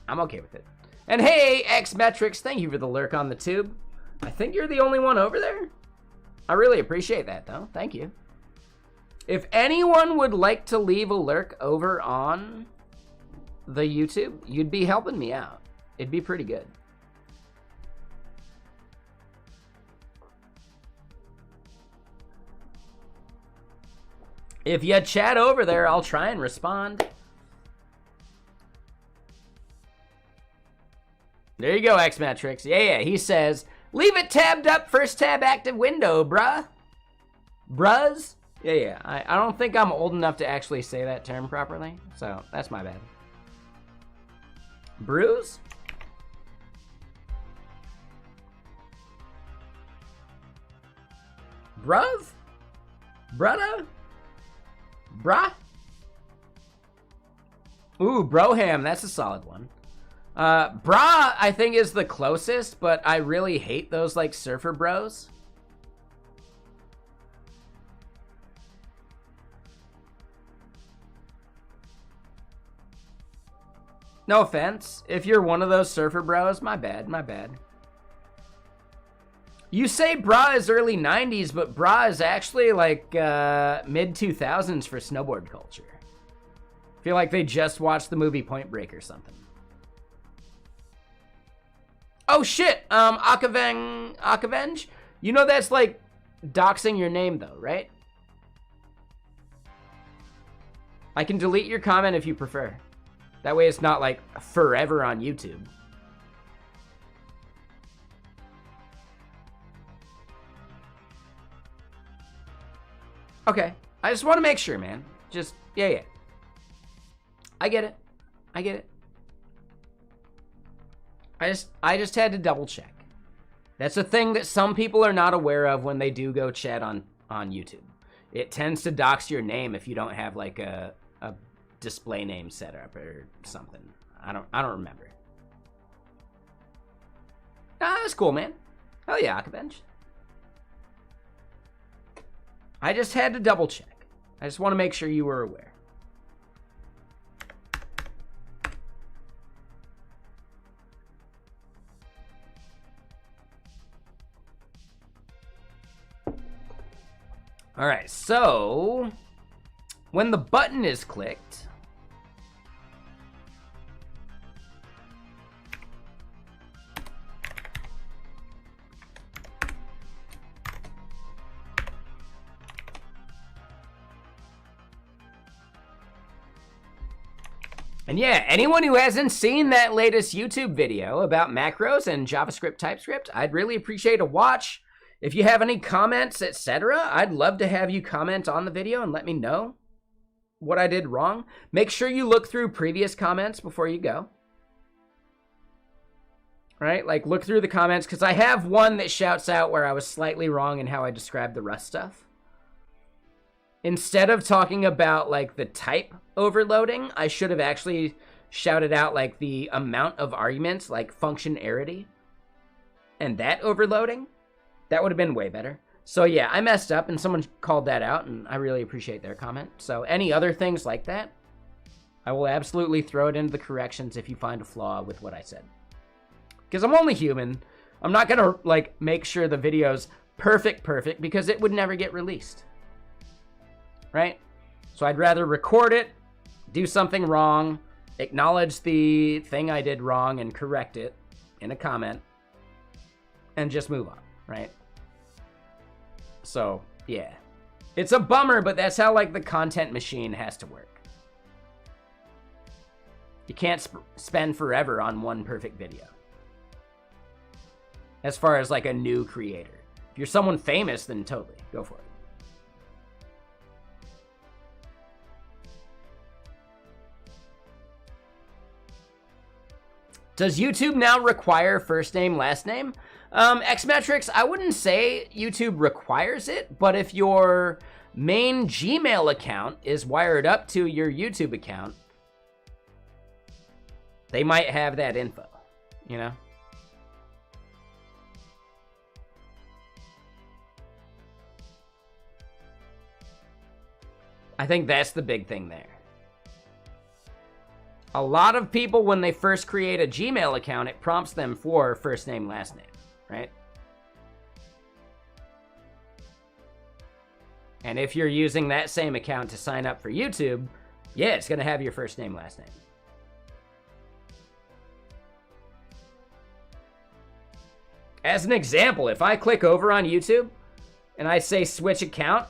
I'm okay with it. And hey, Xmetrics, thank you for the lurk on the tube. I think you're the only one over there. I really appreciate that though, thank you. If anyone would like to leave a lurk over on the YouTube, you'd be helping me out. It'd be pretty good. If you chat over there, I'll try and respond. There you go, Xmetrics. Yeah, he says, leave it tabbed up, first tab active window, bruh. Bruz? Yeah. I don't think I'm old enough to actually say that term properly, so that's my bad. Bruise? Bruv? Brudda? Brah? Ooh, Broham, that's a solid one. Brah, I think, is the closest, but I really hate those, like, surfer bros. No offense. If you're one of those surfer bros, my bad. You say bra is early 90s, but bra is actually like mid 2000s for snowboard culture. I feel like they just watched the movie Point Break or something. Oh shit, Akavenge? You know that's like doxing your name though, right? I can delete your comment if you prefer. That way it's not like forever on YouTube. Okay, I just want to make sure, man. Just, yeah. I get it. I just had to double check. That's a thing that some people are not aware of when they do go chat on YouTube. It tends to dox your name if you don't have like a display name set up or something. I don't remember. That's cool, man. Hell yeah, Akavenge. I just had to double check. I just want to make sure you were aware. All right, so when the button is clicked, and yeah, anyone who hasn't seen that latest YouTube video about macros and JavaScript, TypeScript, I'd really appreciate a watch. If you have any comments, etc., I'd love to have you comment on the video and let me know. what I did wrong, make sure you look through previous comments before you go. Right? Like, look through the comments, because I have one that shouts out where I was slightly wrong in how I described the Rust stuff. Instead of talking about, like, the type overloading, I should have actually shouted out, like, the amount of arguments, like functionality, and that overloading. That would have been way better. So, yeah, I messed up, and someone called that out, and I really appreciate their comment. So, any other things like that, I will absolutely throw it into the corrections if you find a flaw with what I said. Because I'm only human. I'm not going to, like, make sure the video's perfect, because it would never get released. Right? So I'd rather record it, do something wrong, acknowledge the thing I did wrong and correct it in a comment, and just move on, right? So, yeah. It's a bummer, but that's how, like, the content machine has to work. You can't spend forever on one perfect video. As far as, like, a new creator. If you're someone famous, then totally, go for it. Does YouTube now require first name, last name? Xmetrics, I wouldn't say YouTube requires it, but if your main Gmail account is wired up to your YouTube account, they might have that info, you know? I think that's the big thing there. A lot of people, when they first create a Gmail account, it prompts them for first name, last name, right? And if you're using that same account to sign up for YouTube, yeah, it's going to have your first name, last name. As an example, if I click over on YouTube and I say switch account,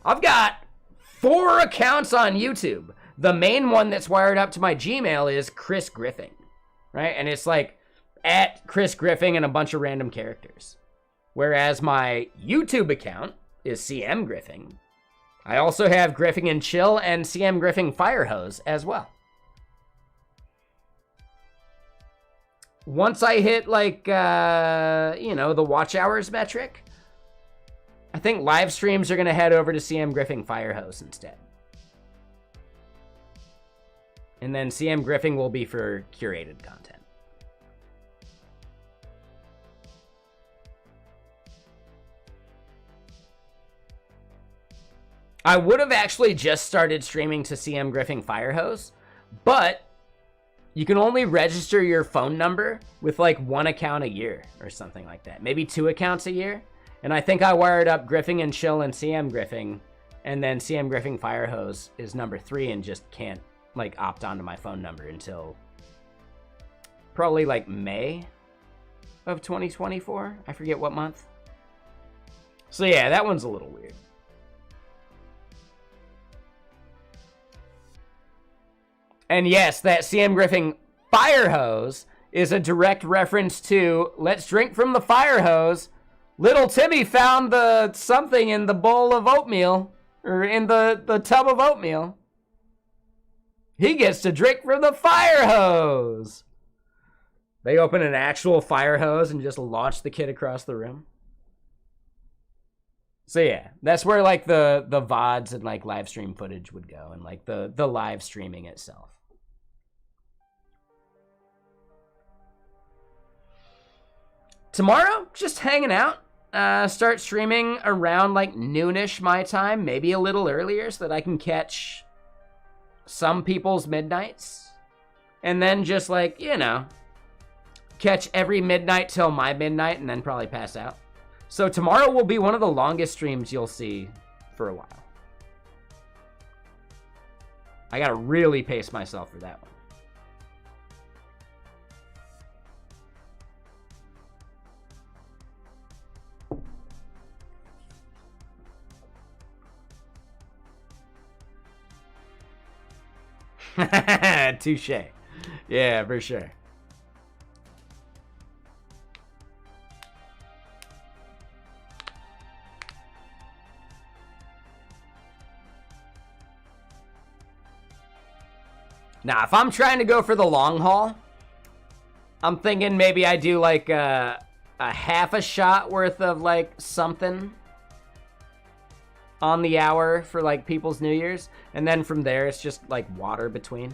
I've got 4 accounts on YouTube. The main one that's wired up to my Gmail is Chris Griffing, right? And it's like at Chris Griffing and a bunch of random characters. Whereas my YouTube account is CM Griffing. I also have Griffing and Chill and CM Griffing Firehose as well. Once I hit, like, you know, the watch hours metric, I think live streams are going to head over to CM Griffing Firehose instead. And then CM Griffing will be for curated content. I would have actually just started streaming to CM Griffing Firehose, but you can only register your phone number with like 1 account a year or something like that. Maybe 2 accounts a year. And I think I wired up Griffing and Chill and CM Griffing, and then CM Griffing Firehose is number 3 and just can't like opt onto my phone number until probably like May of 2024. I forget what month. So yeah, that one's a little weird. And yes, that CM Griffing Firehose is a direct reference to Let's Drink from the Fire Hose. Little Timmy found the something in the bowl of oatmeal, or in the tub of oatmeal. He gets to drink from the fire hose. They open an actual fire hose and just launch the kid across the room. So yeah, that's where like the VODs and like live stream footage would go, and like the live streaming itself. Tomorrow, just hanging out. Start streaming around like noonish my time, maybe a little earlier, so that I can catch some people's midnights. And then just like, you know, catch every midnight till my midnight and then probably pass out. So tomorrow will be one of the longest streams you'll see for a while. I gotta really pace myself for that one. Touche. Yeah, for sure. Now, if I'm trying to go for the long haul, I'm thinking maybe I do like a half a shot worth of like something on the hour for like people's New Year's, and then from there it's just like water between.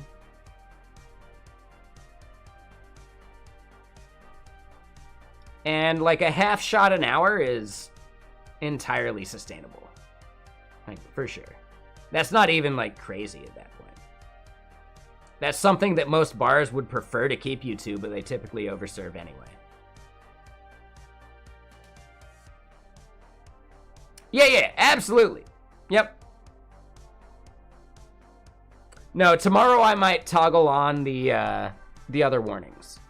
And like a half shot an hour is entirely sustainable, like for sure. That's not even like crazy at that point. That's something that most bars would prefer to keep you to, but they typically overserve anyway. Yeah, absolutely. Yep. No, tomorrow I might toggle on the other warnings.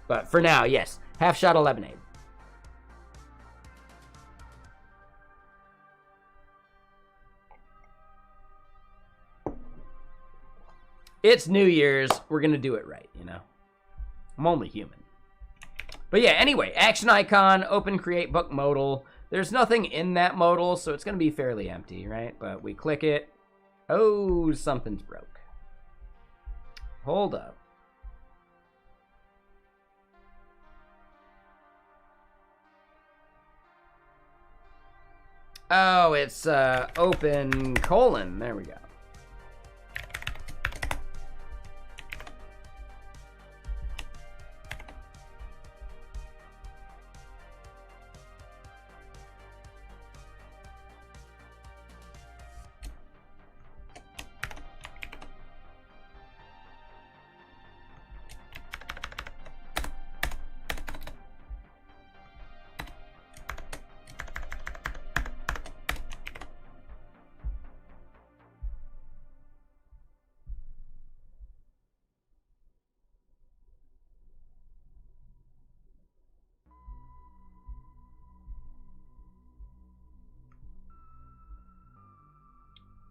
But for now, yes. Half shot of lemonade. It's New Year's. We're going to do it right, you know? I'm only human. But yeah, anyway, action icon, open create book modal. There's nothing in that modal, so it's going to be fairly empty, right? But we click it. Oh, something's broke. Hold up. Oh, it's open colon. There we go.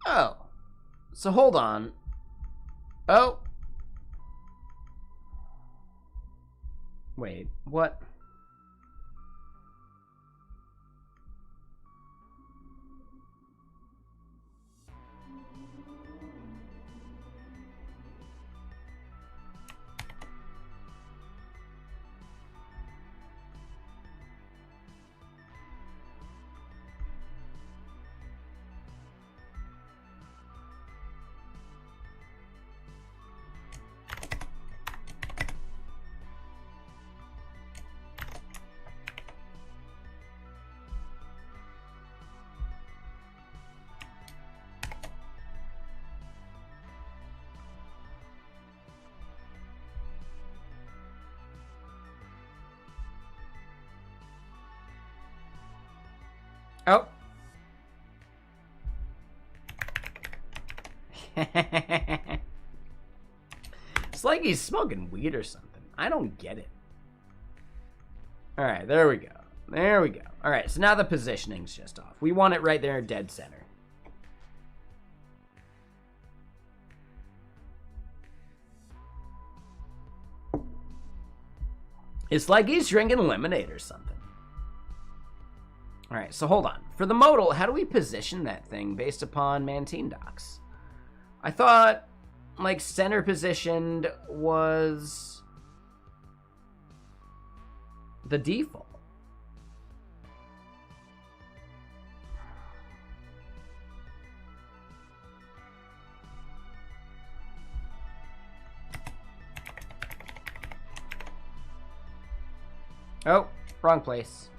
Oh, so hold on. Oh. Wait, what? Oh. It's like he's smoking weed or something. I don't get it. All right, there we go. There we go. All right, so now the positioning's just off. We want it right there dead center. It's like he's drinking lemonade or something. All right, so hold on. For the modal, how do we position that thing based upon Mantine docs? I thought, like, center positioned was the default. Oh, wrong place.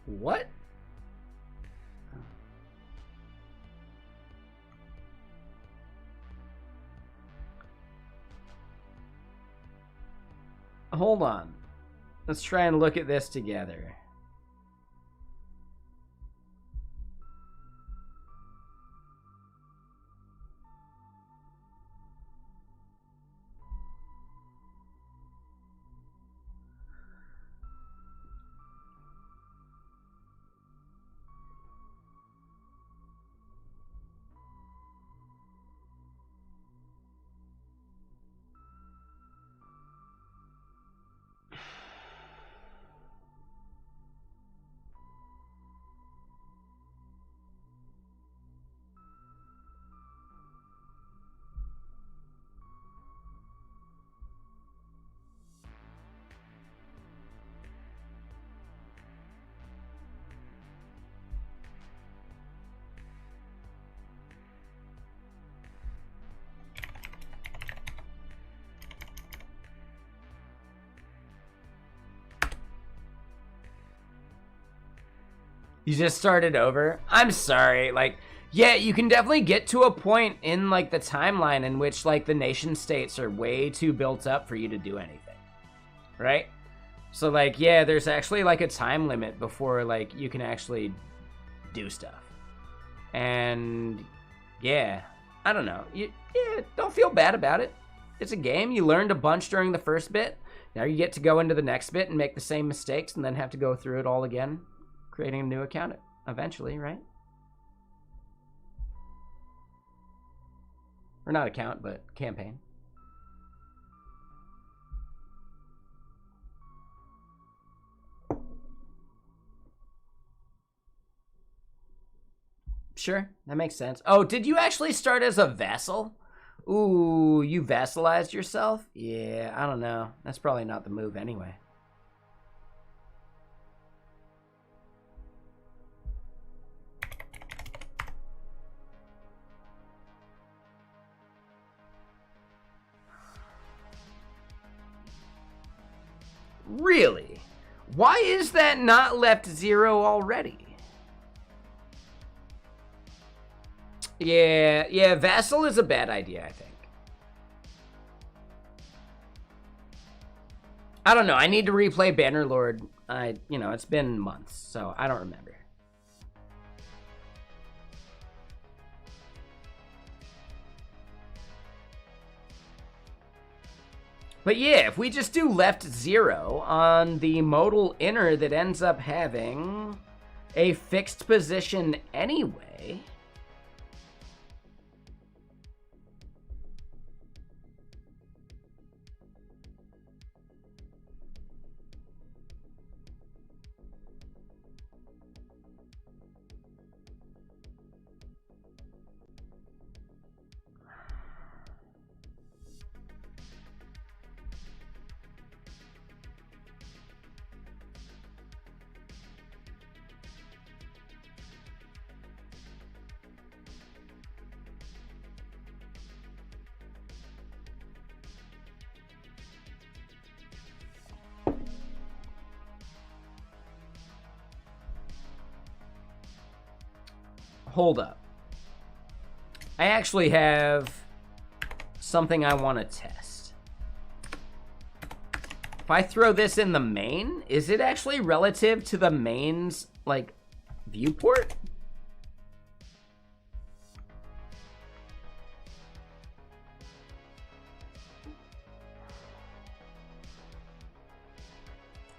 What? Hold on. Let's try and look at this together. You just started over? I'm sorry. Like, yeah, you can definitely get to a point in, like, the timeline in which, like, the nation states are way too built up for you to do anything. Right? So, like, yeah, there's actually, like, a time limit before, like, you can actually do stuff. And, yeah, I don't know. Yeah, don't feel bad about it. It's a game. You learned a bunch during the first bit. Now you get to go into the next bit and make the same mistakes and then have to go through it all again, creating a new account eventually, right? Or not account, but campaign. Sure, that makes sense. Oh, did you actually start as a vassal? Ooh, you vassalized yourself? Yeah, I don't know. That's probably not the move anyway. Really? Why is that not left 0 already? Yeah, vassal is a bad idea, I think. I don't know. I need to replay Bannerlord. It's been months, so I don't remember. But yeah, if we just do left 0 on the modal inner that ends up having a fixed position anyway. Hold up. I actually have something I want to test. If I throw this in the main, is it actually relative to the main's, like, viewport?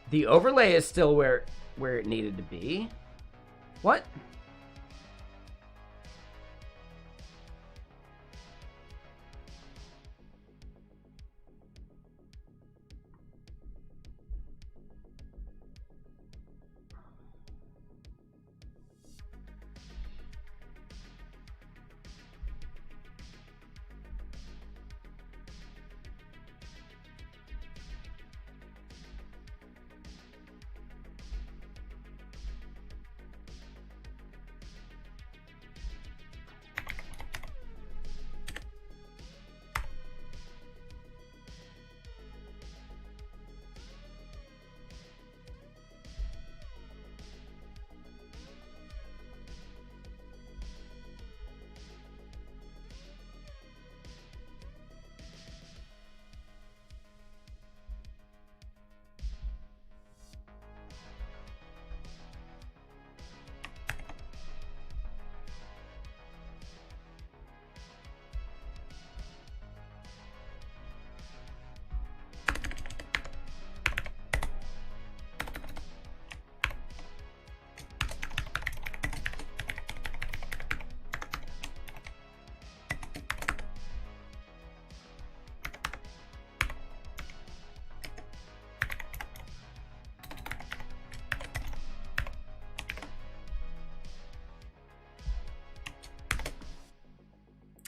The overlay is still where it needed to be. What?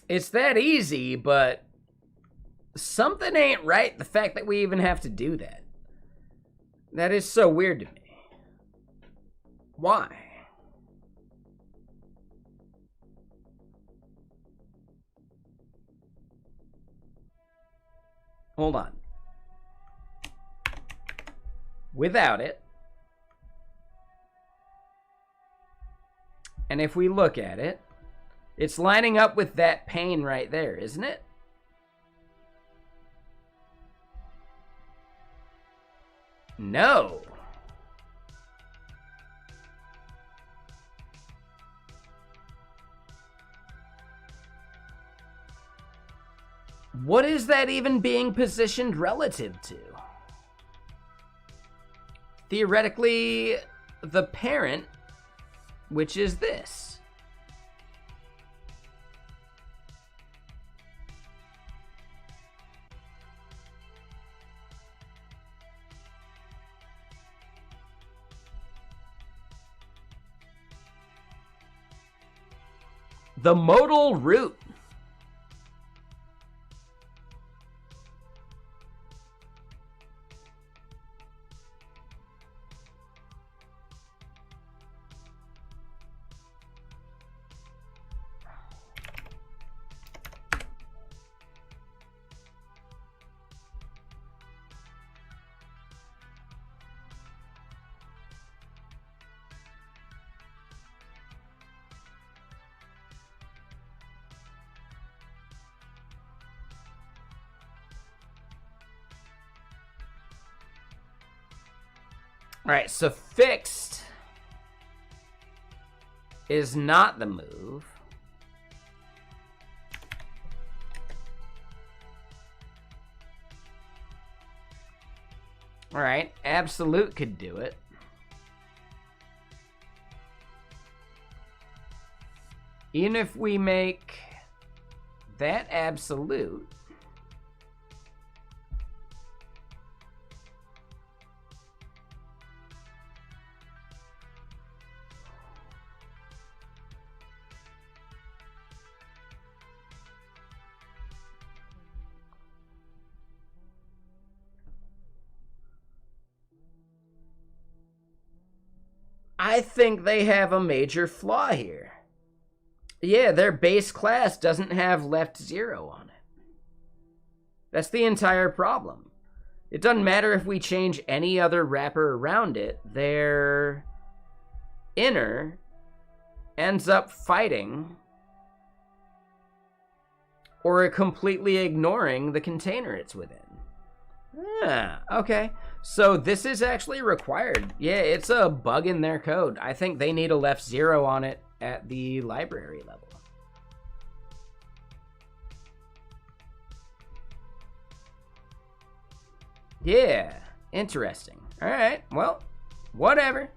It's that easy, but something ain't right. The fact that we even have to do that. That is so weird to me. Why? Hold on. Without it. And if we look at it, it's lining up with that pane right there, isn't it? No. What is that even being positioned relative to? Theoretically, the parent, which is this. The modal root. All right, so fixed is not the move. All right, absolute could do it. Even if we make that absolute, I think they have a major flaw here. Yeah, their base class doesn't have left 0 on it. That's the entire problem. It doesn't matter if we change any other wrapper around it, their inner ends up fighting or completely ignoring the container it's within. Ah, okay. So this is actually required. Yeah, it's a bug in their code. I think they need a left 0 on it at the library level. Yeah, interesting. All right, well, whatever.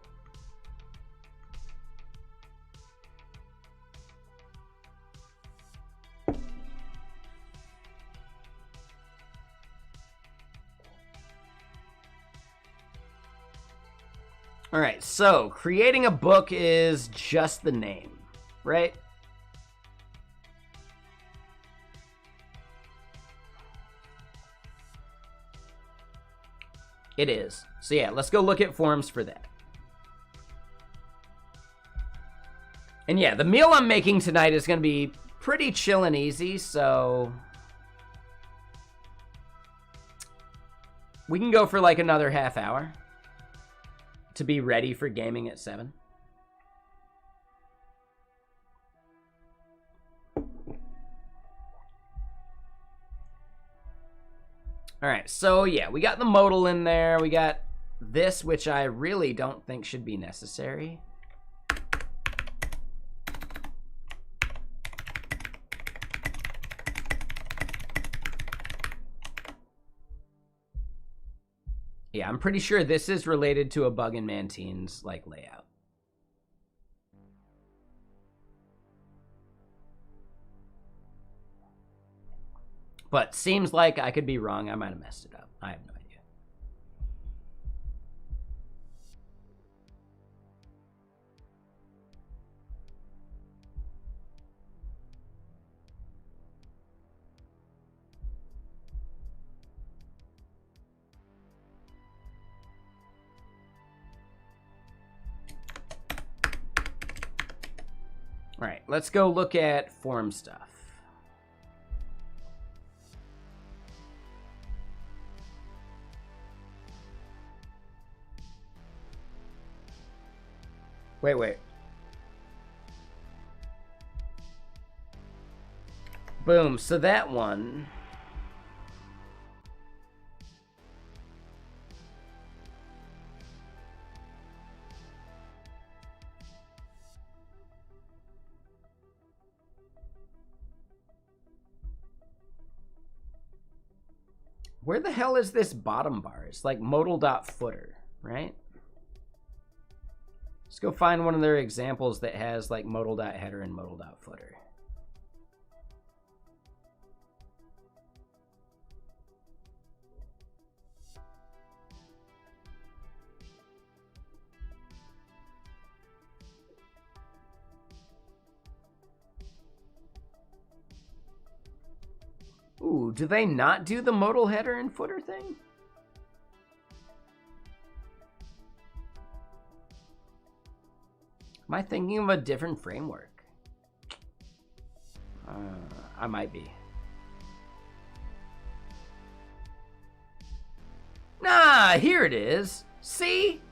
All right, so creating a book is just the name, right? It is. So yeah, let's go look at forms for that. And yeah, the meal I'm making tonight is going to be pretty chill and easy, so we can go for like another half hour to be ready for gaming at 7. All right, so yeah, we got the modal in there. We got this, which I really don't think should be necessary. Yeah, I'm pretty sure this is related to a bug in Mantine's like layout. But seems like I could be wrong. I might have messed it up. I have no idea. All right, let's go look at form stuff. Wait. Boom. So that one. Where the hell is this bottom bar? It's like modal.footer, right? Let's go find one of their examples that has like modal.header and modal.footer. Ooh, do they not do the modal header and footer thing? Am I thinking of a different framework? I might be. Nah, here it is. See?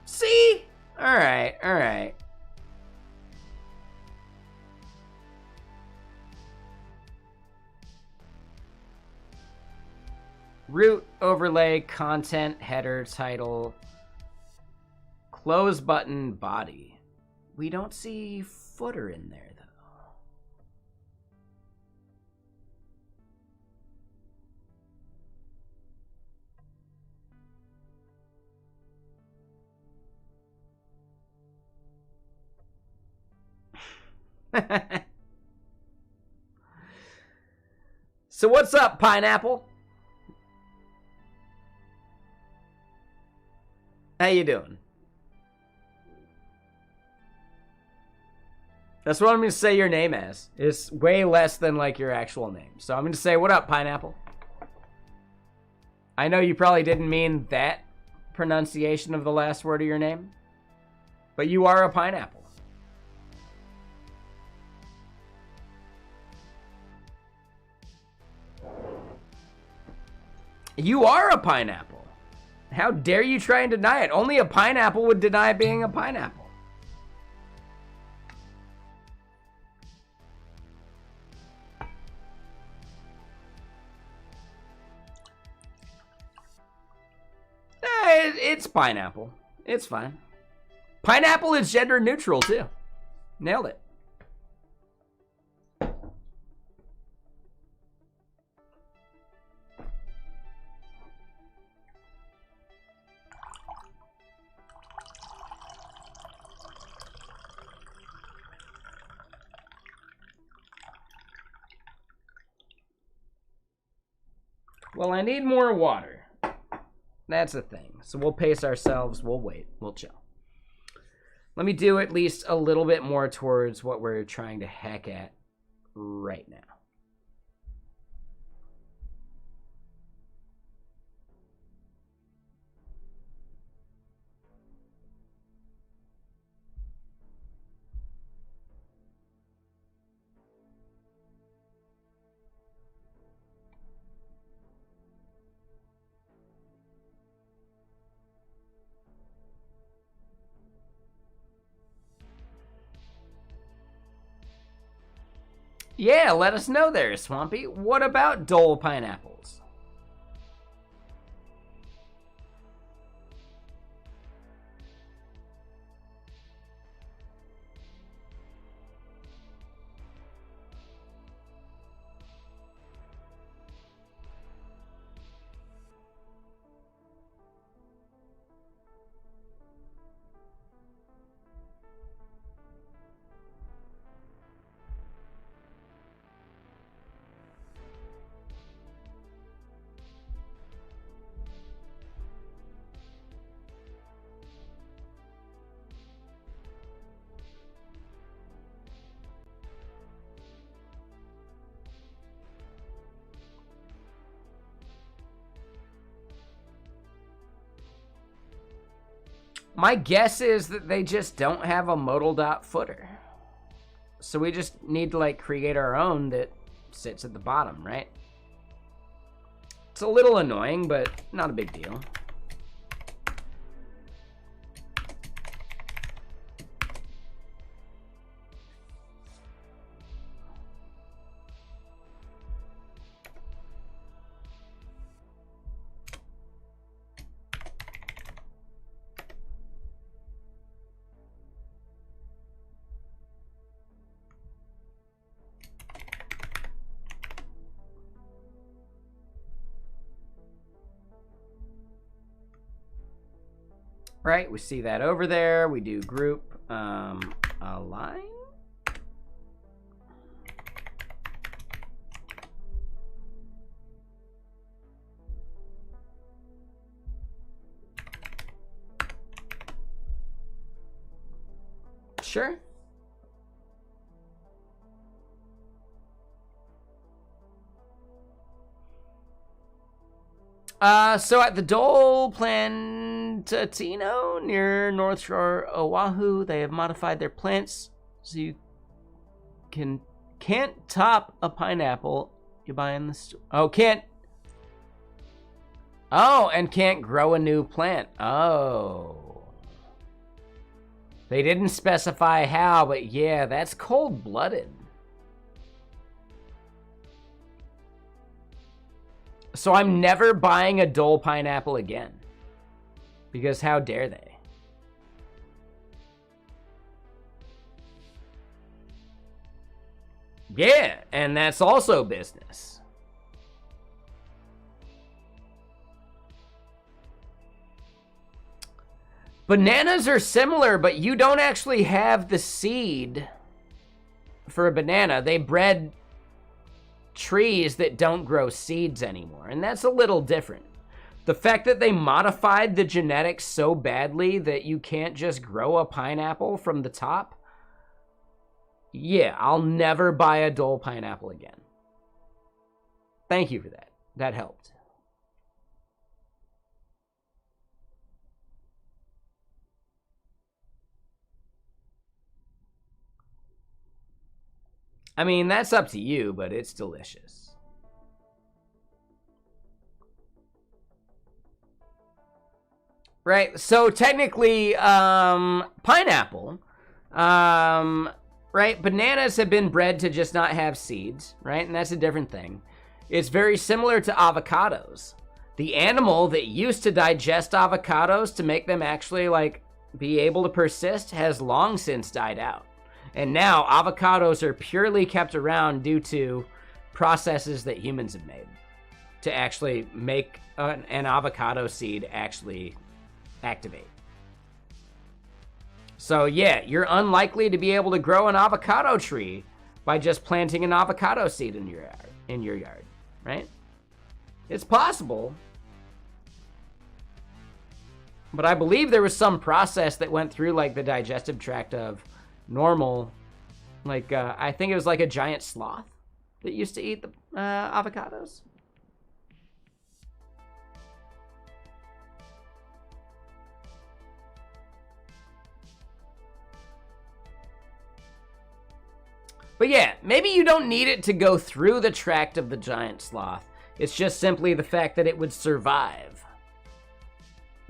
See? All right, all right. Root, overlay, content, header, title, close button, body. We don't see footer in there, though. So what's up, Pineapple? How you doing? That's what I'm going to say your name as. It's way less than like your actual name. So I'm going to say, what up, Pineapple? I know you probably didn't mean that pronunciation of the last word of your name, but you are a pineapple. You are a pineapple. How dare you try and deny it? Only a pineapple would deny being a pineapple. It's pineapple. It's fine. Pineapple is gender neutral too. Nailed it. Well, I need more water. That's the thing. So we'll pace ourselves. We'll wait. We'll chill. Let me do at least a little bit more towards what we're trying to hack at right now. Yeah, let us know there, Swampy. What about Dole pineapples? My guess is that they just don't have a modal.footer. So we just need to like create our own that sits at the bottom, right? It's a little annoying, but not a big deal. right? We see that over there. We do group align. Sure. So at the Dole Plantino near North Shore Oahu, they have modified their plants so you can't top a pineapple you buy in the store. Oh, can't. Oh, and can't grow a new plant. Oh. They didn't specify how, but yeah, that's cold-blooded. So I'm never buying a Dole pineapple again. Because how dare they? Yeah, and that's also business. Bananas are similar, but you don't actually have the seed for a banana. They bred trees that don't grow seeds anymore, and that's a little different. The fact that they modified the genetics so badly that you can't just grow a pineapple from the top, yeah, I'll never buy a Dole pineapple again. Thank you for that. That helped. I mean, that's up to you, but it's delicious. Right, so technically, pineapple, right, bananas have been bred to just not have seeds, right, and that's a different thing. It's very similar to avocados. The animal that used to digest avocados to make them actually, like, be able to persist has long since died out. And now avocados are purely kept around due to processes that humans have made to actually make an avocado seed actually activate. So yeah, you're unlikely to be able to grow an avocado tree by just planting an avocado seed in your yard, right? It's possible. But I believe there was some process that went through like the digestive tract of normal, like I think it was like a giant sloth that used to eat the avocados. But yeah, maybe you don't need it to go through the tract of the giant sloth. It's just simply the fact that it would survive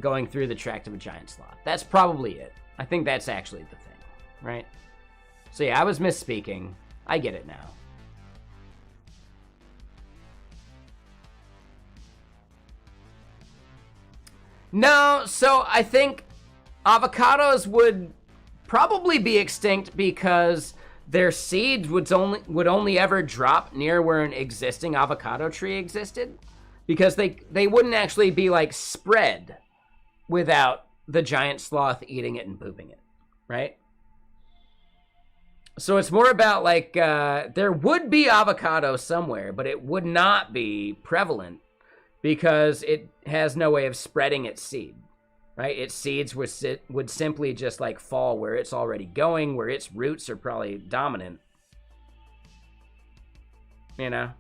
going through the tract of a giant sloth. That's probably it. I think that's actually the thing, right? So yeah, I was misspeaking. I get it now. No, so I think avocados would probably be extinct because their seeds would only ever drop near where an existing avocado tree existed, because they wouldn't actually be like spread without the giant sloth eating it and pooping it, right? So it's more about like there would be avocado somewhere, but it would not be prevalent because it has no way of spreading its seed. Right, its seeds would simply just like fall where it's already going, where its roots are probably dominant. You know?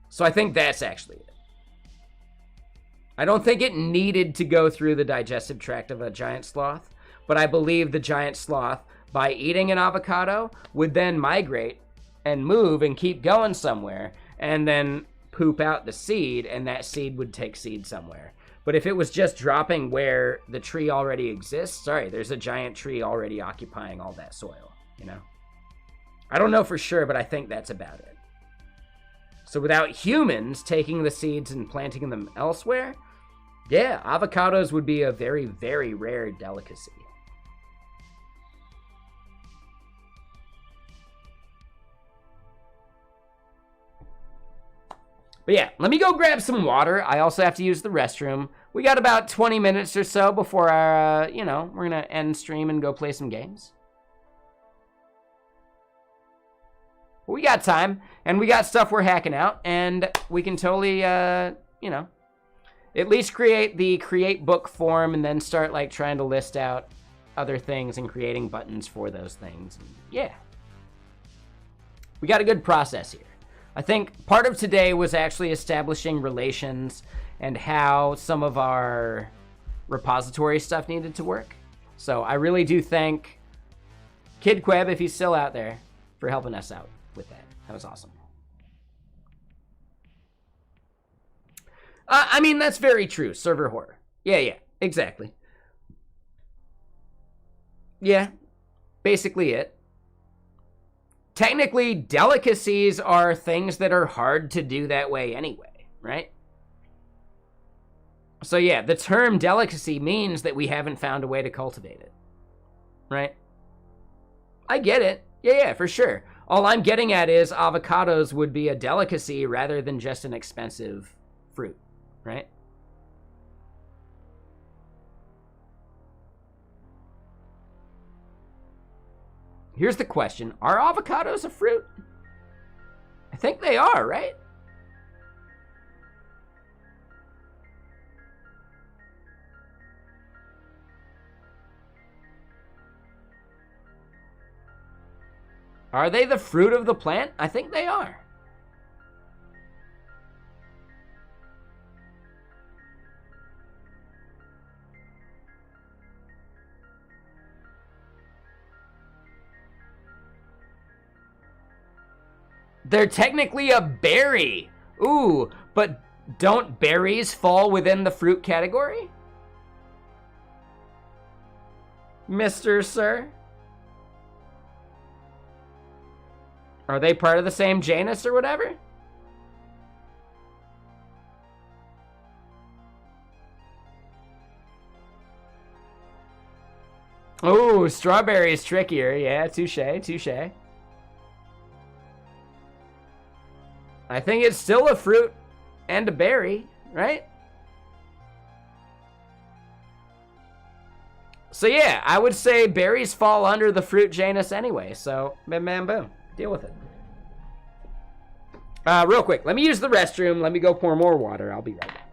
So I think that's actually it. I don't think it needed to go through the digestive tract of a giant sloth, but I believe the giant sloth, by eating an avocado, would then migrate and move and keep going somewhere, and then poop out the seed, and that seed would take seed somewhere. But if it was just dropping where the tree already exists, sorry, there's a giant tree already occupying all that soil, you know? I don't know for sure, but I think that's about it. So without humans taking the seeds and planting them elsewhere, yeah, avocados would be a very, very rare delicacy. But yeah, let me go grab some water. I also have to use the restroom. We got about 20 minutes or so before our, we're going to end stream and go play some games. We got time, and we got stuff we're hacking out, and we can totally, at least create the create book form and then start, like, trying to list out other things and creating buttons for those things. And yeah. We got a good process here. I think part of today was actually establishing relations and how some of our repository stuff needed to work. So I really do thank Kid Queb, if he's still out there, for helping us out with that. That was awesome. I mean, that's very true. Server horror. Yeah, exactly. Yeah, basically it. Technically, delicacies are things that are hard to do that way anyway, right? So yeah, the term delicacy means that we haven't found a way to cultivate it, right? I get it. Yeah, for sure. All I'm getting at is avocados would be a delicacy rather than just an expensive fruit, right? Here's the question. Are avocados a fruit? I think they are, right? Are they the fruit of the plant? I think they are. They're technically a berry. Ooh, but don't berries fall within the fruit category? Mr. Sir? Are they part of the same genus or whatever? Ooh, strawberry is trickier. Yeah, touche. I think it's still a fruit and a berry, right? So yeah, I would say berries fall under the fruit genus anyway, so bam, boom. Deal with it. Real quick, let me use the restroom. Let me go pour more water. I'll be right back.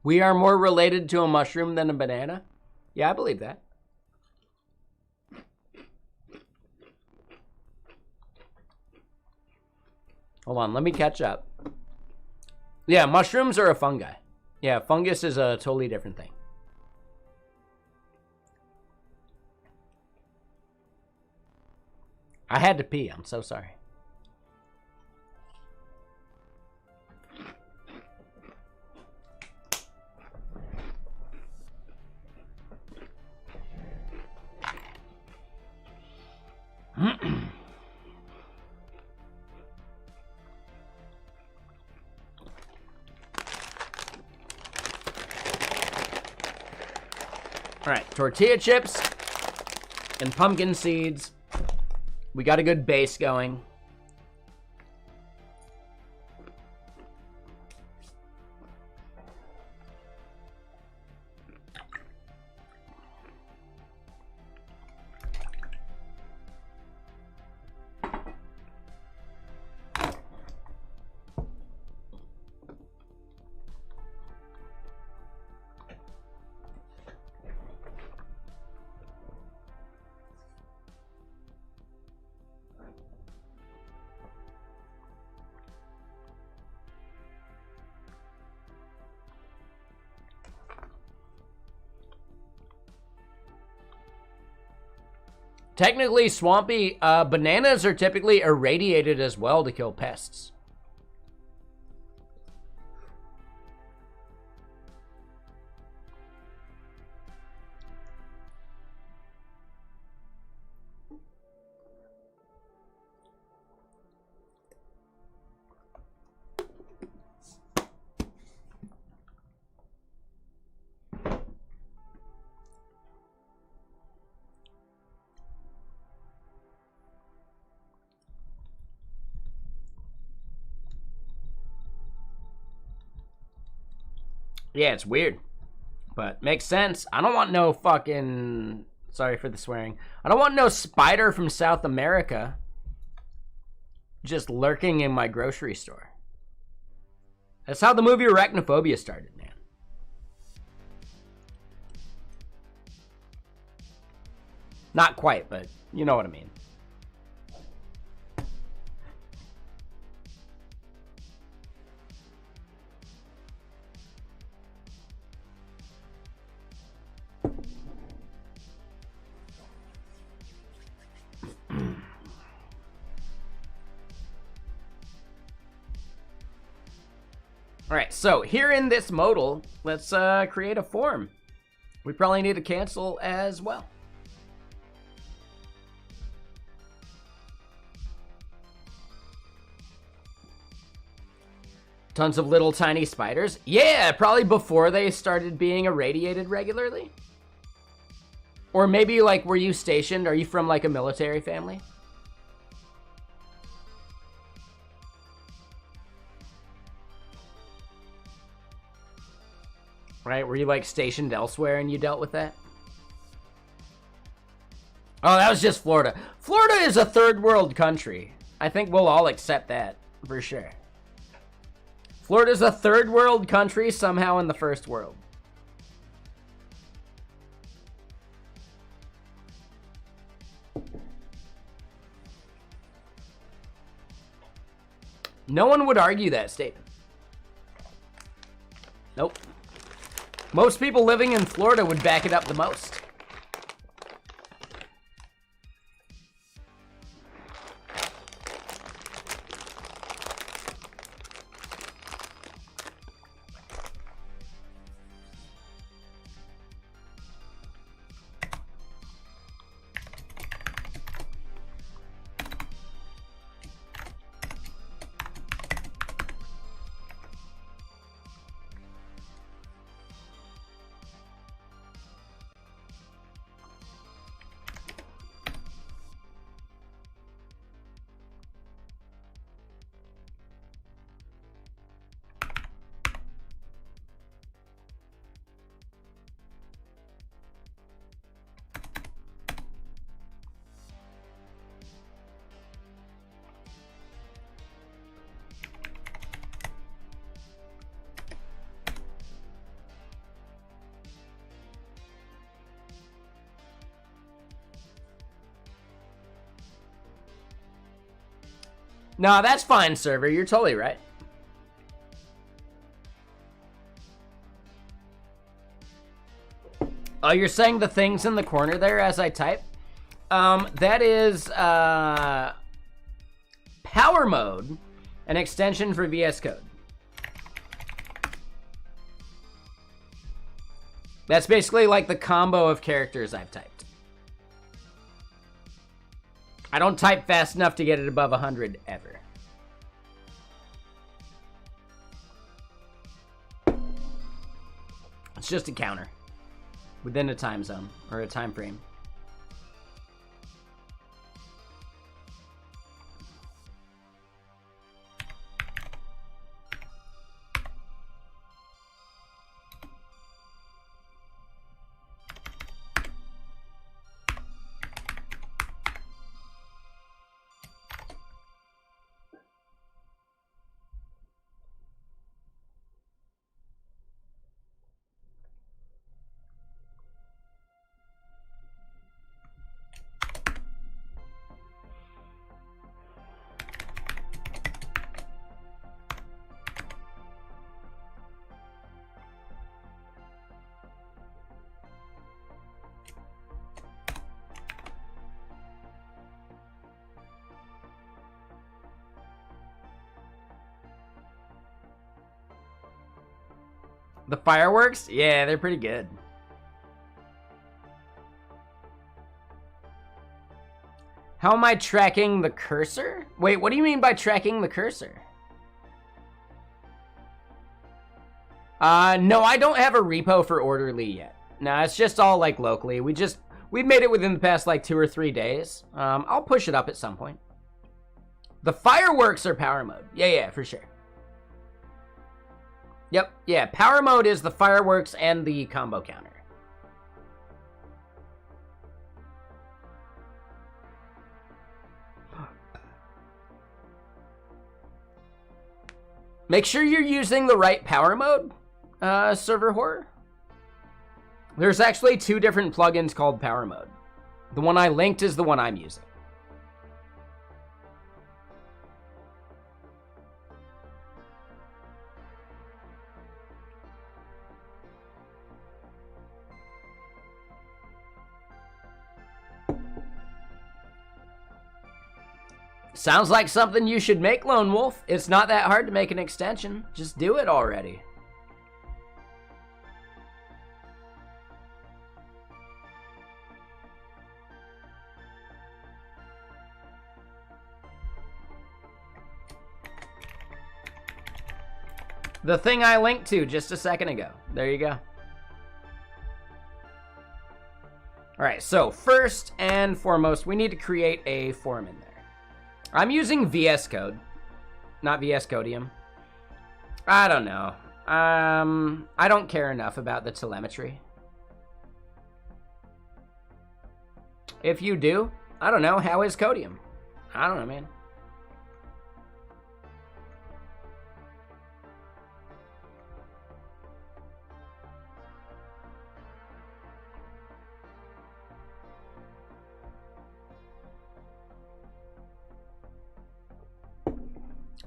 We are more related to a mushroom than a banana? Yeah, I believe that. Hold on, let me catch up. Yeah, mushrooms are a fungi. Yeah, fungus is a totally different thing. I had to pee, I'm so sorry. All right, tortilla chips and pumpkin seeds. We got a good base going. Technically, Swampy, bananas are typically irradiated as well to kill pests. Yeah, it's weird, but makes sense. I don't want no fucking, sorry for the swearing, I don't want no spider from South America just lurking in my grocery store. That's how the movie Arachnophobia started, man. Not quite, but you know what I mean. All right, so here in this modal, let's create a form. We probably need to cancel as well. Tons of little tiny spiders. Yeah, probably before they started being irradiated regularly. Or maybe like, were you stationed? Are you from like a military family? Right, were you like stationed elsewhere and you dealt with that? Oh, that was just Florida. Florida is a third world country. I think we'll all accept that, for sure. Florida's a third world country somehow in the first world. No one would argue that statement. Nope. Most people living in Florida would back it up the most. No, that's fine, server. You're totally right. Oh, you're saying the things in the corner there as I type? That is power mode, an extension for VS Code. That's basically like the combo of characters I've typed. I don't type fast enough to get it above 100 ever. It's just a counter within a time zone or a time frame. The fireworks? Yeah, they're pretty good. How am I tracking the cursor? Wait, what do you mean by tracking the cursor? No, I don't have a repo for orderly yet. No, it's just all like locally. We've made it within the past like 2 or 3 days. I'll push it up at some point. The fireworks are power mode. Yeah, for sure. Yep, yeah, power mode is the fireworks and the combo counter. Make sure you're using the right power mode, server horror. There's actually 2 different plugins called power mode. The one I linked is the one I'm using. Sounds like something you should make, Lone Wolf. It's not that hard to make an extension. Just do it already. The thing I linked to just a second ago. There you go. All right, so first and foremost, we need to create a form in there. I'm using VS Code, not VS Codium. I don't know. I don't care enough about the telemetry. If you do, I don't know, how is Codium? I don't know, man.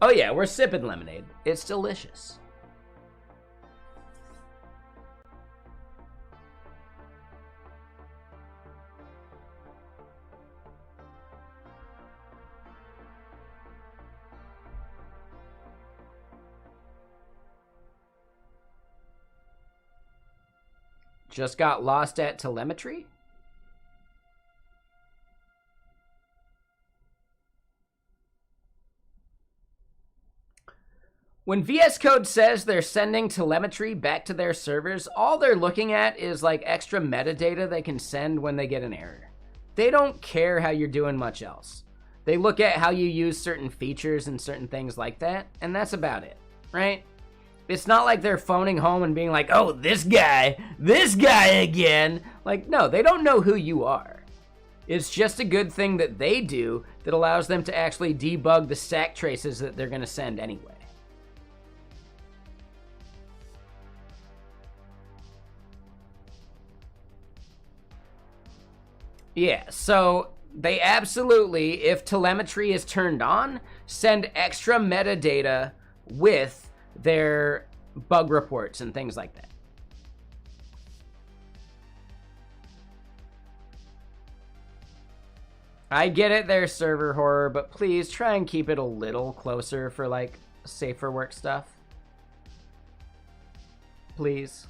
Oh yeah, we're sipping lemonade. It's delicious. Just got lost at telemetry? When VS Code says they're sending telemetry back to their servers, all they're looking at is like extra metadata they can send when they get an error. They don't care how you're doing much else. They look at how you use certain features and certain things like that, and that's about it, right? It's not like they're phoning home and being like, oh, this guy again. Like, no, they don't know who you are. It's just a good thing that they do that allows them to actually debug the stack traces that they're going to send anyway. Yeah, so they absolutely, if telemetry is turned on, send extra metadata with their bug reports and things like that. I get it, there's server horror, but please try and keep it a little closer for, like, safer work stuff. Please.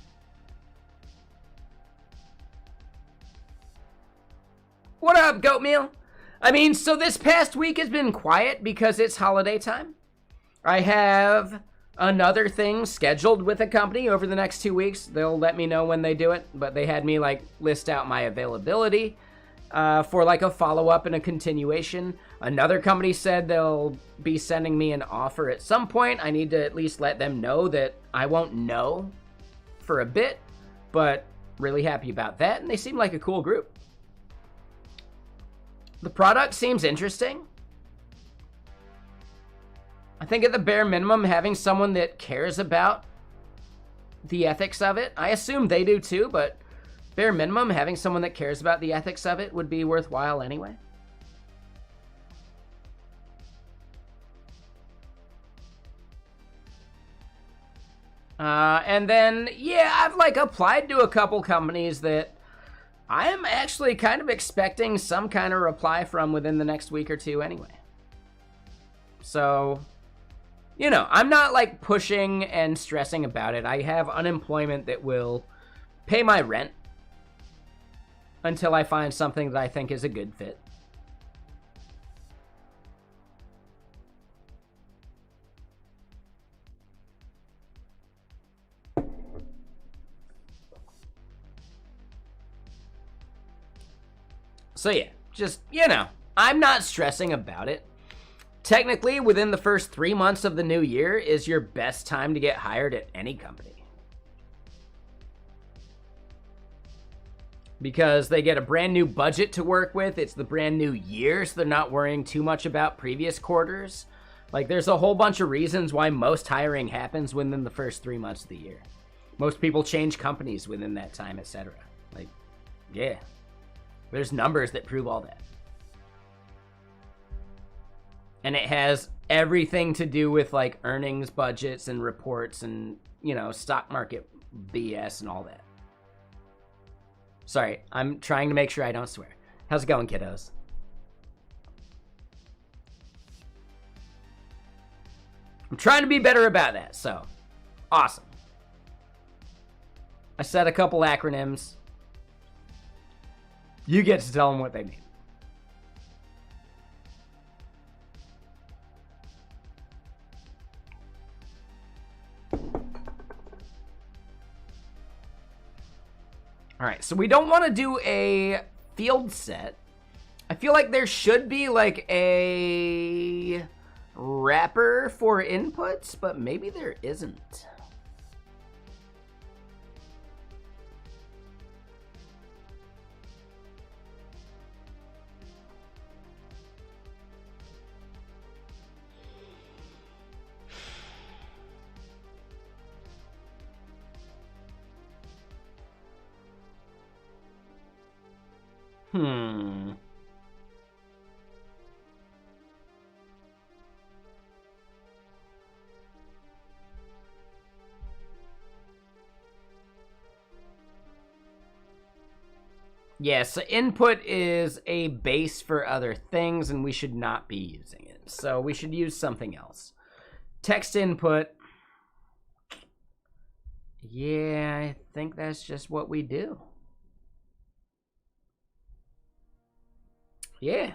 What up, Goat Meal? I mean, so this past week has been quiet because it's holiday time. I have another thing scheduled with a company over the next 2 weeks. They'll let me know when they do it, but they had me, like, list out my availability for, like, a follow-up and a continuation. Another company said they'll be sending me an offer at some point. I need to at least let them know that I won't know for a bit, but really happy about that, and they seem like a cool group. The product seems interesting. I think at the bare minimum, having someone that cares about the ethics of it, I assume they do too, but bare minimum, having someone that cares about the ethics of it would be worthwhile anyway. And then, yeah, I've like applied to a couple companies that I am actually kind of expecting some kind of reply from within the next week or two anyway. So, you know, I'm not like pushing and stressing about it. I have unemployment that will pay my rent until I find something that I think is a good fit. So yeah, just, you know, I'm not stressing about it. Technically, within the first 3 months of the new year is your best time to get hired at any company. Because they get a brand new budget to work with. It's the brand new year, so they're not worrying too much about previous quarters. Like, there's a whole bunch of reasons why most hiring happens within the first 3 months of the year. Most people change companies within that time, etc. Like, yeah. There's numbers that prove all that. And it has everything to do with, like, earnings, budgets, and reports, and, you know, stock market BS and all that. Sorry, I'm trying to make sure I don't swear. How's it going, kiddos? I'm trying to be better about that, so awesome. I said a couple acronyms. You get to tell them what they mean. All right, so we don't want to do a field set. I feel like there should be like a wrapper for inputs, but maybe there isn't. Yeah, so input is a base for other things, and we should not be using it. So we should use something else. Text input. Yeah, I think that's just what we do. Yeah.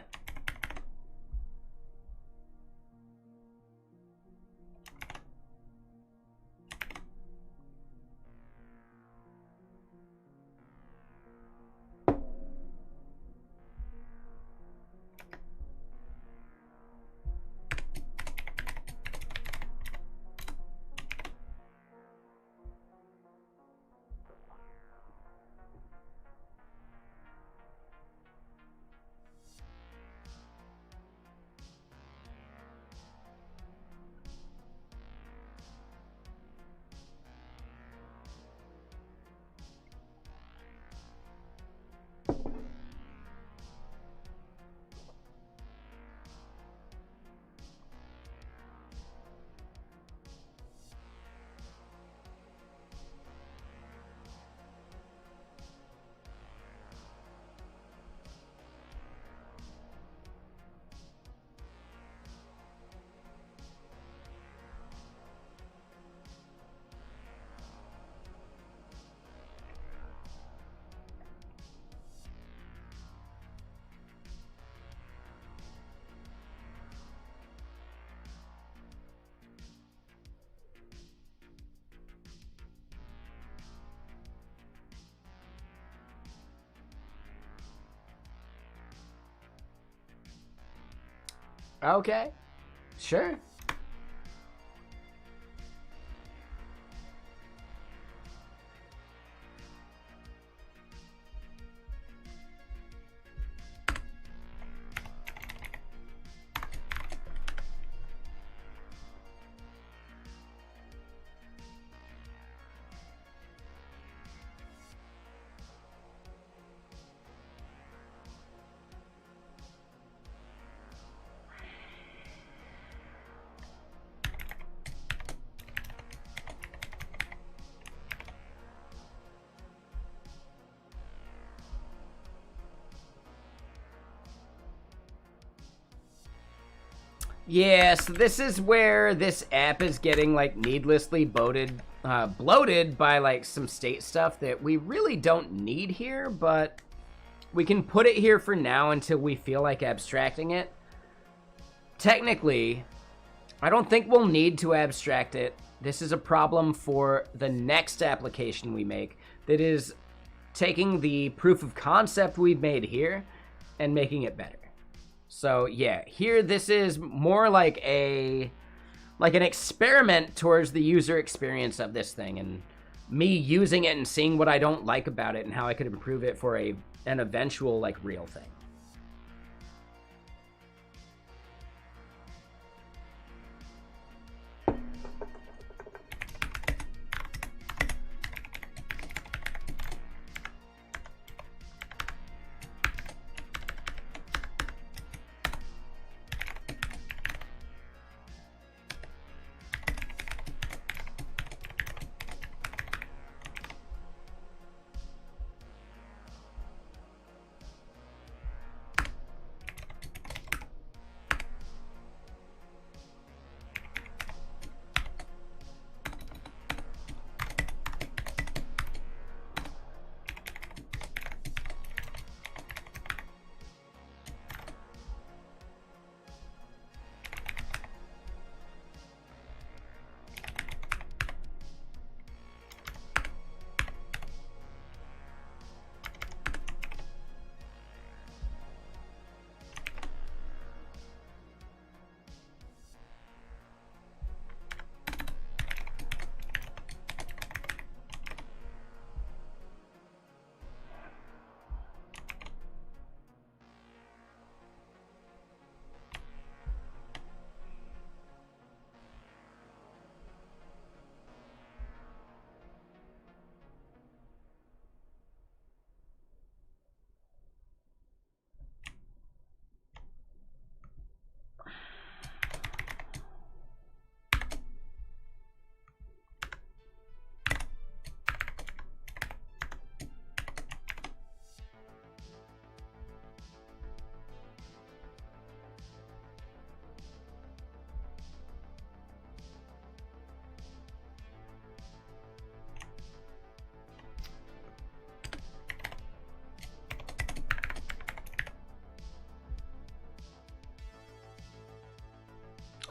Okay. Sure. Yeah, so this is where this app is getting like needlessly bloated by like some state stuff that we really don't need here, but we can put it here for now until we feel like abstracting it. Technically, I don't think we'll need to abstract it. This is a problem for the next application we make that is taking the proof of concept we've made here and making it better. So yeah, here this is more like an experiment towards the user experience of this thing and me using it and seeing what I don't like about it and how I could improve it for an eventual like real thing.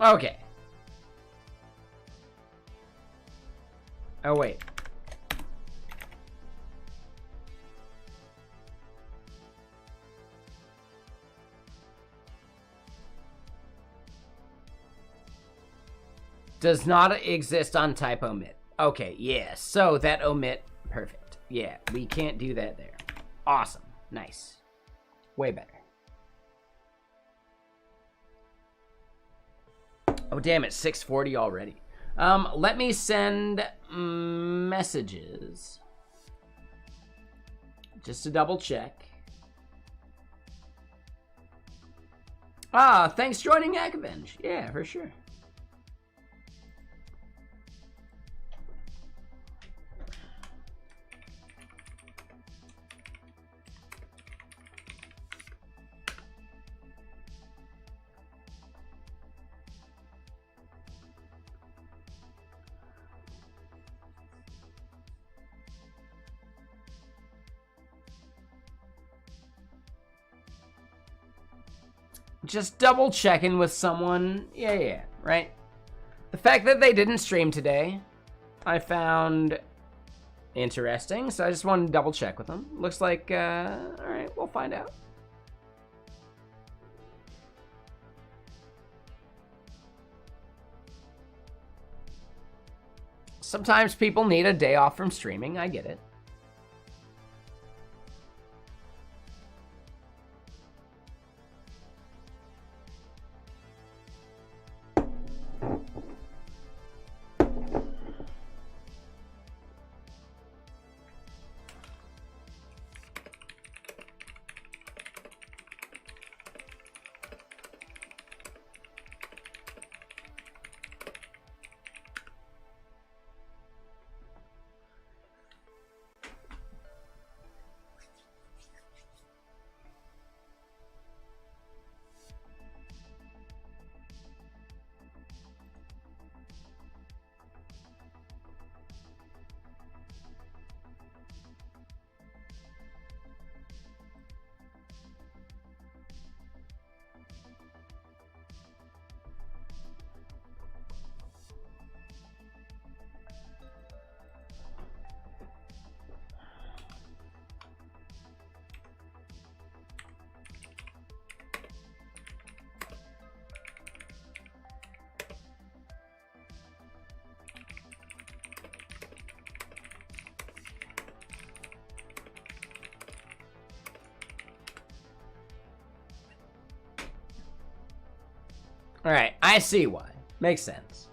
Okay. Oh, wait. Does not exist on type omit. Okay, yeah. So that omit, perfect. Yeah, we can't do that there. Awesome. Nice. Way better. Oh, damn it. 6:40 already. Let me send messages. Just to double check. Ah, thanks for joining Akavenge. Yeah, for sure. Just double checking with someone. Yeah, right? The fact that they didn't stream today, I found interesting, so I just wanted to double check with them. Looks like, all right, we'll find out. Sometimes people need a day off from streaming. I get it. All right, I see why. Makes sense.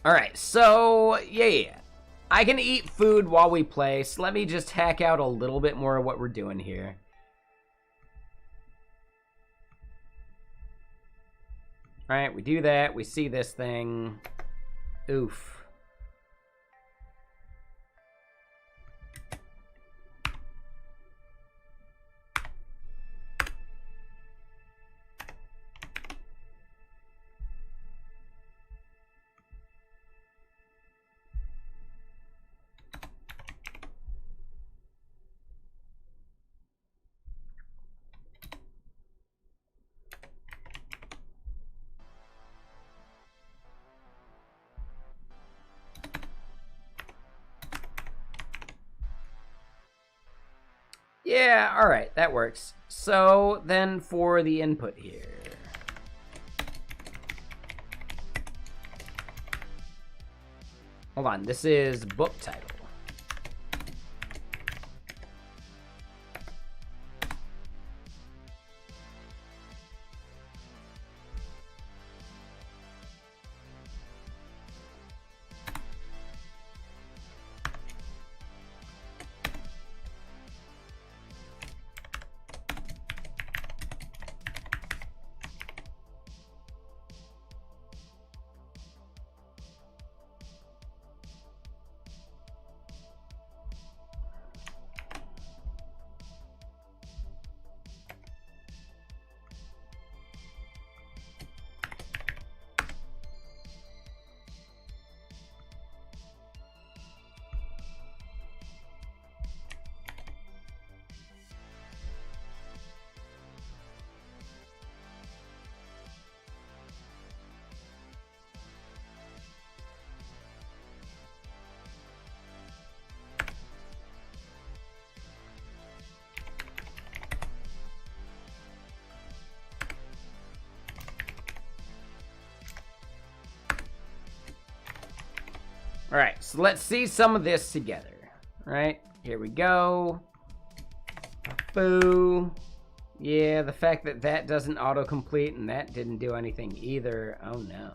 All right, so yeah. I can eat food while we play, so let me just hack out a little bit more of what we're doing here. All right, we do that. We see this thing. Oof. Yeah, all right, that works. So then for the input here. Hold on, this is book title. All right, so let's see some of this together. All right, here we go. Boo. Yeah, the fact that that doesn't autocomplete and that didn't do anything either. Oh no.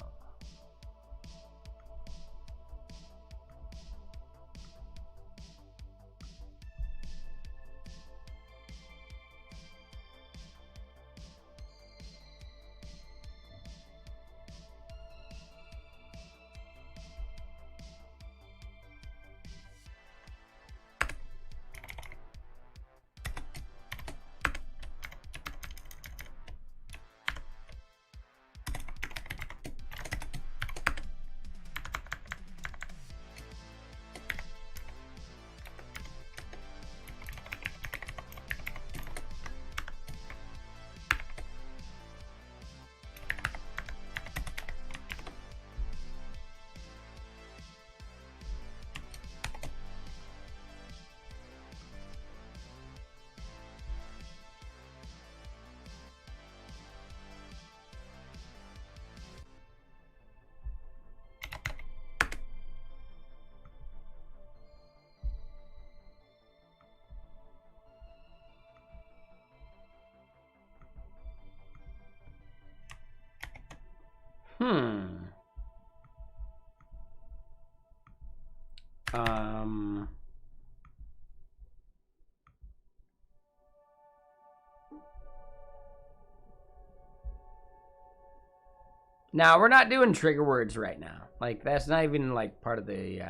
Now, we're not doing trigger words right now. Like, that's not even, like, part of the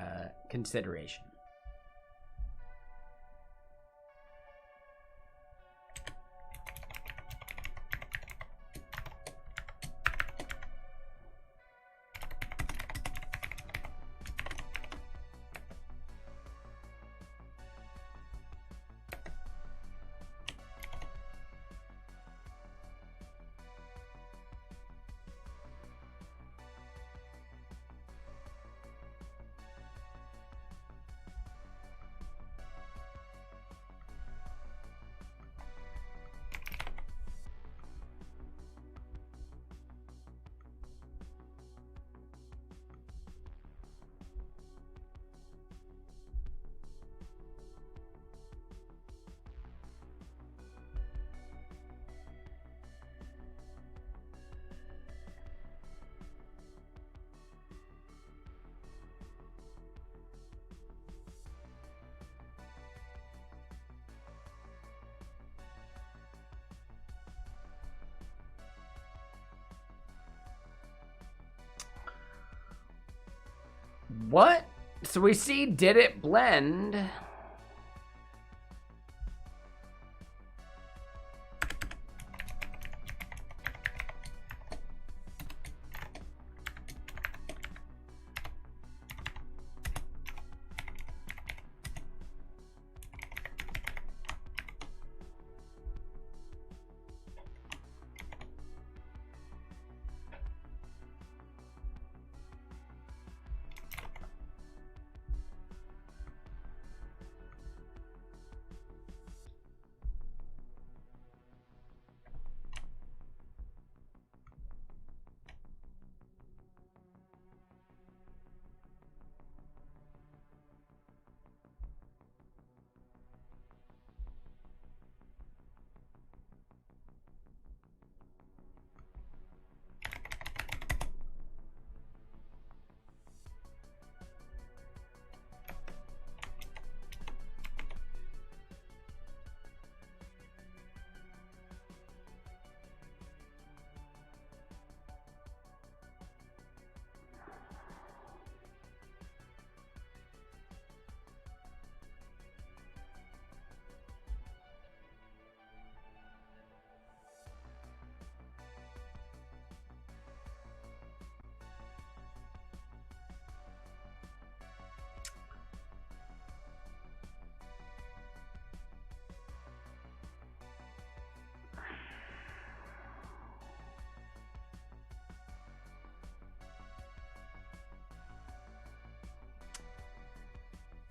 consideration. What? So we see, did it blend?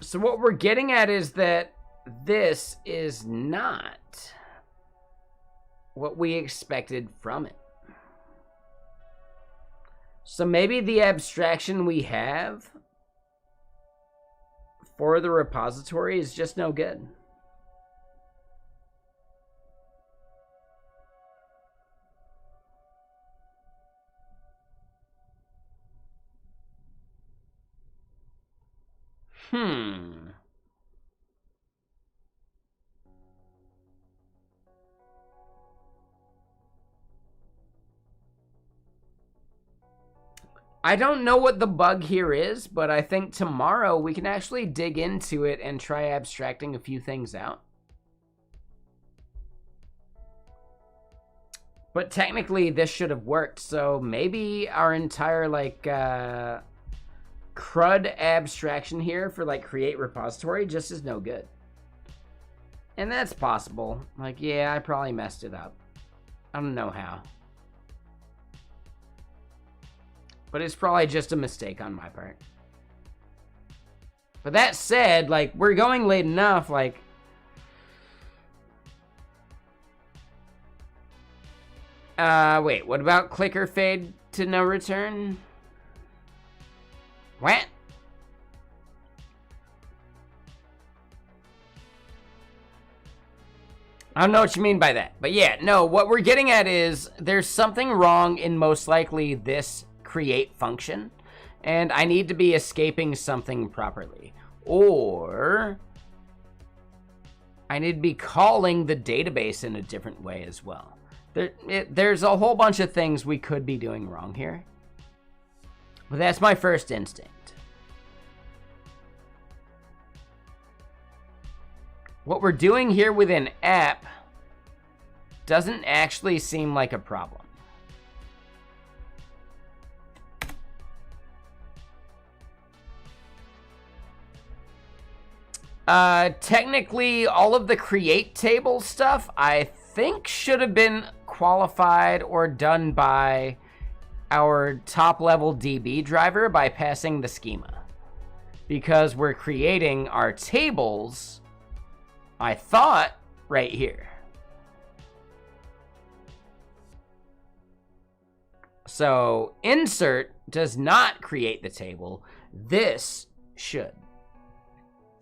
So what we're getting at is that this is not what we expected from it. So maybe the abstraction we have for the repository is just no good. I don't know what the bug here is, but I think tomorrow we can actually dig into it and try abstracting a few things out. But technically this should have worked, so maybe our entire like crud abstraction here for like create repository just is no good. And that's possible. Like, yeah, I probably messed it up. I don't know how. But it's probably just a mistake on my part. But that said, like, we're going late enough, like... wait, what about clicker fade to no return? What? I don't know what you mean by that. But yeah, no, what we're getting at is there's something wrong in most likely this create function, and I need to be escaping something properly. Or I need to be calling the database in a different way as well. There's a whole bunch of things we could be doing wrong here. But that's my first instinct. What we're doing here within app doesn't actually seem like a problem. Technically, all of the create table stuff, I think should have been qualified or done by our top-level DB driver by passing the schema. Because we're creating our tables, I thought, right here. So, insert does not create the table. This should.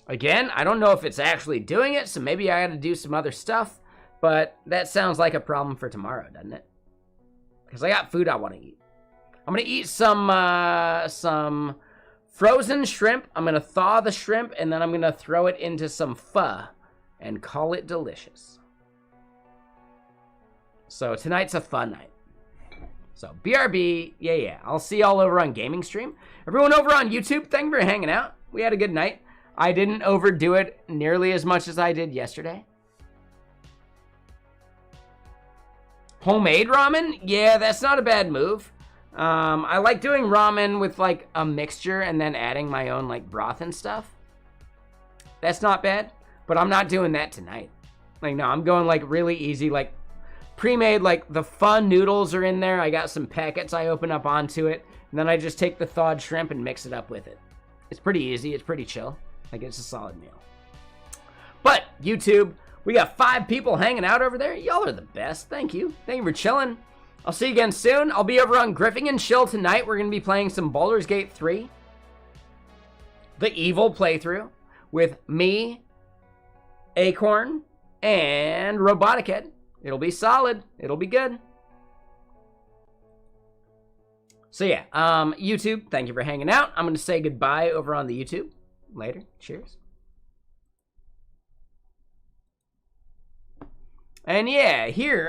Again, I don't know if it's actually doing it, so maybe I gotta do some other stuff, but that sounds like a problem for tomorrow, doesn't it? Because I got food I want to eat. I'm gonna eat some frozen shrimp. I'm gonna thaw the shrimp, and then I'm gonna throw it into some pho and call it delicious. So tonight's a fun night. So BRB, yeah. I'll see y'all over on Gaming Stream. Everyone over on YouTube, thank you for hanging out. We had a good night. I didn't overdo it nearly as much as I did yesterday. Homemade ramen? Yeah, that's not a bad move. I like doing ramen with like a mixture and then adding my own like broth and stuff. That's not bad, but I'm not doing that tonight. Like, no, I'm going like really easy, like pre-made, like the fun noodles are in there. I got some packets I open up onto it, and then I just take the thawed shrimp and mix it up with it. It's pretty easy. It's pretty chill. Like, it's a solid meal. But, YouTube, we got 5 people hanging out over there. Y'all are the best. Thank you. Thank you for chilling. I'll see you again soon. I'll be over on Griffing and Chill tonight. We're going to be playing some Baldur's Gate 3. The Evil playthrough with me, Acorn, and Robotic Head. It'll be solid. It'll be good. So yeah, YouTube, thank you for hanging out. I'm going to say goodbye over on the YouTube. Later. Cheers. And yeah, here